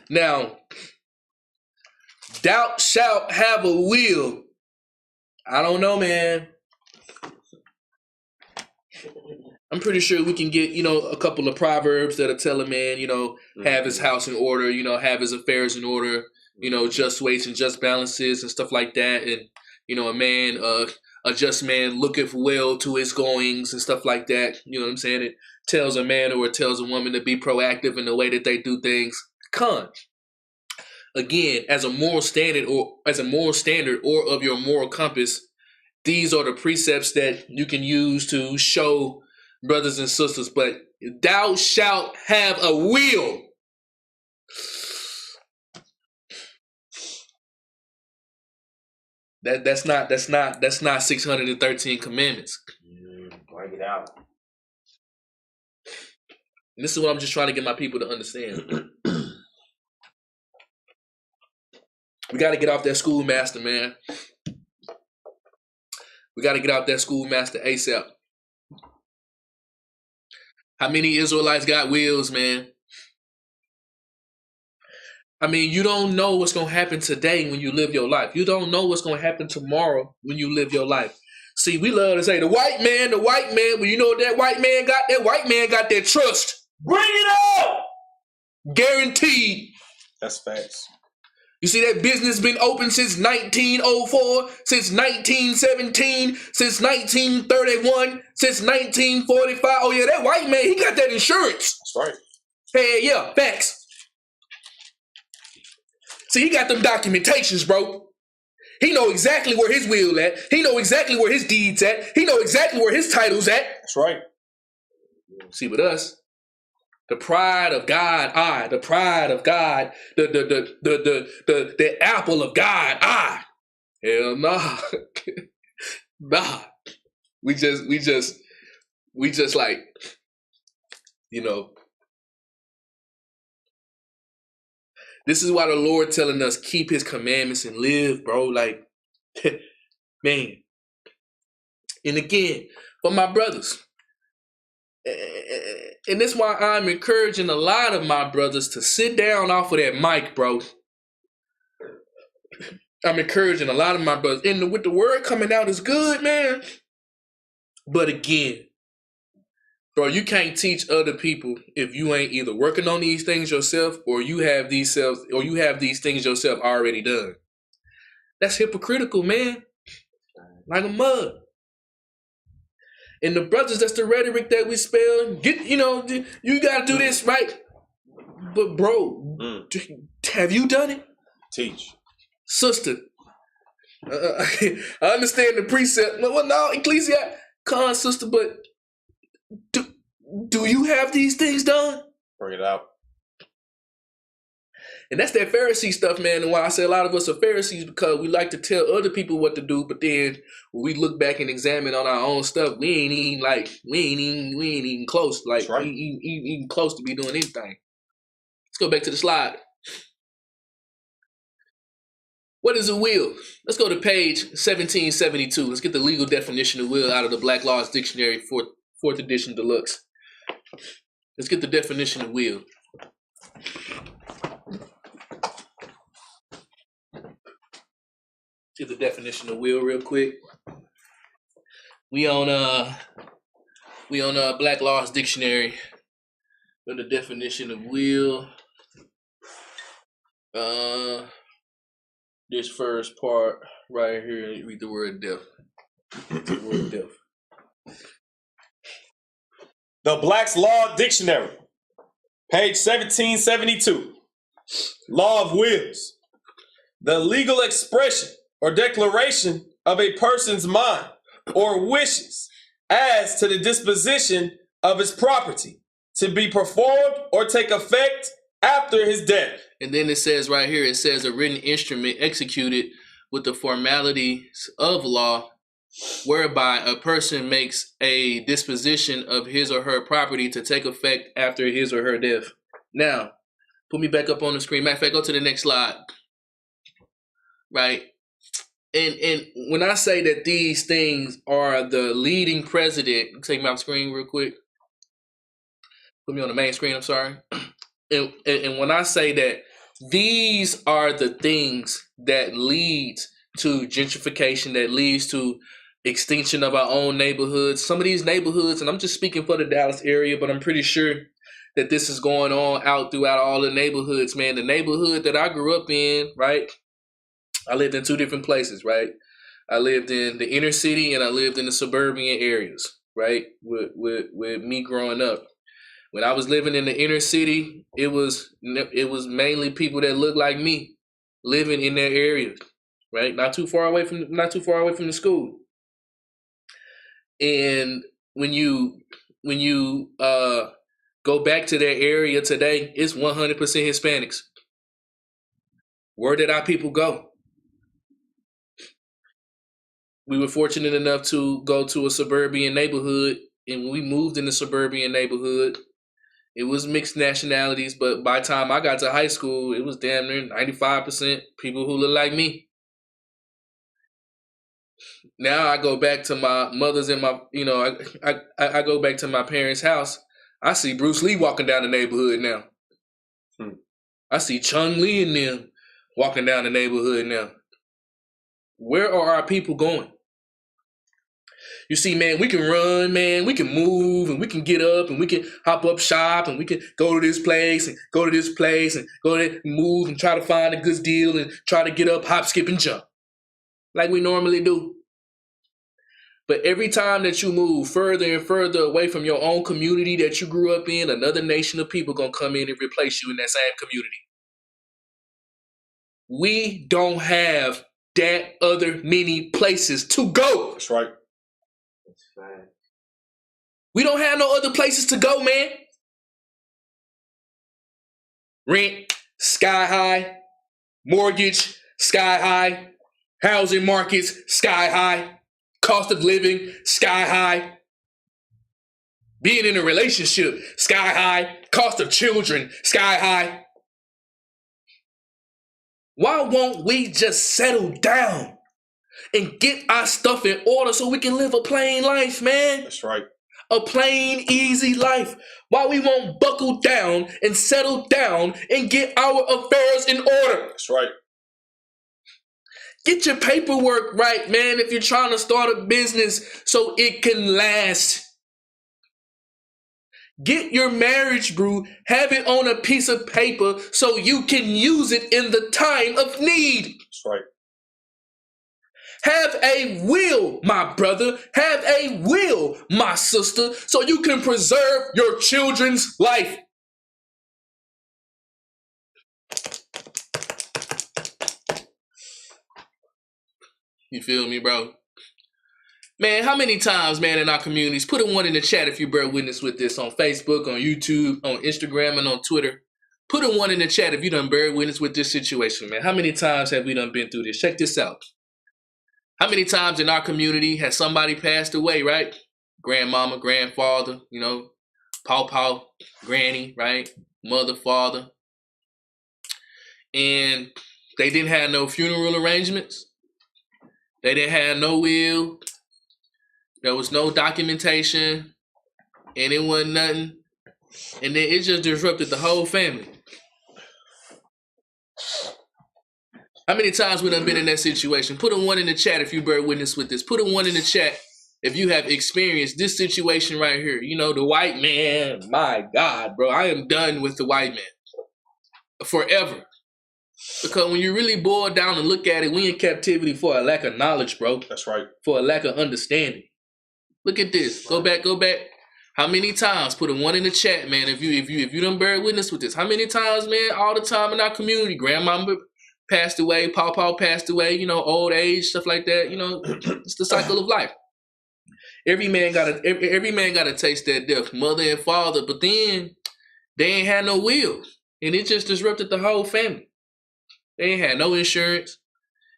Now, thou shalt have a will. I don't know, man. I'm pretty sure we can get, a couple of proverbs that'll tell a man, have his house in order, have his affairs in order, just weights and just balances and stuff like that. And, a just man looketh well to his goings and stuff like that. You know what I'm saying? It tells a man or it tells a woman to be proactive in the way that they do things. Again, as a moral standard or of your moral compass, these are the precepts that you can use to show brothers and sisters. But thou shalt have a will. That's not 613 commandments. Break it out. And this is what I'm just trying to get my people to understand. We got to get off that schoolmaster, man. We got to get out that schoolmaster ASAP. How many Israelites got wills, man? I mean, you don't know what's going to happen today when you live your life. You don't know what's going to happen tomorrow when you live your life. See, we love to say the white man. Well, you know what that white man got? That white man got that trust. Bring it up! Guaranteed. That's facts. You see that business been open since 1904, since 1917, since 1931, since 1945. Oh yeah, that white man, he got that insurance. That's right. Hey, yeah, facts. See, he got them documentations, bro. He know exactly where his will at. He know exactly where his deeds at. He know exactly where his title's at. That's right. See, with us, the pride of God, the pride of God, the apple of God, hell nah. Nah. We just like, this is why the Lord telling us keep his commandments and live, bro. Like, man. And again, for my brothers, and that's why I'm encouraging a lot of my brothers to sit down off of that mic, bro. I'm encouraging a lot of my brothers. And with the word coming out is good, man. But again, bro, you can't teach other people if you ain't either working on these things yourself or you have these things yourself already done. That's hypocritical, man. Like a mud. And the brothers, that's the rhetoric that we spell. You gotta do this, right? But bro, have you done it? Teach. Sister, I understand the precept. Well, no, Ecclesiastes, sister, but do you have these things done? Bring it out. And that's that Pharisee stuff, man. And why I say a lot of us are Pharisees, because we like to tell other people what to do, but then when we look back and examine on our own stuff, we ain't even close. Like, right. we ain't even close to be doing anything. Let's go back to the slide. What is a will? Let's go to page 1772. Let's get the legal definition of will out of the Black Laws Dictionary, 4th edition deluxe. Let's get the definition of will. Get the definition of will real quick. We on Black Laws Dictionary. For the definition of will. This first part right here, read the word death. The Black's Law Dictionary, page 1772. Law of wills. The legal expression or declaration of a person's mind or wishes as to the disposition of his property to be performed or take effect after his death. And then it says right here, it says a written instrument executed with the formalities of law, whereby a person makes a disposition of his or her property to take effect after his or her death. Now, put me back up on the screen. Matter of fact, go to the next slide. Right. And when I say that these things are the leading precedent, take me off screen real quick. Put me on the main screen, I'm sorry. And when I say that these are the things that lead to gentrification, that leads to extinction of our own neighborhoods. Some of these neighborhoods, and I'm just speaking for the Dallas area, but I'm pretty sure that this is going on out throughout all the neighborhoods, man. The neighborhood that I grew up in, right? I lived in two different places, right? I lived in the inner city and I lived in the suburban areas, right? With me growing up. When I was living in the inner city, it was mainly people that looked like me living in their areas, right? Not too far away from the school. And when you go back to that area today, it's 100% Hispanics. Where did our people go? We were fortunate enough to go to a suburban neighborhood, and when we moved in the suburban neighborhood, it was mixed nationalities, but by the time I got to high school, it was damn near 95% people who look like me. Now I go back to my mother's and my, I go back to my parents' house. I see Bruce Lee walking down the neighborhood now. I see Chung Lee and them walking down the neighborhood now. Where are our people going? You see, man, we can run, man, we can move, and we can get up, and we can hop up shop, and we can go to this place, and go to this place, and go there, move, and try to find a good deal, and try to get up, hop, skip, and jump, like we normally do. But every time that you move further and further away from your own community that you grew up in, another nation of people gonna come in and replace you in that same community. We don't have that other many places to go. That's right. We don't have no other places to go, man. Rent, sky high. Mortgage, sky high. Housing markets, sky high. Cost of living, sky high. Being in a relationship, sky high. Cost of children, sky high. Why won't we just settle down and get our stuff in order so we can live a plain life, man? That's right. A plain, easy life. Why we won't buckle down and settle down and get our affairs in order? That's right. Get your paperwork right, man, if you're trying to start a business so it can last. Get your marriage brew, have it on a piece of paper so you can use it in the time of need. That's right. Have a will, my brother. Have a will, my sister, so you can preserve your children's life. You feel me, bro? Man, how many times, man, in our communities, put a one in the chat if you bear witness with this on Facebook, on YouTube, on Instagram, and on Twitter. Put a one in the chat if you done bear witness with this situation, man. How many times have we done been through this? Check this out. How many times in our community has somebody passed away, right? Grandmama, grandfather, paw, granny, right? Mother, father. And they didn't have no funeral arrangements. They didn't have no will. There was no documentation. And it wasn't nothing. And then it just disrupted the whole family. How many times we done been in that situation? Put a one in the chat if you bear witness with this. Put a one in the chat if you have experienced this situation right here. The white man, my God, bro. I am done with the white man. Forever. Because when you really boil down and look at it, we in captivity for a lack of knowledge, bro. That's right. For a lack of understanding. Look at this. Go back. How many times? Put a one in the chat, man. If you done bear witness with this. How many times, man? All the time in our community. Grandmama passed away, Paw passed away, old age, stuff like that. It's the cycle of life. Every man got to taste that death, mother and father, but then they ain't had no will. And it just disrupted the whole family. They ain't had no insurance.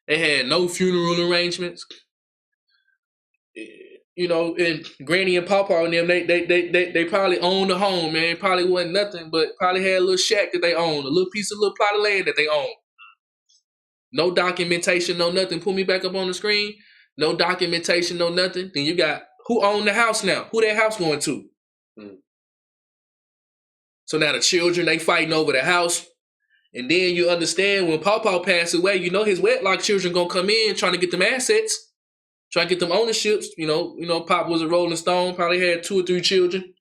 They had no funeral arrangements. And Granny and Pawpaw and them, they probably owned a home, man. It probably wasn't nothing, but probably had a little shack that they owned, a little plot of land that they owned. No documentation, no nothing. Pull me back up on the screen. No documentation, no nothing. Then you got who owned the house now? Who that house going to? So now the children, they fighting over the house. And then you understand when Pawpaw passed away, you know his wedlock children gonna come in trying to get them assets, trying to get them ownerships. You know, Pop was a Rolling Stone, probably had 2 or 3 children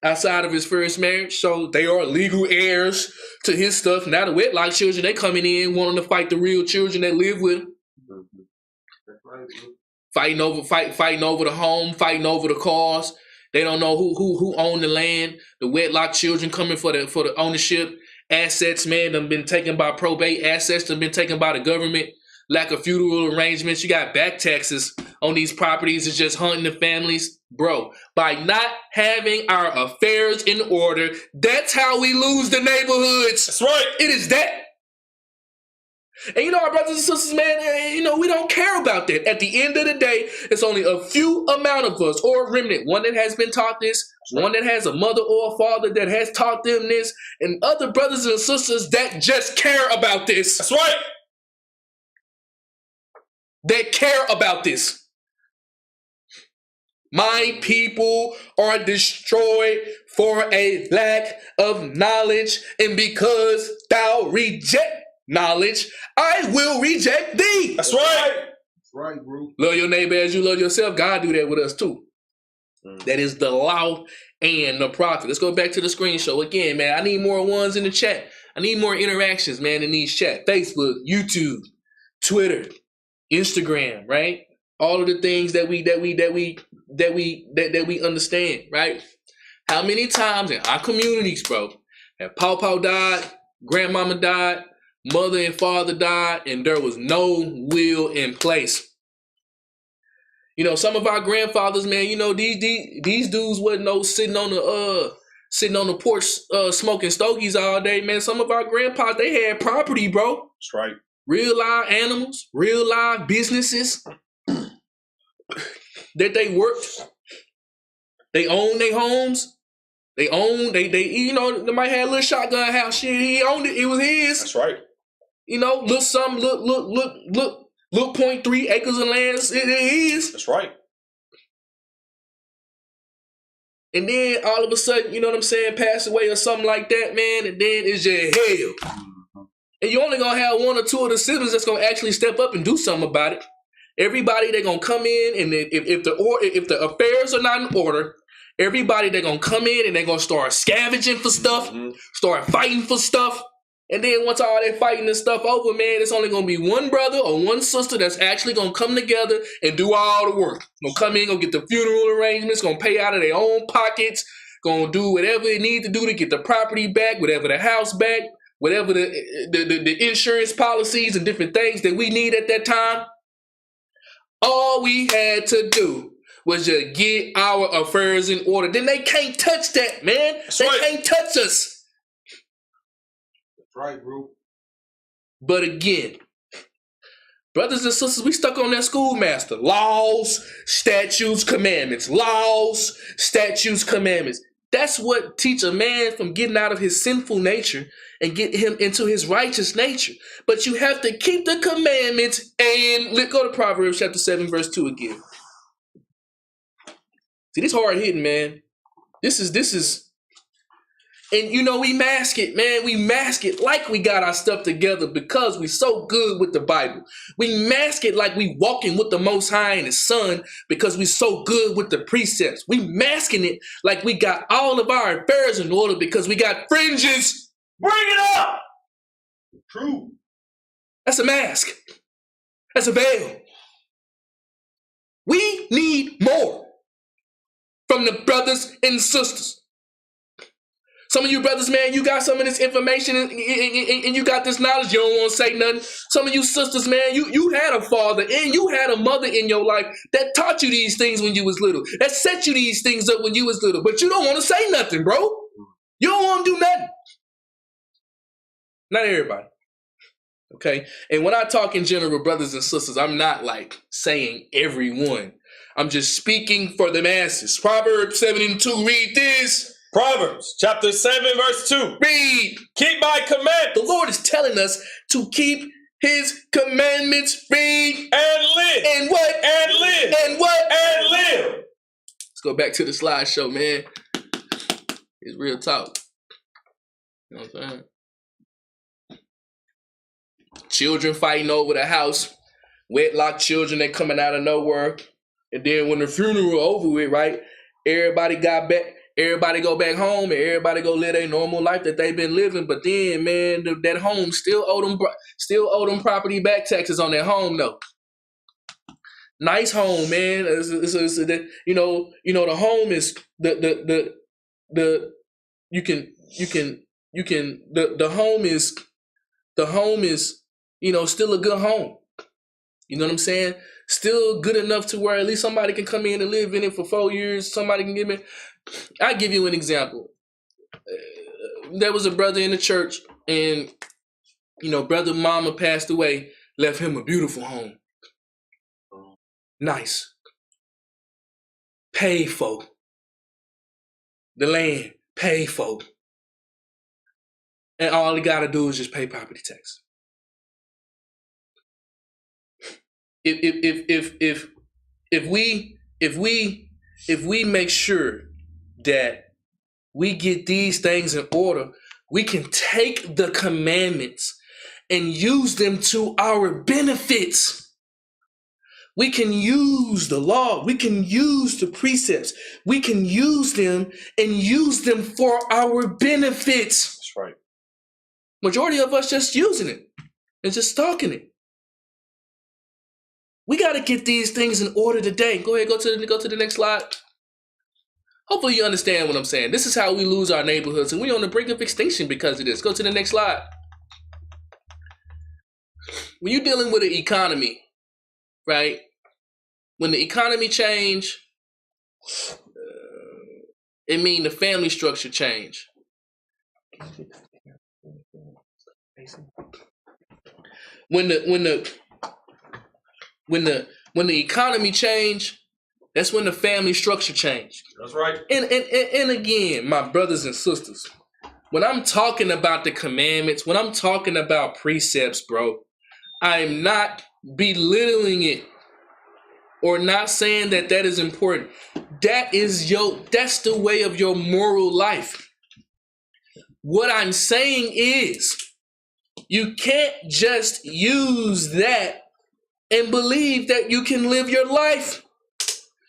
outside of his first marriage. So they are legal heirs to his stuff. Now the wedlock children, they coming in wanting to fight the real children that live with him. That's right, bro. Fighting over the home, fighting over the cars. They don't know who owned the land. The wedlock children coming for the ownership. Assets, man, them been taken by probate. Assets them been taken by the government. Lack of feudal arrangements. You got back taxes on these properties. It's just hunting the families. Bro, by not having our affairs in order, that's how we lose the neighborhoods. That's right. It is that. And you know, our brothers and sisters, man, you know, we don't care about that. At the end of the day, it's only a few amount of us, or a remnant, one that has been taught this, one that has a mother or a father that has taught them this, and other brothers and sisters that just care about this. That's right. That care about this. My people are destroyed for a lack of knowledge, and because thou reject knowledge, I will reject thee. That's right. That's right, bro. Love your neighbor as you love yourself. God do that with us too. That is the law and the prophet. Let's go back to the screen show again, man. I need more ones in the chat. I need more interactions, man, in these chat. Facebook, YouTube, Twitter, Instagram, right? All of the things that we understand, right? How many times in our communities, bro, have Pawpaw died, grandmama died, mother and father died, and there was no will in place. You know, some of our grandfathers, man, you know, these dudes wasn't no sitting on the porch smoking stogies all day, man. Some of our grandpas, they had property, bro. That's right. Real live animals, real live businesses that they worked. They owned their homes. They you know, they might have a little shotgun house. Shit, he owned it. It was his. That's right. You know, look 0.3 acres of land. It is. That's right. And then all of a sudden, you know what I'm saying, pass away or something like that, man, and then it's just hell. And you only gonna have 1 or 2 of the siblings that's gonna actually step up and do something about it. Everybody, they're gonna come in, and if the affairs are not in order, everybody, they're gonna come in and they're gonna start scavenging for stuff, start fighting for stuff. And then once all that fighting and stuff over, man, it's only gonna be one brother or one sister that's actually gonna come together and do all the work. Gonna come in, gonna get the funeral arrangements, gonna pay out of their own pockets, gonna do whatever they need to do to get the property back, whatever the house back, whatever the insurance policies and different things that we need at that time. All we had to do was just get our affairs in order. Then they can't touch that, man. They can't touch us. Right, bro. But again, brothers and sisters, we stuck on that schoolmaster. Laws, statutes, commandments. Laws, statutes, commandments. That's what teach a man from getting out of his sinful nature and get him into his righteous nature. But you have to keep the commandments. And let's go to Proverbs chapter 7, verse 2 again. See, this hard hitting, man. This is. And, you know, we mask it, man. We mask it like we got our stuff together because we so good with the Bible. We mask it like we walking with the Most High and His Son because we so good with the precepts. We masking it like we got all of our affairs in order because we got fringes. Bring it up. True. That's a mask. That's a veil. We need more from the brothers and sisters. Some of you brothers, man, you got some of this information and you got this knowledge. You don't want to say nothing. Some of you sisters, man, you had a father and you had a mother in your life that taught you these things when you was little. That set you these things up when you was little. But you don't want to say nothing, bro. You don't want to do nothing. Not everybody. Okay? And when I talk in general, brothers and sisters, I'm not like saying everyone. I'm just speaking for the masses. Proverbs 7:2, read this. Proverbs chapter 7, verse 2. Read. Keep my commandments. The Lord is telling us to keep His commandments read and live. and what? And live. And what? And live. Let's go back to the slideshow, man. It's real talk. You know what I'm saying? Children fighting over the house. Wedlock children that coming out of nowhere. And then when the funeral over with, right? Everybody got back. Everybody go back home and everybody go live their normal life that they've been living. But then, man, that home still owe them property back taxes on that home though. Nice home, man. The home is the home is still a good home. You know what I'm saying? Still good enough to where at least somebody can come in and live in it for 4 years. Somebody can I'll give you an example. There was a brother in the church and, brother mama passed away, left him a beautiful home. Nice. Paid for. The land, paid for. And all he got to do is just pay property tax. If we make sure that we get these things in order, we can take the commandments and use them to our benefits. We can use the law. We can use the precepts. We can use them and use them for our benefits. That's right. Majority of us just using it and just stalking it. We got to get these things in order today. Go ahead, go to the next slide. Hopefully you understand what I'm saying. This is how we lose our neighborhoods, and we're on the brink of extinction because of this. Go to the next slide. When you're dealing with an economy, right? When the economy change, it means the family structure change. When the economy change, that's when the family structure change. That's right. And again, my brothers and sisters, when I'm talking about the commandments, when I'm talking about precepts, bro, I'm not belittling it or not saying that is important. That's the way of your moral life. What I'm saying is, you can't just use that and believe that you can live your life.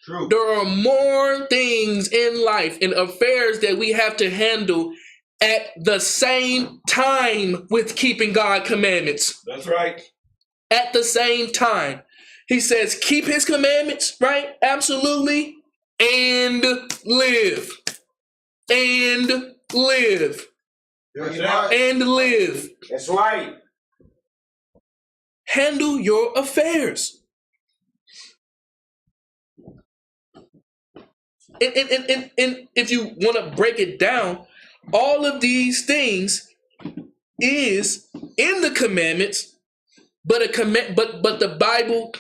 True. There are more things in life and affairs that we have to handle at the same time with keeping God's commandments. That's right. At the same time. He says, keep his commandments, right? Absolutely. And live. And live. That's right. And live. That's right. Handle your affairs. And if you want to break it down, all of these things is in the commandments, but the Bible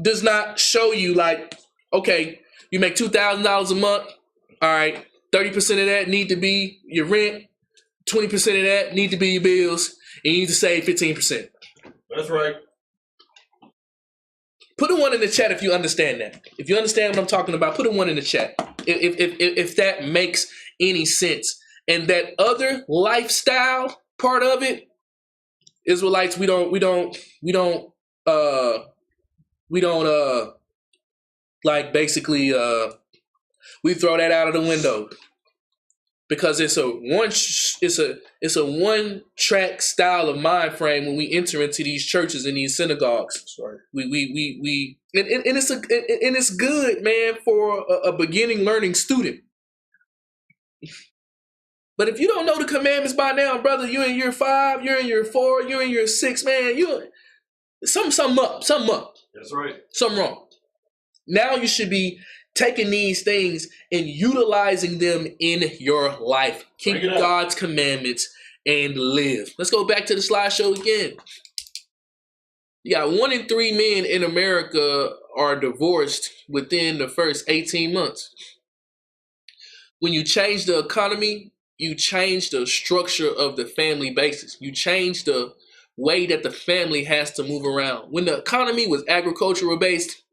does not show you like, okay, you make $2,000 a month. All right, 30% of that need to be your rent, 20% of that need to be your bills, and you need to save 15%. That's right. Put a 1 in the chat if you understand that. If you understand what I'm talking about, put a 1 in the chat. If that makes any sense. And that other lifestyle part of it, Israelites, we don't like basically we throw that out of the window. Because it's a one-track style of mind frame when we enter into these churches and these synagogues. That's right. It's good, man, for a beginning learning student. But if you don't know the commandments by now, brother, you're in year 5, you're in year 4, you're in year 6, man, something up. That's right. Something wrong. Now you should be taking these things and utilizing them in your life. Keep God's commandments and live. Let's go back to the slideshow again. You got 1 in 3 men in America are divorced within the first 18 months. When you change the economy, you change the structure of the family basis. You change the way that the family has to move around. When the economy was agricultural based,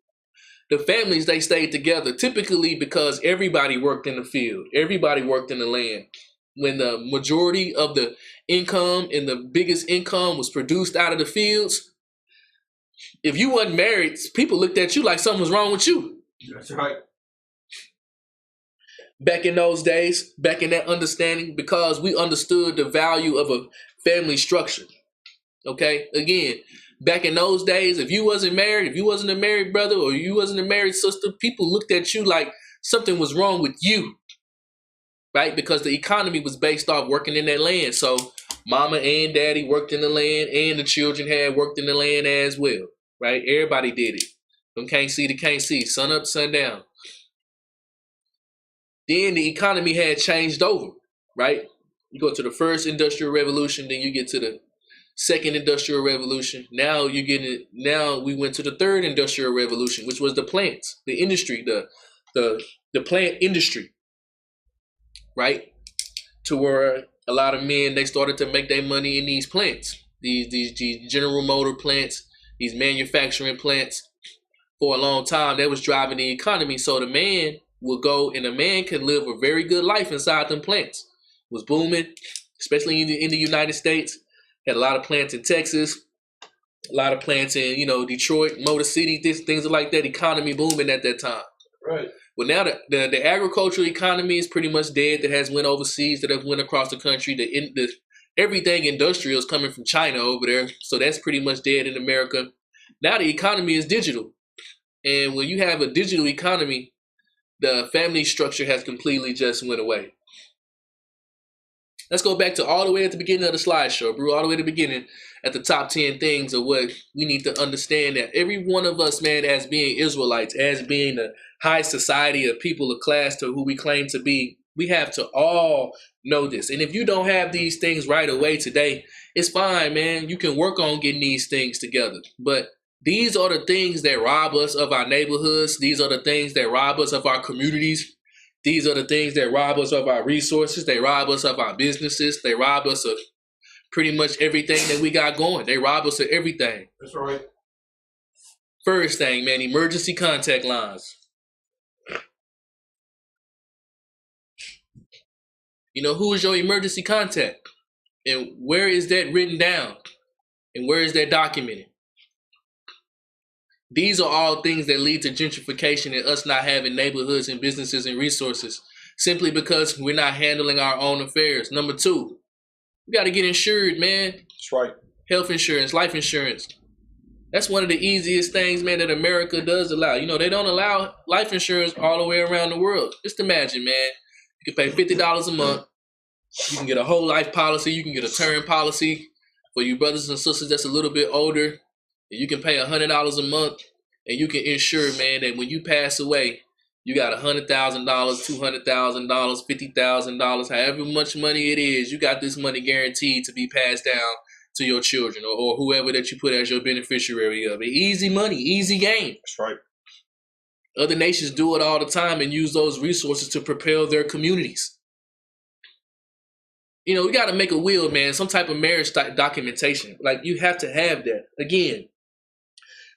the families, they stayed together, typically because everybody worked in the field. Everybody worked in the land. When the majority of the income and the biggest income was produced out of the fields, if you wasn't married, people looked at you like something was wrong with you. That's right. Back in those days, back in that understanding, because we understood the value of a family structure. Okay? Again, back in those days, if you wasn't married, if you wasn't a married brother or you wasn't a married sister, people looked at you like something was wrong with you, right? Because the economy was based off working in that land. So mama and daddy worked in the land and the children had worked in the land as well, right? Everybody did it. From can't see to can't see, sun up, sun down. Then the economy had changed over, right? You go to the first industrial revolution, then you get to the second industrial revolution. Now we went to the third industrial revolution, which was the plants, the industry, the plant industry, right? To where a lot of men, they started to make their money in these plants, these General Motor plants, these manufacturing plants. For a long time, that was driving the economy. So the man would go, and a man could live a very good life inside them plants. It was booming, especially in the United States. Had a lot of plants in Texas, a lot of plants in, Detroit, Motor City, things like that. Economy booming at that time. Right. Well, now the agricultural economy is pretty much dead. That has went overseas. That have went across the country. Everything industrial is coming from China over there. So that's pretty much dead in America. Now the economy is digital. And when you have a digital economy, the family structure has completely just went away. Let's go back to all the way at the beginning of the slideshow, bro. All the way at the beginning, at the top 10 things of what we need to understand, that every one of us, man, as being Israelites, as being the high society of people of class to who we claim to be, we have to all know this. And if you don't have these things right away today, it's fine, man. You can work on getting these things together. But these are the things that rob us of our neighborhoods. These are the things that rob us of our communities. These are the things that rob us of our resources. They rob us of our businesses. They rob us of pretty much everything that we got going. They rob us of everything. That's right. First thing, man, emergency contact lines. Who is your emergency contact? And where is that written down? And where is that documented? These are all things that lead to gentrification and us not having neighborhoods and businesses and resources simply because we're not handling our own affairs. Number 2, we got to get insured, man. That's right. Health insurance, life insurance. That's one of the easiest things, man, that America does allow. They don't allow life insurance all the way around the world. Just imagine, man. You can pay $50 a month. You can get a whole life policy. You can get a term policy for you brothers and sisters that's a little bit older. You can pay $100 a month, and you can ensure, man, that when you pass away, you got $100,000, $200,000, $50,000, however much money it is. You got this money guaranteed to be passed down to your children or whoever that you put as your beneficiary of it. Easy money, easy game. That's right. Other nations do it all the time and use those resources to propel their communities. We got to make a will, man, some type of marriage documentation. Like, you have to have that. Again,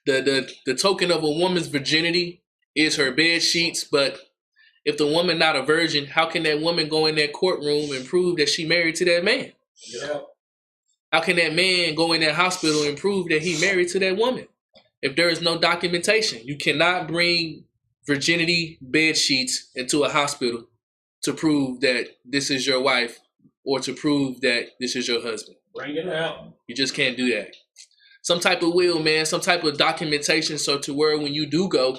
the token of a woman's virginity is her bed sheets, but if the woman not a virgin, how can that woman go in that courtroom and prove that she married to that man? Yeah. How can that man go in that hospital and prove that he married to that woman? If there is no documentation, you cannot bring virginity bed sheets into a hospital to prove that this is your wife or to prove that this is your husband. Bring it out. You just can't do that. Some type of will, man, some type of documentation so to where when you do go,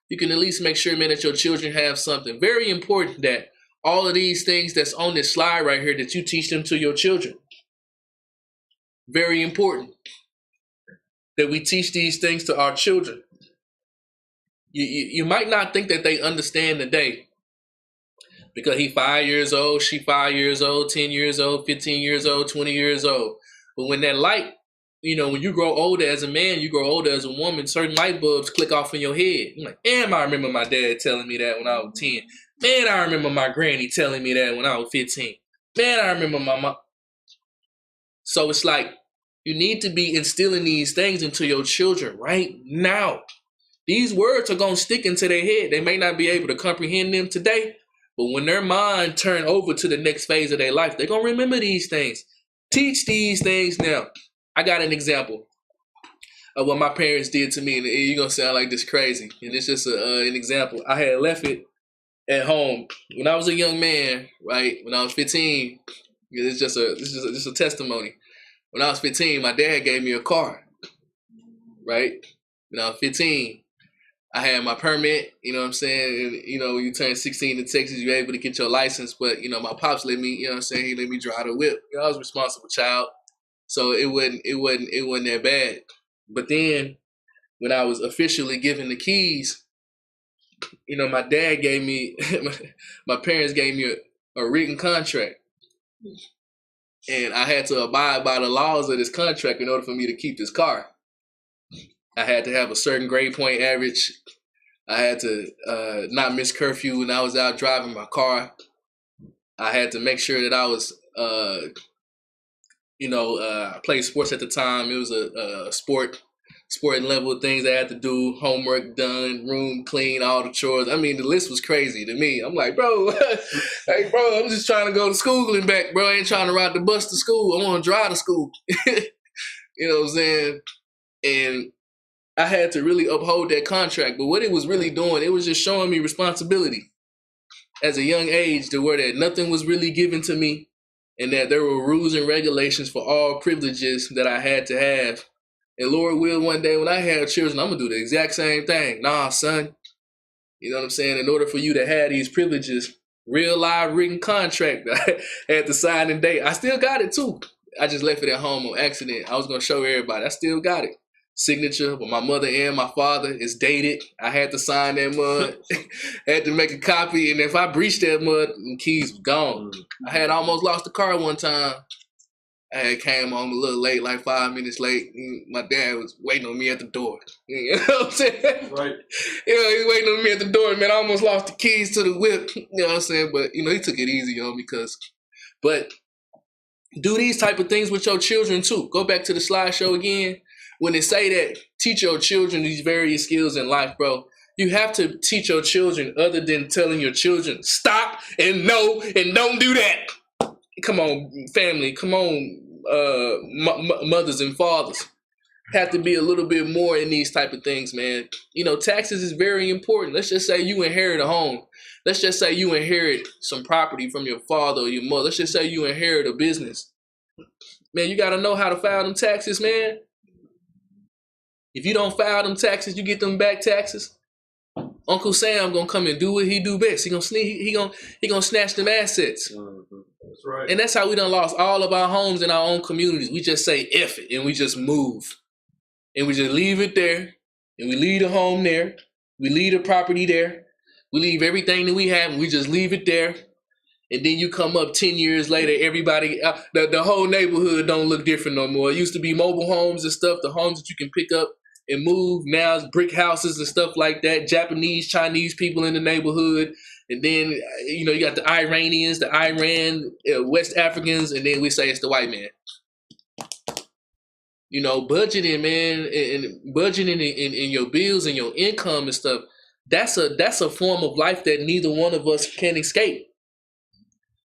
you can at least make sure, man, that your children have something. Very important that all of these things that's on this slide right here, that you teach them to your children. Very important that we teach these things to our children. You might not think that they understand today because he 5 years old, she 5 years old, 10 years old, 15 years old, 20 years old. But when that light, when you grow older as a man, you grow older as a woman, certain light bulbs click off in your head. You're like, damn, I remember my dad telling me that when I was 10. Man, I remember my granny telling me that when I was 15. Man, I remember my mom. So it's like You need to be instilling these things into your children right now. These words are going to stick into their head. They may not be able to comprehend them today, but when their mind turn over to the next phase of their life, they're going to remember these things. Teach these things now. I got an example of what my parents did to me, and you're going to sound like this crazy. And it's just an example. I had left it at home when I was a young man, right? When I was 15, it's just a testimony. When I was 15, my dad gave me a car, right? When I was 15, I had my permit, you know what I'm saying? And, you know, when you turn 16 in Texas, you're able to get your license. But, you know, my pops let me, you know what I'm saying? He let me drive the whip. You know, I was a responsible child. So it wasn't that bad. But then when I was officially given the keys, you know, my dad gave me, my parents gave me a written contract. And I had to abide by the laws of this contract in order for me to keep this car. I had to have a certain grade point average. I had to not miss curfew when I was out driving my car. I had to make sure that I was, I played sports at the time. It was a sporting level things I had to do, homework done, room clean, all the chores. I mean, the list was crazy to me. I'm like, bro, hey, bro, I'm just trying to go to school and back, bro. I ain't trying to ride the bus to school. I want to drive to school. You know what I'm saying? And I had to really uphold that contract. But what it was really doing, it was just showing me responsibility as a young age, to where that nothing was really given to me and that there were rules and regulations for all privileges that I had to have. And Lord will, one day when I have children, I'm going to do the exact same thing. Nah, son. You know what I'm saying? In order for you to have these privileges, real live written contract I had to sign and date. I still got it too. I just left it at home on accident. I was going to show everybody. I still got it. Signature with my mother and my father. It's dated. I had to sign that mud. Had to make a copy. And if I breached that mud, the keys were gone. I had almost lost the car one time. I had came home a little late, like 5 minutes late. My dad was waiting on me at the door. You know what I'm saying? Right. You know, he was waiting on me at the door. Man, I almost lost the keys to the whip. You know what I'm saying? But, you know, he took it easy on me but do these type of things with your children too. Go back to the slideshow again. When they say that, teach your children these various skills in life, bro. You have to teach your children other than telling your children, stop and no and don't do that. Come on, family. Come on, mothers and fathers. Have to be a little bit more in these type of things, man. You know, taxes is very important. Let's just say you inherit a home. Let's just say you inherit some property from your father or your mother. Let's just say you inherit a business. Man, you got to know how to file them taxes, man. If you don't file them taxes, you get them back taxes. Uncle Sam gonna come and do what he do best. He gonna snatch them assets. That's right. And that's how we done lost all of our homes in our own communities. We just say F it and we just move. And we just leave it there. And we leave the home there. We leave the property there. We leave everything that we have and we just leave it there. And then you come up 10 years later, everybody, the whole neighborhood don't look different no more. It used to be mobile homes and stuff, the homes that you can pick up and move. Now it's brick houses and stuff like that. Japanese, Chinese people in the neighborhood. And then, you know, you got the Iranians, the Iran, West Africans, and then we say it's the white man. You know, budgeting, man, and budgeting in your bills and your income and stuff, that's a form of life that neither one of us can escape.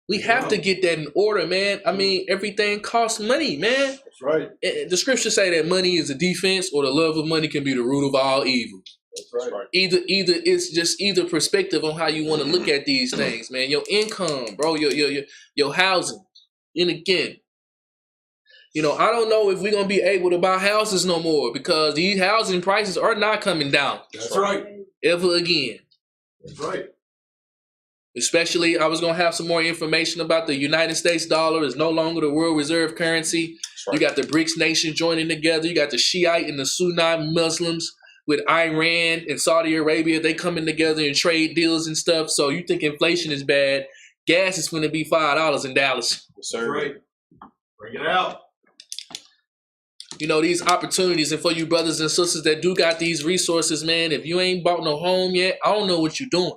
We have to get that in order, man. I mean, everything costs money, man. That's right. The scriptures say that money is a defense, or the love of money can be the root of all evil. That's right. Either it's just either perspective on how you want to look at these things, man. Your income, bro, your housing. And again, you know, I don't know if we're gonna be able to buy houses no more because these housing prices are not coming down. That's right. Ever again. That's right. Especially, I was going to have some more information about the United States dollar is no longer the world reserve currency. Right. You got the BRICS nation joining together. You got the Shiite and the Sunni Muslims with Iran and Saudi Arabia. They coming together in trade deals and stuff. So you think inflation is bad. Gas is going to be $5 in Dallas. Yes, sir. Right. Bring it out. You know, these opportunities, and for you brothers and sisters that do got these resources, man, if you ain't bought no home yet, I don't know what you're doing.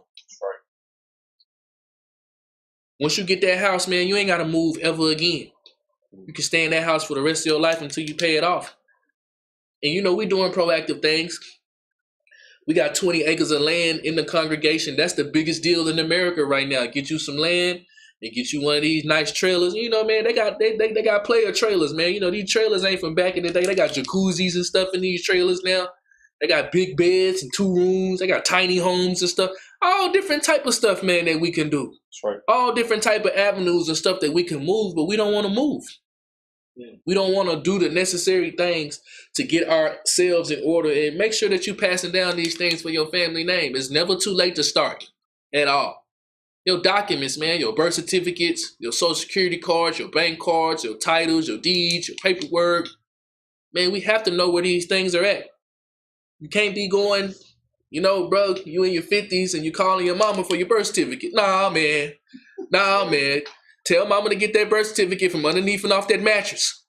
Once you get that house, man, you ain't got to move ever again. You can stay in that house for the rest of your life until you pay it off. And you know, we're doing proactive things. We got 20 acres of land in the congregation. That's the biggest deal in America right now. Get you some land and get you one of these nice trailers. You know, man, they got player trailers, man. You know, these trailers ain't from back in the day. They got jacuzzis and stuff in these trailers now. They got big beds and 2 rooms. They got tiny homes and stuff. All different type of stuff, man, that we can do. That's right. All different type of avenues and stuff that we can move, but we don't want to move. We don't want to do the necessary things to get ourselves in order and make sure that you're passing down these things for your family name. It's never too late to start at all. Your documents, man, your birth certificates, your social security cards, your bank cards, your titles, your deeds, your paperwork. Man, we have to know where these things are at. You can't be going, you know, bro, you in your 50s and you calling your mama for your birth certificate. Nah, man. Tell mama to get that birth certificate from underneath and off that mattress.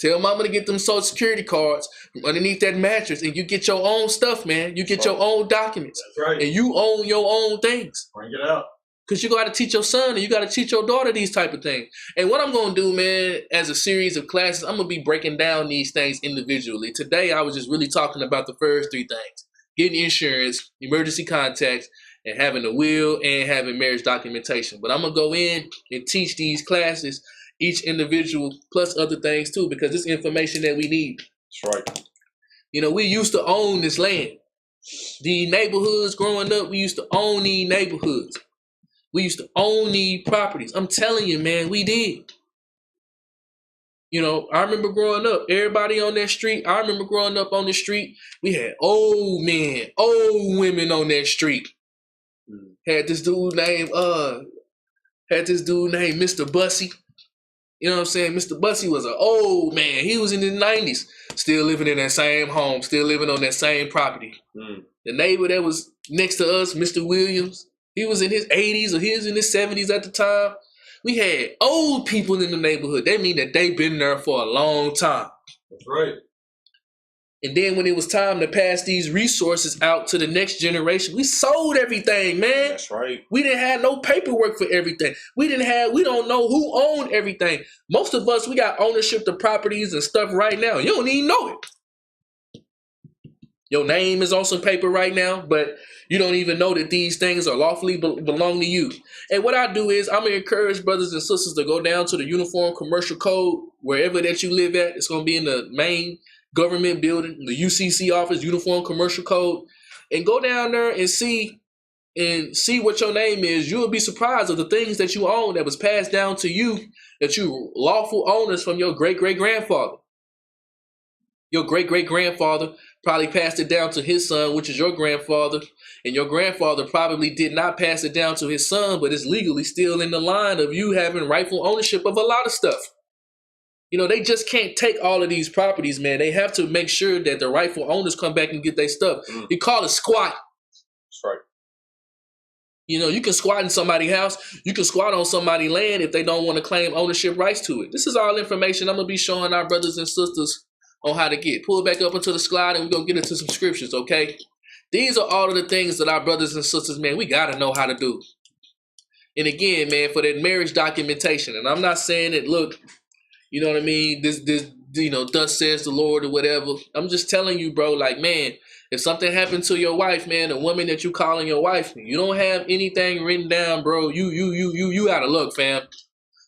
Tell mama to get them social security cards from underneath that mattress, and you get your own stuff, man. You get your own documents. That's right. And you own your own things. Bring it out. Because you got to teach your son and you got to teach your daughter these type of things. And what I'm going to do, man, as a series of classes, I'm going to be breaking down these things individually. Today, I was just really talking about the first 3 things. Getting insurance, emergency contacts, and having a will and having marriage documentation. But I'm going to go in and teach these classes, each individual, plus other things too, because it's information that we need. That's right. You know, we used to own this land. The neighborhoods growing up, we used to own these neighborhoods. We used to own these properties. I'm telling you, man, we did. You know, I remember growing up, everybody on that street, I remember growing up on the street, we had old men, old women on that street. Had this dude named Mr. Bussy. You know what I'm saying? Mr. Bussy was an old man. He was in his 90s, still living in that same home, still living on that same property. The neighbor that was next to us, Mr. Williams, he was in his 80s or he was in his 70s at the time. We had old people in the neighborhood. That mean that they've been there for a long time. That's right. And then when it was time to pass these resources out to the next generation, we sold everything, man. That's right. We didn't have no paperwork for everything. We don't know who owned everything. Most of us, we got ownership to properties and stuff right now. You don't even know it. Your name is on some paper right now, but you don't even know that these things are lawfully belong to you. And what I do is I'm going to encourage brothers and sisters to go down to the Uniform Commercial Code, wherever that you live at. It's going to be in the main government building, the UCC office, Uniform Commercial Code, and go down there and see what your name is. You'll be surprised of the things that you own that was passed down to you, that you lawful owners from your great-great-grandfather. Your great-great-grandfather probably passed it down to his son, which is your grandfather, and your grandfather probably did not pass it down to his son, but is legally still in the line of you having rightful ownership of a lot of stuff. You know, they just can't take all of these properties, man. They have to make sure that the rightful owners come back and get their stuff. You call it squat. That's right. You know, you can squat in somebody's house. You can squat on somebody's land if they don't want to claim ownership rights to it. This is all information I'm going to be showing our brothers and sisters on how to get. Pull it back up into the slide and we're going to get into some scriptures, okay? These are all of the things that our brothers and sisters, man, we got to know how to do. And again, man, for that marriage documentation, and I'm not saying that, look, you know what I mean, this, you know, thus says the Lord or whatever. I'm just telling you, bro, like, man, if something happened to your wife, man, the woman that you calling your wife, you don't have anything written down, bro, you out of luck, fam.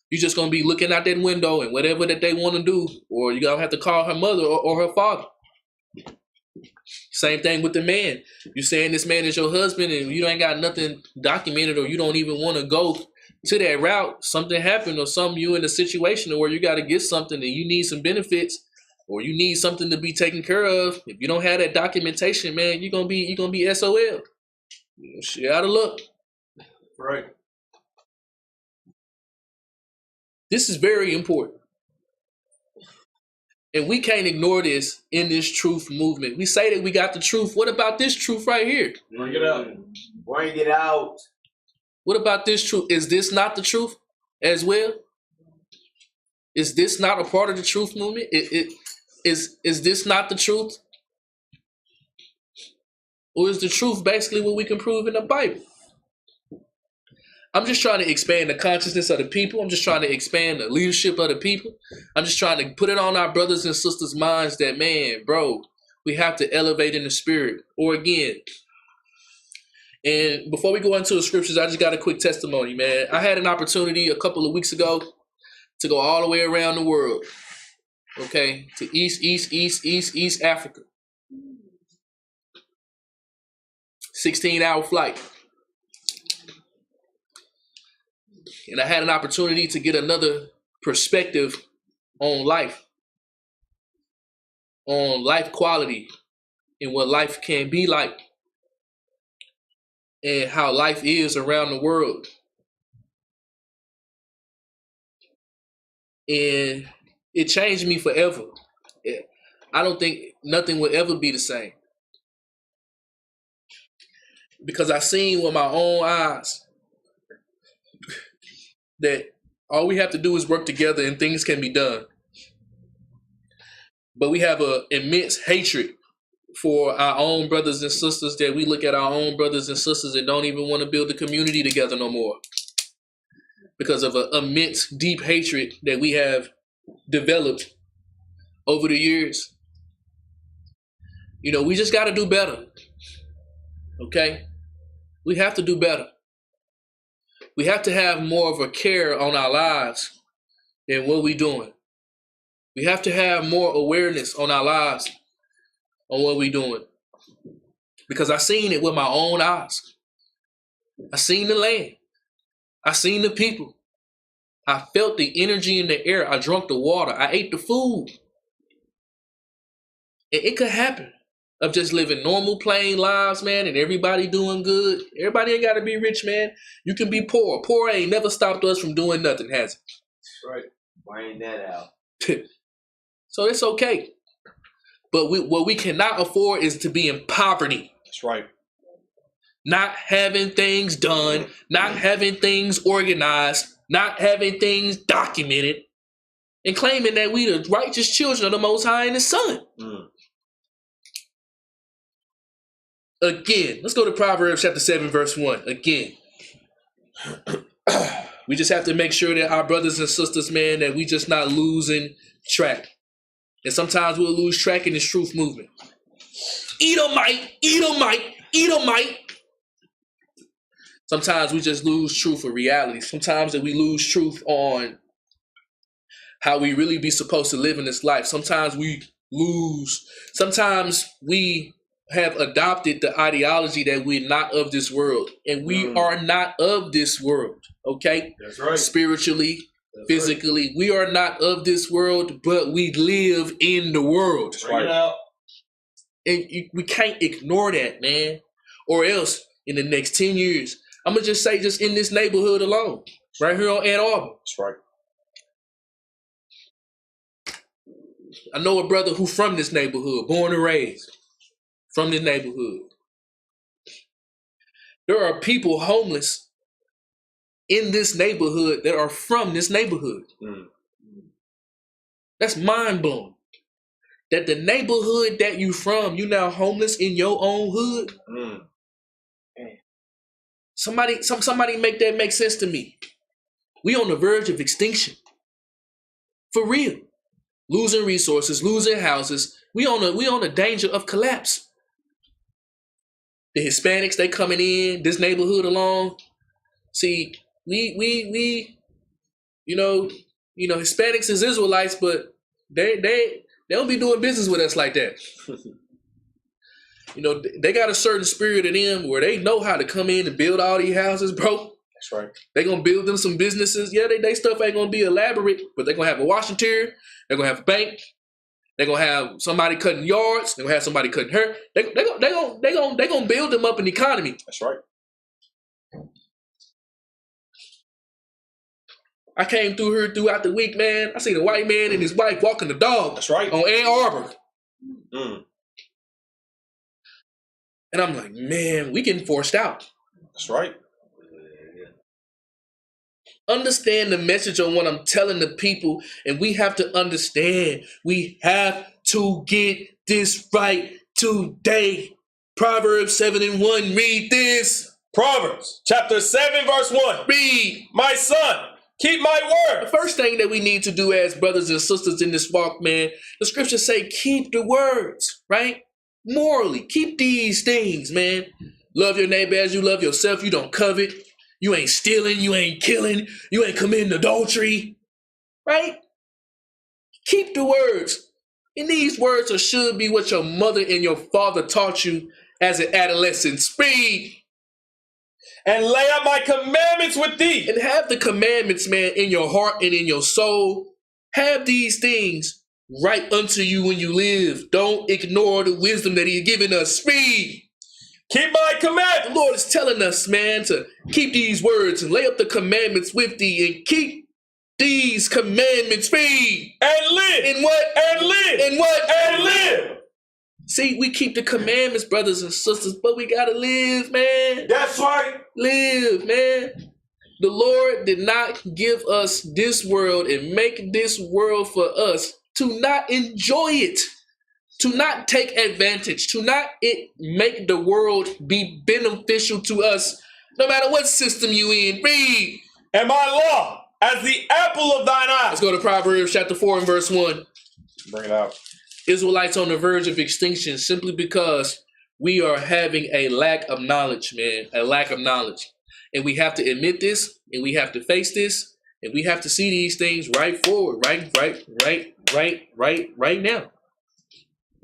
You're just going to be looking out that window and whatever that they want to do, or you're going to have to call her mother or her father. Same thing with the man. You're saying this man is your husband and you ain't got nothing documented, or you don't even want to go to that route. Something happened, or you in a situation where you got to get something and you need some benefits, or you need something to be taken care of. If you don't have that documentation, man, you're gonna be SOL. Shit out of luck. Right. This is very important. And we can't ignore this in this truth movement. We say that we got the truth. What about this truth right here? Bring it out. Bring it out. What about this truth? Is this not the truth as well? Is this not a part of the truth movement? Is this not the truth? Or is the truth basically what we can prove in the Bible? I'm just trying to expand the consciousness of the people. I'm just trying to expand the leadership of the people. I'm just trying to put it on our brothers and sisters' minds that, man, bro, we have to elevate in the spirit. Or again, and before we go into the scriptures, I just got a quick testimony, man. I had an opportunity a couple of weeks ago to go all the way around the world, okay, to East Africa. 16-hour flight. And I had an opportunity to get another perspective on life quality, and what life can be like, and how life is around the world. And it changed me forever. I don't think nothing will ever be the same. Because I seen with my own eyes that all we have to do is work together and things can be done. But we have an immense hatred for our own brothers and sisters, that we look at our own brothers and sisters and don't even want to build a community together no more, because of an immense, deep hatred that we have developed over the years. You know, we just got to do better. Okay? We have to do better. We have to have more of a care on our lives than what we're doing. We have to have more awareness on our lives on what we're doing. Because I seen it with my own eyes. I seen the land. I seen the people. I felt the energy in the air. I drank the water. I ate the food. And it could happen of just living normal, plain lives, man, and everybody doing good. Everybody ain't got to be rich, man. You can be poor. Poor ain't never stopped us from doing nothing, has it? That's right. Bring that out. So it's okay. But what we cannot afford is to be in poverty. That's right. Not having things done, not having things organized, not having things documented, and claiming that we the righteous children of the Most High and His Son. Again, let's go to Proverbs chapter 7, verse 1. Again. We just have to make sure that our brothers and sisters, man, that we just not losing track. And sometimes we'll lose track in this truth movement. Edomite, Edomite, Edomite. Sometimes we just lose truth of reality. Sometimes that we lose truth on how we really be supposed to live in this life. Sometimes we have adopted the ideology that we're not of this world. And we are not of this world, okay? That's right. Spiritually, physically, we are not of this world, but we live in the world. That's right. And we can't ignore that, man. Or else, in the next 10 years, I'm going to just say, just in this neighborhood alone, right here on Ann Arbor. That's right. I know a brother who from this neighborhood, born and raised from this neighborhood. There are people homeless in this neighborhood that are from this neighborhood. That's mind-blowing. That the neighborhood that you from, you now homeless in your own hood. Somebody make that make sense to me. We on the verge of extinction. For real. Losing resources, losing houses. We on the danger of collapse. The Hispanics, they coming in this neighborhood alone. See, we you know, Hispanics is Israelites, but they don't be doing business with us like that. You know, they got a certain spirit in them where they know how to come in and build all these houses, bro. That's right. They gonna build them some businesses. Yeah, they stuff ain't gonna be elaborate, but they gonna have a washing tier. They're gonna have a bank. They're gonna have somebody cutting yards. They're gonna have somebody cutting hair. They gonna build them up an economy. That's right. I came through here throughout the week, man. I seen a white man and his wife walking the dog. That's right. On Ann Arbor. And I'm like, man, we getting forced out. That's right. Understand the message on what I'm telling the people, and we have to understand. We have to get this right today. Proverbs 7 and 1. Read this. Proverbs chapter 7 verse 1. Read. My son, keep my The word. first thing that we need to do as brothers and sisters in this walk, man, the scriptures say keep the words, right? Morally, keep these things, man. Love your neighbor as you love yourself. You don't covet. You ain't stealing. You ain't killing. You ain't committing adultery, right? Keep the words. And these words should be what your mother and your father taught you as an adolescent. Read. And lay up my commandments with thee. And have the commandments, man, in your heart and in your soul. Have these things right unto you when you live. Don't ignore the wisdom that he's given us. Read. Keep my The commandments. Lord is telling us, man, to keep these words and lay up the commandments with thee and keep these commandments. Read. And live. And what? And live. And what? And live. See, we keep the commandments, brothers and sisters, but we gotta live, man. That's right. Live, man. The Lord did not give us this world and make this world for us to not enjoy it, to not take advantage, to not make the world be beneficial to us, no matter what system you in. Read. And my law as the apple of thine eye. Let's go to Proverbs chapter 4 and verse 1. Bring it out. Israelites on the verge of extinction simply because we are having a lack of knowledge, man, a lack of knowledge. And we have to admit this, and we have to face this, and we have to see these things right forward, right now.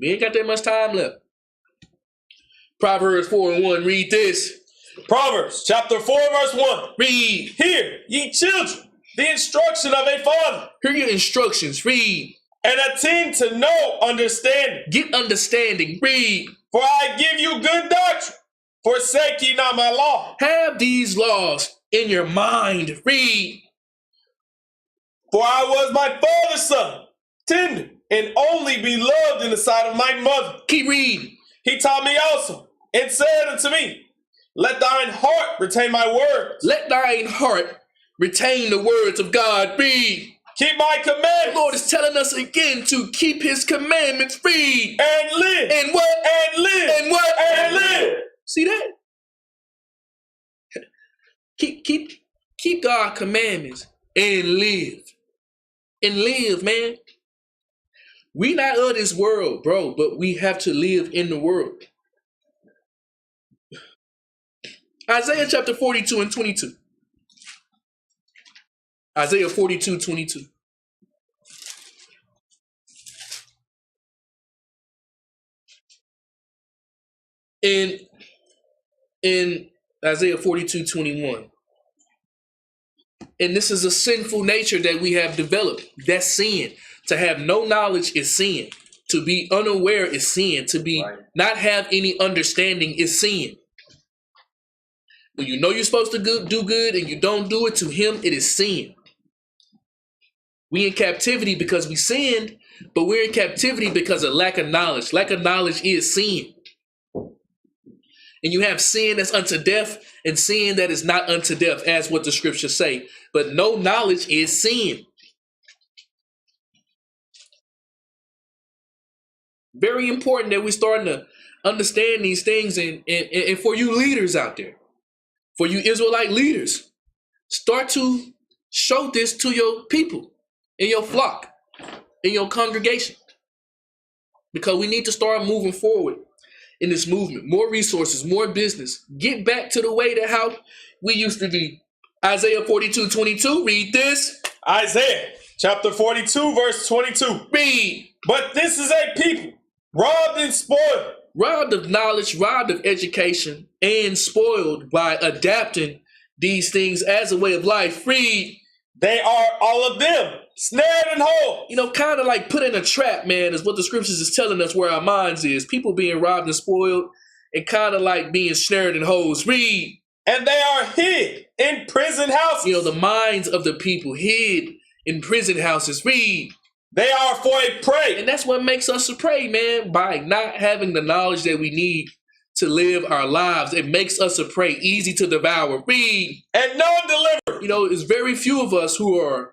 We ain't got that much time left. Proverbs 4 and 1, read this. Proverbs chapter 4 verse 1. Read. Hear, ye children, the instruction of a father, Hear your instructions. Read. and attend to know understanding. Get understanding. Read. For I give you good doctrine. Forsake ye not my law. Have these laws in your mind. Read. For I was my father's son, tender and only beloved in the sight of my mother. Keep reading. He taught me also, and said unto me, let thine heart retain my words. Let thine heart retain the words of God. Read. Keep my The commandments. Lord is telling us again to keep his commandments. Read. And live. And what? And live. And what? And live. See that? Keep God's commandments and live. And live, man. We not of this world, bro, but we have to live in the world. Isaiah chapter 42 and 22. Isaiah 42, 22. In Isaiah 42, 21. And this is a sinful nature that we have developed. That's sin. To have no knowledge is sin. To be unaware is sin. To be not have any understanding is sin. When you know you're supposed to do good and you don't do it, to him it is sin. We in captivity because we sinned, but we're in captivity because of lack of knowledge. Lack of knowledge is sin. And you have sin that's unto death and sin that is not unto death, as what the scriptures say. But no knowledge is sin. Very important that we're starting to understand these things. And for you leaders out there, for you Israelite leaders, start to show this to your people, in your flock, in your congregation. Because we need to start moving forward in this movement. More resources, more business. Get back to the way that how we used to be. Isaiah 42, 22, read this. Isaiah chapter 42 verse 22. Read. But this is a people robbed and spoiled. Robbed of knowledge, robbed of education, and spoiled by adapting these things as a way of life. Read. They are all of them snared and whole. You know, kind of like put in a trap, man, is what the scriptures is telling us where our minds is. People being robbed and spoiled and kind of like being snared in holes. Read. And they are hid in prison houses. You know, the minds of the people hid in prison houses. Read. They are for a prey. And that's what makes us a prey, man, by not having the knowledge that we need to live our lives. It makes us a prey, easy to devour. Read. And none deliver. You know, it's very few of us who are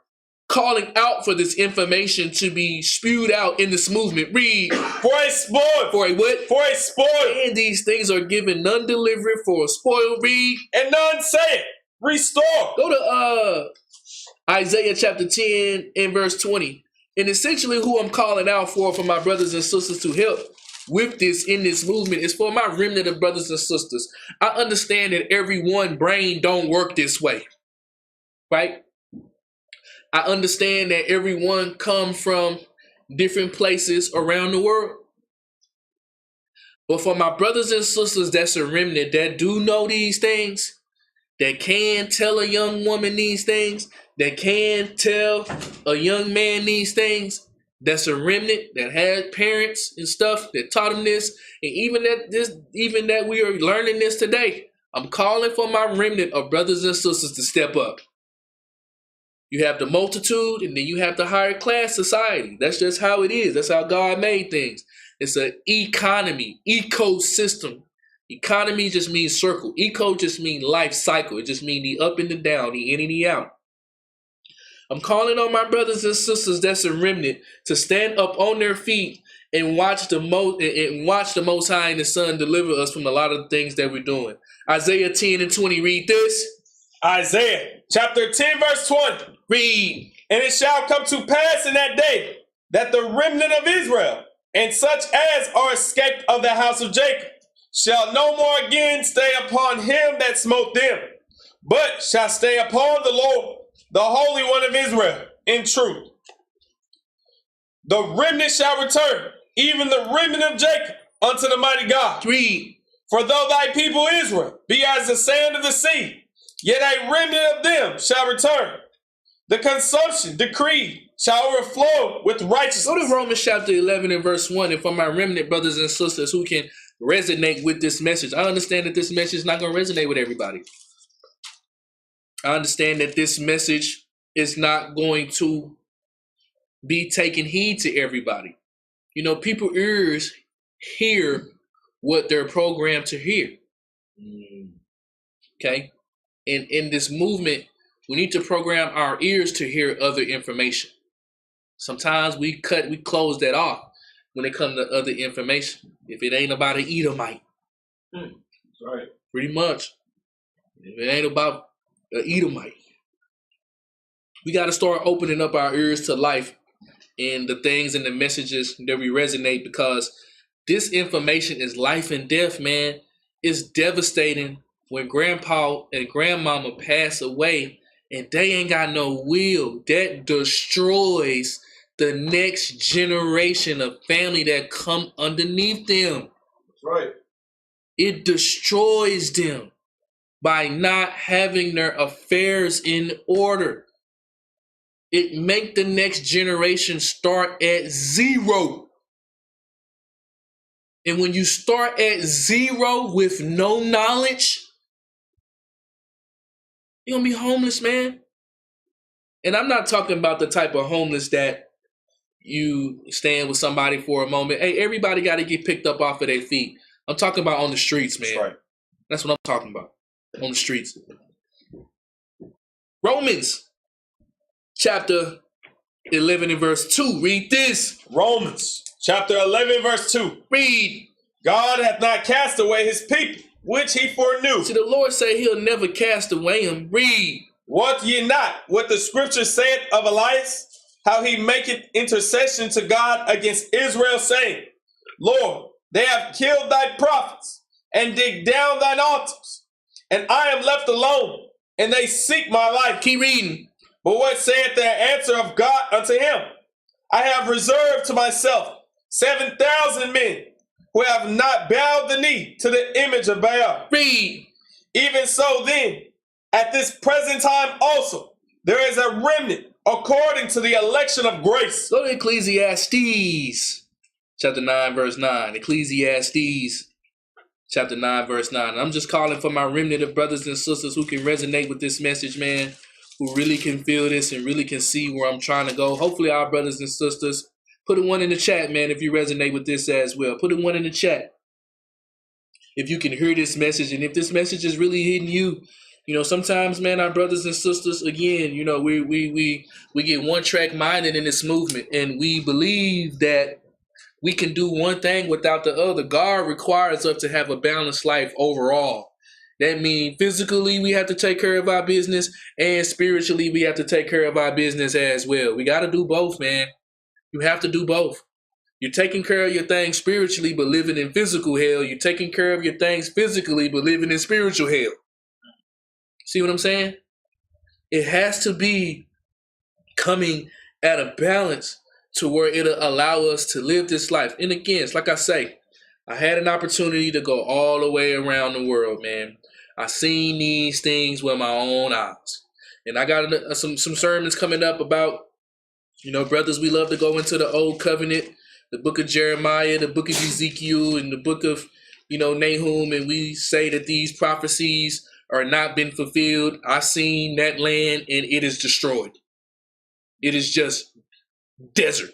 calling out for this information to be spewed out in this movement. Read. For a spoil. For a what? For a spoil. And these things are given, none delivered for a spoil. Read. And none say it. Restore. Go to Isaiah chapter 10 and verse 20. And essentially who I'm calling out for my brothers and sisters to help with this in this movement is for my remnant of brothers and sisters. I understand that everyone's brain don't work this way, right? I understand that everyone come from different places around the world. But for my brothers and sisters that's a remnant that do know these things, that can tell a young woman these things, that can tell a young man these things, that's a remnant that had parents and stuff that taught them this, and even that we are learning this today. I'm calling for my remnant of brothers and sisters to step up. You have the multitude, and then you have the higher class society. That's just how it is. That's how God made things. It's an economy, ecosystem. Economy just means circle. Eco just means life cycle. It just means the up and the down, the in and the out. I'm calling on my brothers and sisters that's a remnant to stand up on their feet and watch the Most High and the Son deliver us from a lot of the things that we're doing. Isaiah 10 and 20, read this. Isaiah chapter 10 verse 20. Read. And it shall come to pass in that day that the remnant of Israel and such as are escaped of the house of Jacob shall no more again stay upon him that smote them, but shall stay upon the Lord, the Holy One of Israel, in truth. The remnant shall return, even the remnant of Jacob, unto the mighty God. Read. For though thy people Israel be as the sand of the sea, yet a remnant of them shall return. The consumption decreed shall overflow with righteousness. Go to Romans chapter 11 and verse 1, and for my remnant brothers and sisters who can resonate with this message. I understand that this message is not going to resonate with everybody. I understand that this message is not going to be taking heed to everybody. You know, people's ears hear what they're programmed to hear. Okay? And in this movement, we need to program our ears to hear other information. Sometimes we close that off when it comes to other information. If it ain't about an Edomite. That's right. Pretty much. If it ain't about an Edomite. We got to start opening up our ears to life and the things and the messages that we resonate, because this information is life and death, man. It's devastating when grandpa and grandmama pass away and they ain't got no will. That destroys the next generation of family that come underneath them. That's right. It destroys them by not having their affairs in order. It make the next generation start at zero. And when you start at zero with no knowledge, you're going to be homeless, man. And I'm not talking about the type of homeless that you stand with somebody for a moment. Hey, everybody got to get picked up off of their feet. I'm talking about on the streets, man. That's right. That's what I'm talking about. On the streets. Romans chapter 11 and verse 2. Read this. Romans chapter 11 verse 2. Read. God hath not cast away his people, which he foreknew. See, the Lord say he'll never cast away him. Read. Wot ye not what the scripture saith of Elias, how he maketh intercession to God against Israel, saying, Lord, they have killed thy prophets and digged down thine altars, and I am left alone, and they seek my life. Keep reading. But what saith the answer of God unto him? I have reserved to myself 7,000 men who have not bowed the knee to the image of Baal. Read. Even so then, at this present time also, there is a remnant according to the election of grace. Go to Ecclesiastes chapter 9 verse 9. Ecclesiastes chapter 9 verse 9. And I'm just calling for my remnant of brothers and sisters who can resonate with this message, man, who really can feel this and really can see where I'm trying to go. Hopefully our brothers and sisters, put a one in the chat, man, if you resonate with this as well. Put a one in the chat if you can hear this message, and if this message is really hitting you You know, sometimes, man, our brothers and sisters, again, you know, we get one track minded in this movement, and we believe that we can do one thing without the other. God requires us to have a balanced life overall. That means physically we have to take care of our business, and spiritually we have to take care of our business as well. We got to do both, man. You have to do both. You're taking care of your things spiritually, but living in physical hell. You're taking care of your things physically, but living in spiritual hell. See what I'm saying? It has to be coming at a balance to where it'll allow us to live this life. And again, it's like I say, I had an opportunity to go all the way around the world, man. I seen these things with my own eyes. And I got some sermons coming up about, you know, brothers, we love to go into the old covenant, the book of Jeremiah, the book of Ezekiel, and the book of, you know, Nahum, and we say that these prophecies are not been fulfilled. I seen that land and it is destroyed. It is just desert.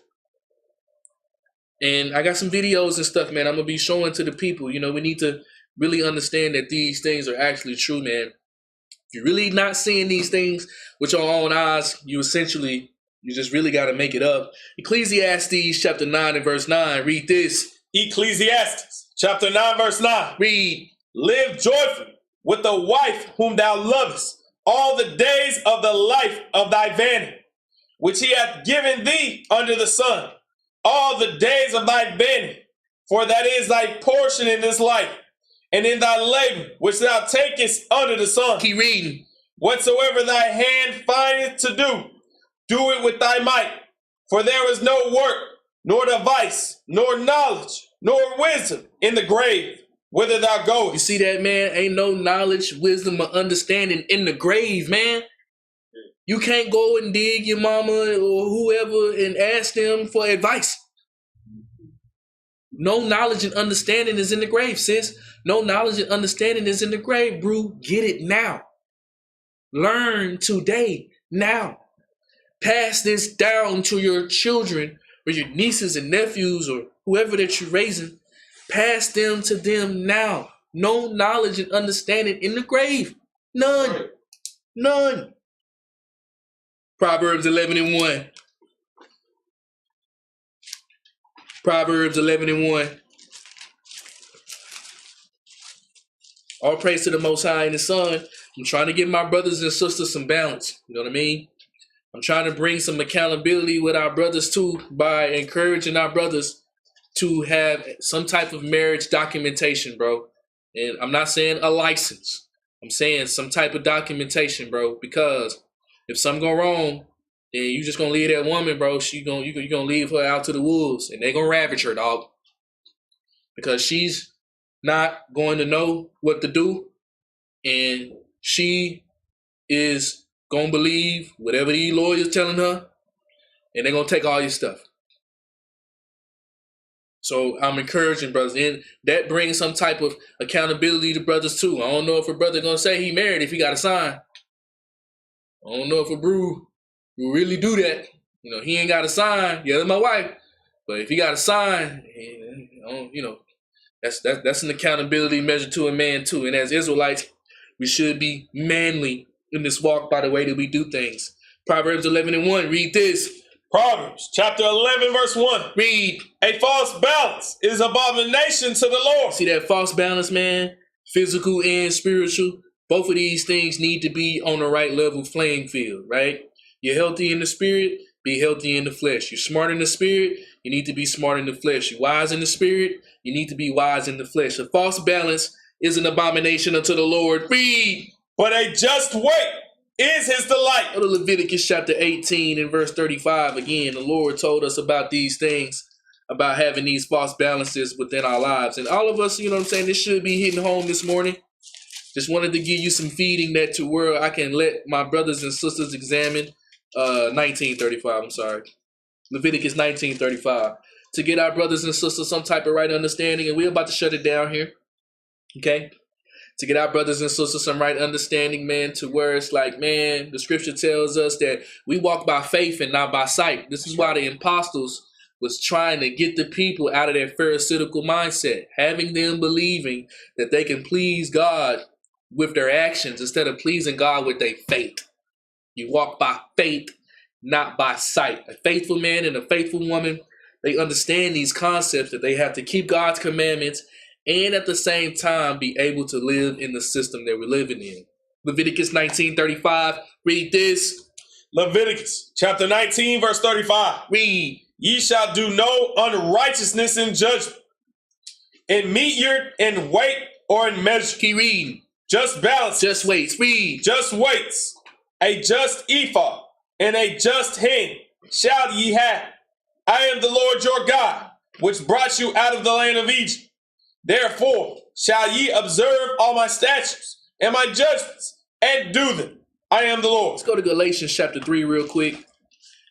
And I got some videos and stuff, man, I'm going to be showing to the people. You know, we need to really understand that these things are actually true, man. If you're really not seeing these things with your own eyes, you just really got to make it up. Ecclesiastes chapter 9 and verse 9. Read this. Ecclesiastes chapter 9 verse 9. Read. Live joyfully with the wife whom thou lovest all the days of the life of thy vanity, which he hath given thee under the sun, all the days of thy vanity, for that is thy portion in this life, and in thy labor which thou takest under the sun. Keep reading. Whatsoever thy hand findeth to do, do it with thy might, for there is no work, nor device, nor knowledge, nor wisdom in the grave, whither thou goest. You see that, man? Ain't no knowledge, wisdom, or understanding in the grave, man. You can't go and dig your mama or whoever and ask them for advice. No knowledge and understanding is in the grave, sis. No knowledge and understanding is in the grave, bro. Get it now. Learn today, now. Pass this down to your children or your nieces and nephews or whoever that you're raising. Pass them to them now. No knowledge and understanding in the grave. None. None. Proverbs 11 and 1. Proverbs 11 and 1. All praise to the Most High and the Son. I'm trying to give my brothers and sisters some balance. You know what I mean? I'm trying to bring some accountability with our brothers too by encouraging our brothers to have some type of marriage documentation, bro. And I'm not saying a license. I'm saying some type of documentation, bro, because if something go wrong, then you just gonna leave that woman, bro. You're gonna leave her out to the wolves, and they gonna ravage her, dog, because she's not going to know what to do, and she is gonna believe whatever these lawyers telling her, and they're gonna take all your stuff. So I'm encouraging brothers, and that brings some type of accountability to brothers too. I don't know if a brother gonna say he married if he got a sign. I don't know if a brew will really do that. You know, he ain't got a sign. Yeah, that's my wife. But if he got a sign, you know, that's an accountability measure to a man too. And as Israelites, we should be manly in this walk by the way that we do things. Proverbs 11 and 1. Read this. Proverbs chapter 11 verse 1. Read. A false balance is abomination to the Lord. See that false balance, man? Physical and spiritual. Both of these things need to be on the right level playing field, right? You're healthy in the spirit, be healthy in the flesh. You're smart in the spirit, you need to be smart in the flesh. You're wise in the spirit, you need to be wise in the flesh. A false balance is an abomination unto the Lord. Read. But a just weight is his delight. Go to Leviticus chapter 18 and verse 35. Again, the Lord told us about these things, about having these false balances within our lives. And all of us, you know what I'm saying, this should be hitting home this morning. Just wanted to give you some feeding that to where I can let my brothers and sisters examine 1935, I'm sorry. Leviticus 19:35. To get our brothers and sisters some type of right understanding, and we're about to shut it down here. Okay? To get our brothers and sisters some right understanding, man, to where it's like, man, the scripture tells us that we walk by faith and not by sight. This is why the apostles was trying to get the people out of their pharisaical mindset, having them believing that they can please God with their actions instead of pleasing God with their faith. You walk by faith, not by sight. A faithful man and a faithful woman, they understand these concepts that they have to keep God's commandments and at the same time be able to live in the system that we're living in. Leviticus 19:35, read this. Leviticus chapter 19, verse 35. Read. Ye shall do no unrighteousness in judgment, in meat in weight, or in measure. Keep reading. Just balance. Just weights. Read. Just weights. A just ephah and a just hin shall ye have. I am the Lord your God, which brought you out of the land of Egypt. Therefore shall ye observe all my statutes and my judgments, and do them. I am the Lord. Let's go to Galatians chapter 3 real quick.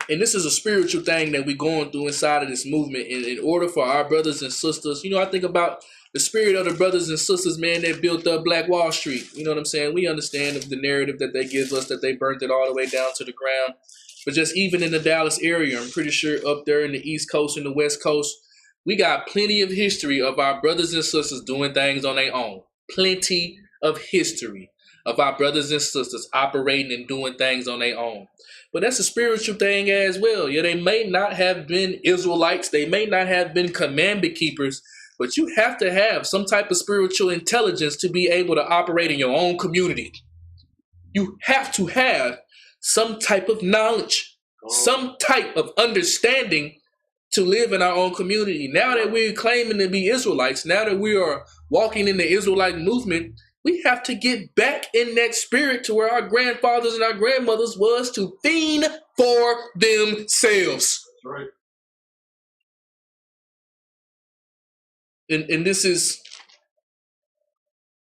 And this is a spiritual thing that we're going through inside of this movement. And in order for our brothers and sisters, I think about the spirit of the brothers and sisters, man, that built up Black Wall Street. You know what I'm saying? We understand the narrative that they give us, that they burnt it all the way down to the ground. But just even in the Dallas area, I'm pretty sure up there in the East Coast and the West Coast, we got plenty of history of our brothers and sisters doing things on their own. Plenty of history of our brothers and sisters operating and doing things on their own. But that's a spiritual thing as well. Yeah, they may not have been Israelites. They may not have been commandment keepers. But you have to have some type of spiritual intelligence to be able to operate in your own community. You have to have some type of knowledge, some type of understanding to live in our own community. Now that we're claiming to be Israelites, now that we are walking in the Israelite movement, we have to get back in that spirit to where our grandfathers and our grandmothers was to fend for themselves. That's right. And this is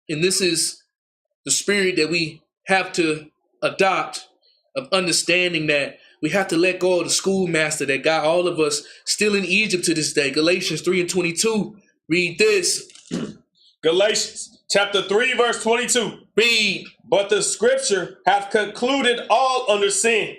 the spirit that we have to adopt, of understanding that we have to let go of the schoolmaster that got all of us still in Egypt to this day. Galatians 3:22. Read this. Galatians chapter 3, verse 22. Read. But the scripture hath concluded all under sin,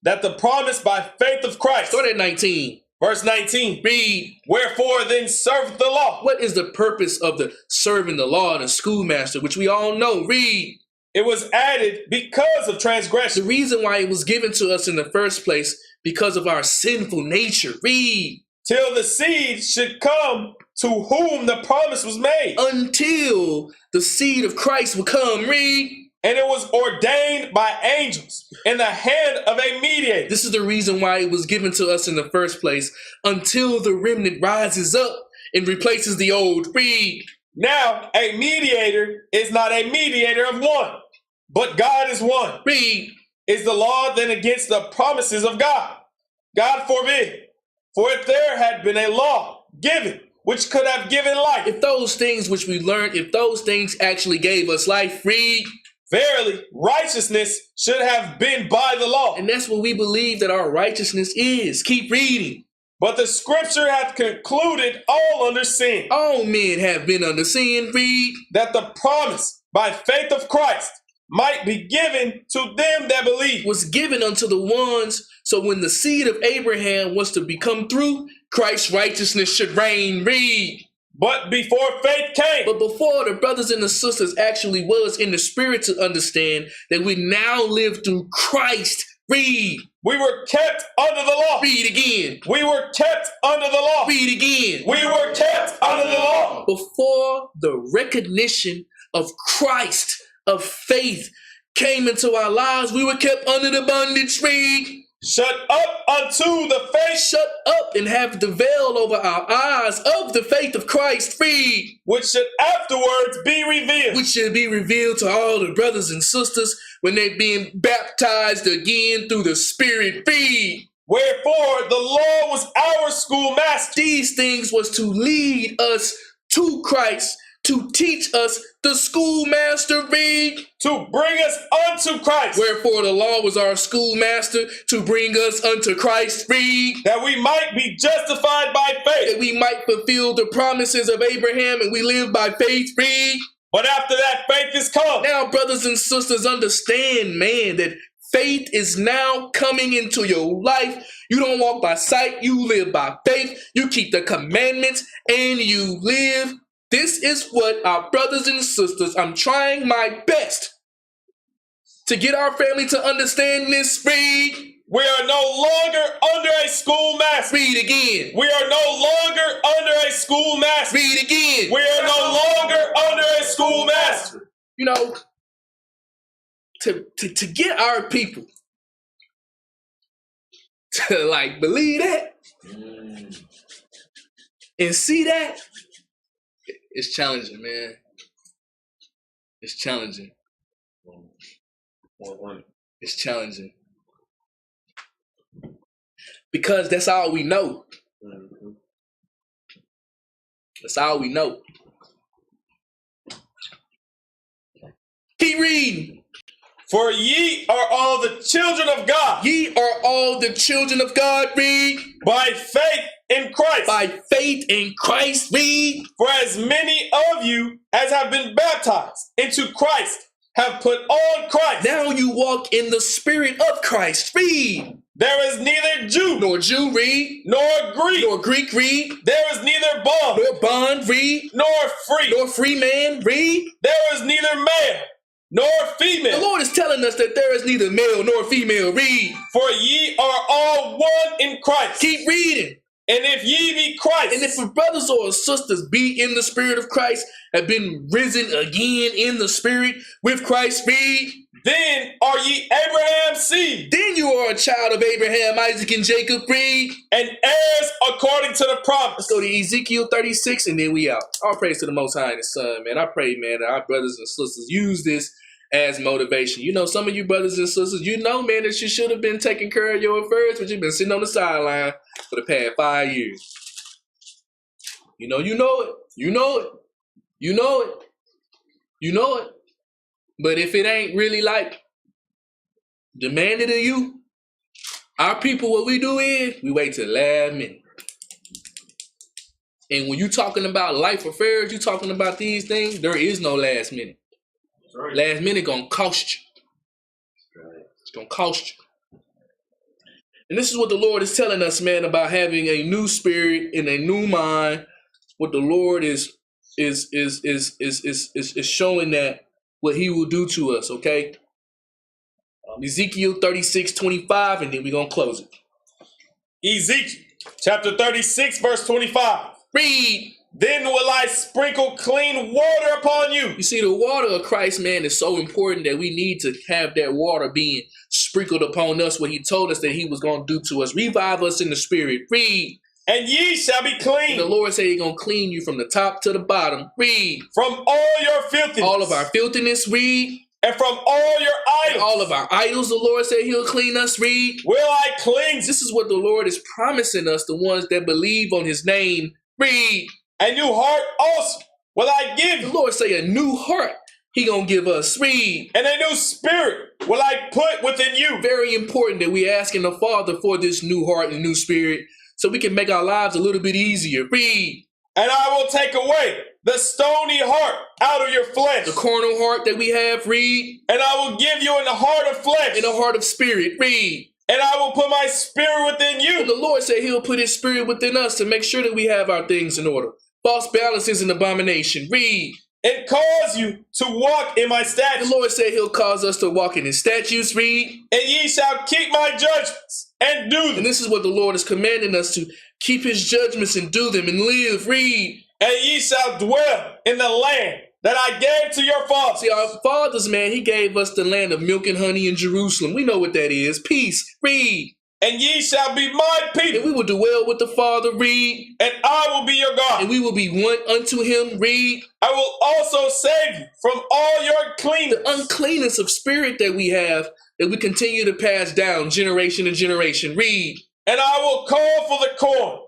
that the promise by faith of Christ. Start at 19. Verse 19. Read. Wherefore then serveth the law. What is the purpose of the serving the law and the schoolmaster, which we all know? Read. It was added because of transgression. The reason why it was given to us in the first place, because of our sinful nature. Read. Till the seed should come to whom the promise was made. Until the seed of Christ will come. Read. And it was ordained by angels in the hand of a mediator. This is the reason why it was given to us in the first place, until the remnant rises up and replaces the old. Read. Now, a mediator is not a mediator of one, but God is one. Read. Is the law then against the promises of God? God forbid. For if there had been a law given, which could have given life. If those things which we learned, if those things actually gave us life, read. Verily, righteousness should have been by the law. And that's what we believe that our righteousness is. Keep reading. But the scripture hath concluded all under sin. All men have been under sin. Read. That the promise by faith of Christ might be given to them that believe. Was given unto the ones, so when the seed of Abraham was to become through, Christ's righteousness should reign. Read. But before faith came. But before the brothers and the sisters actually was in the spirit to understand that we now live through Christ. Read. We were kept under the law. Read again. We were kept under the law. Read again. We were kept under the law. Before the recognition of Christ, of faith, came into our lives, we were kept under the bondage. Read. Shut up unto the faith. Shut up and have the veil over our eyes of the faith of Christ. Read. Which should afterwards be revealed. Which should be revealed to all the brothers and sisters when they're being baptized again through the Spirit. Read. Wherefore the law was our schoolmaster. These things was to lead us to Christ, to teach us the schoolmaster. Read. To bring us unto Christ. Wherefore the law was our schoolmaster to bring us unto Christ. Read. That we might be justified by faith. That we might fulfill the promises of Abraham and we live by faith. Read. But after that faith is come. Now, brothers and sisters, understand, man, that faith is now coming into your life. You don't walk by sight, you live by faith. You keep the commandments and you live This is what our brothers and sisters, I'm trying my best to get our family to understand this. Read. We are no longer under a schoolmaster. Read again. We are no longer under a schoolmaster. Read again. We are no longer under a schoolmaster. You know, to get our people to like believe that and see that, it's challenging, man. It's challenging. It's challenging. Because that's all we know. That's all we know. Keep reading. For ye are all the children of God. Ye are all the children of God. Read. By faith in Christ. By faith in Christ. Read. For as many of you as have been baptized into Christ have put on Christ. Now you walk in the spirit of Christ. Read. There is neither Jew Nor Jew. Read. nor Greek. Nor Greek. Read. There is neither bond Nor bond. Read. nor free. Nor free man. Read. There is neither male nor The female. Lord is telling us that there is neither male nor female. Read. For ye are all one in Christ. Keep reading. And if ye be Christ, And if our brothers or sisters be in the spirit of Christ, have been risen again in the spirit with Christ, read. then are ye Abraham's seed, Then you are a child of Abraham, Isaac, and Jacob, read. and heirs according to the promise. Let's go to Ezekiel 36, and then we out. All praise to the Most High and His Son, man. I pray, man, that our brothers and sisters use this as motivation. You know, some of you brothers and sisters, you know, man, that you should have been taking care of your affairs, but you've been sitting on the sideline for the past 5 years. You know it. You know it. You know it. You know it. But if it ain't really like demanded of you, our people, what we do is we wait till the last minute. And when you talking about life affairs, you talking about these things, there is no last minute. Right. Last minute gonna cost you. Right. It's gonna cost you. And this is what the Lord is telling us, man, about having a new spirit and a new mind. What the Lord is showing that what He will do to us. Okay. Ezekiel 36:25, and then we're gonna close it. Ezekiel chapter 36, verse 25. Read. Then will I sprinkle clean water upon you. You see, the water of Christ, man, is so important that we need to have that water being sprinkled upon us, what He told us that He was going to do to us. Revive us in the spirit. Read. And ye shall be And clean the Lord said He's going to clean you from the top to the bottom. Read. from all your filthiness. All of our filthiness. Read. and from all your And idols. all of our idols, the Lord said He'll clean us. Read. Will I cleanse. This is what the Lord is promising us, the ones that believe on His name. Read. A new heart also will I give The you. Lord say a new heart He gonna give us. Read. And a new spirit will I put within you. Very important that we asking the Father for this new heart and new spirit so we can make our lives a little bit easier. Read. And I will take away the stony heart out of your flesh. The carnal heart that we have. Read. And I will give you in the heart of flesh. And a heart of spirit. Read. And I will put my spirit within And you. the Lord said He'll put His spirit within us to make sure that we have our things in order. False balance is an abomination. Read. And cause you to walk in my The statutes. Lord said He'll cause us to walk in His statutes. Read. And ye shall keep my judgments and do And them. this is what the Lord is commanding us to keep His judgments and do them and live. Read. And ye shall dwell in the land that I gave to your fathers. See, our fathers, man, He gave us the land of milk and honey in Jerusalem. We know what that is. Peace. Read. And ye shall be my And people. we will dwell with the Father. Read. And I will be your And God. we will be one unto Him. Read. I will also save you from all your cleanness. The uncleanness of spirit that we have, that we continue to pass down generation to generation. Read. And I will call for the corn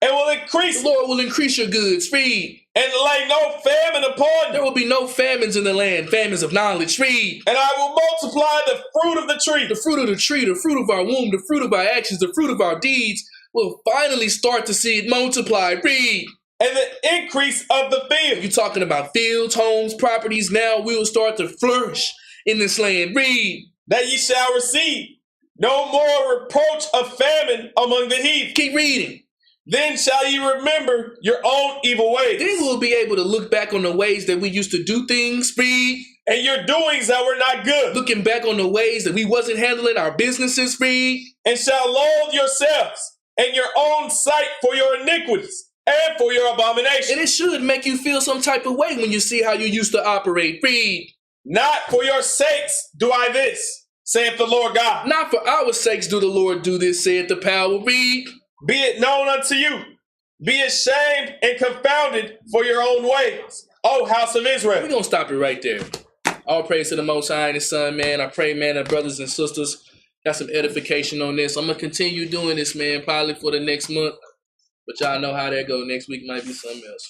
and will increase The Lord will increase your goods. Read. and lay no famine upon There you. will be no famines in the land, famines of knowledge. Read. And I will multiply the fruit of the tree. The fruit of the tree, the fruit of our womb, the fruit of our actions, the fruit of our deeds, will finally start to see it multiply. Read. And the increase of the field. You're talking about fields, homes, properties. Now we will start to flourish in this land. Read. That ye shall receive no more reproach of famine among the heathen. Keep reading. Then shall ye remember your own evil ways. Then we'll be able to look back on the ways that we used to do things, read. And your doings that were not good. Looking back on the ways that we wasn't handling our businesses, read. And shall loathe yourselves and your own sight for your iniquities and for your abominations. And it should make you feel some type of way when you see how you used to operate, read. Not for your sakes do I this, saith the Lord God. Not for our sakes do the Lord do this, saith the power, read. Be it known unto you. Be ashamed and confounded for your own ways, O house of Israel. We're going to stop it right there. All praise to the Most High and His Son, man. I pray, man, that brothers and sisters got some edification on this. I'm going to continue doing this, man, probably for the next month. But y'all know how that go. Next week might be something else.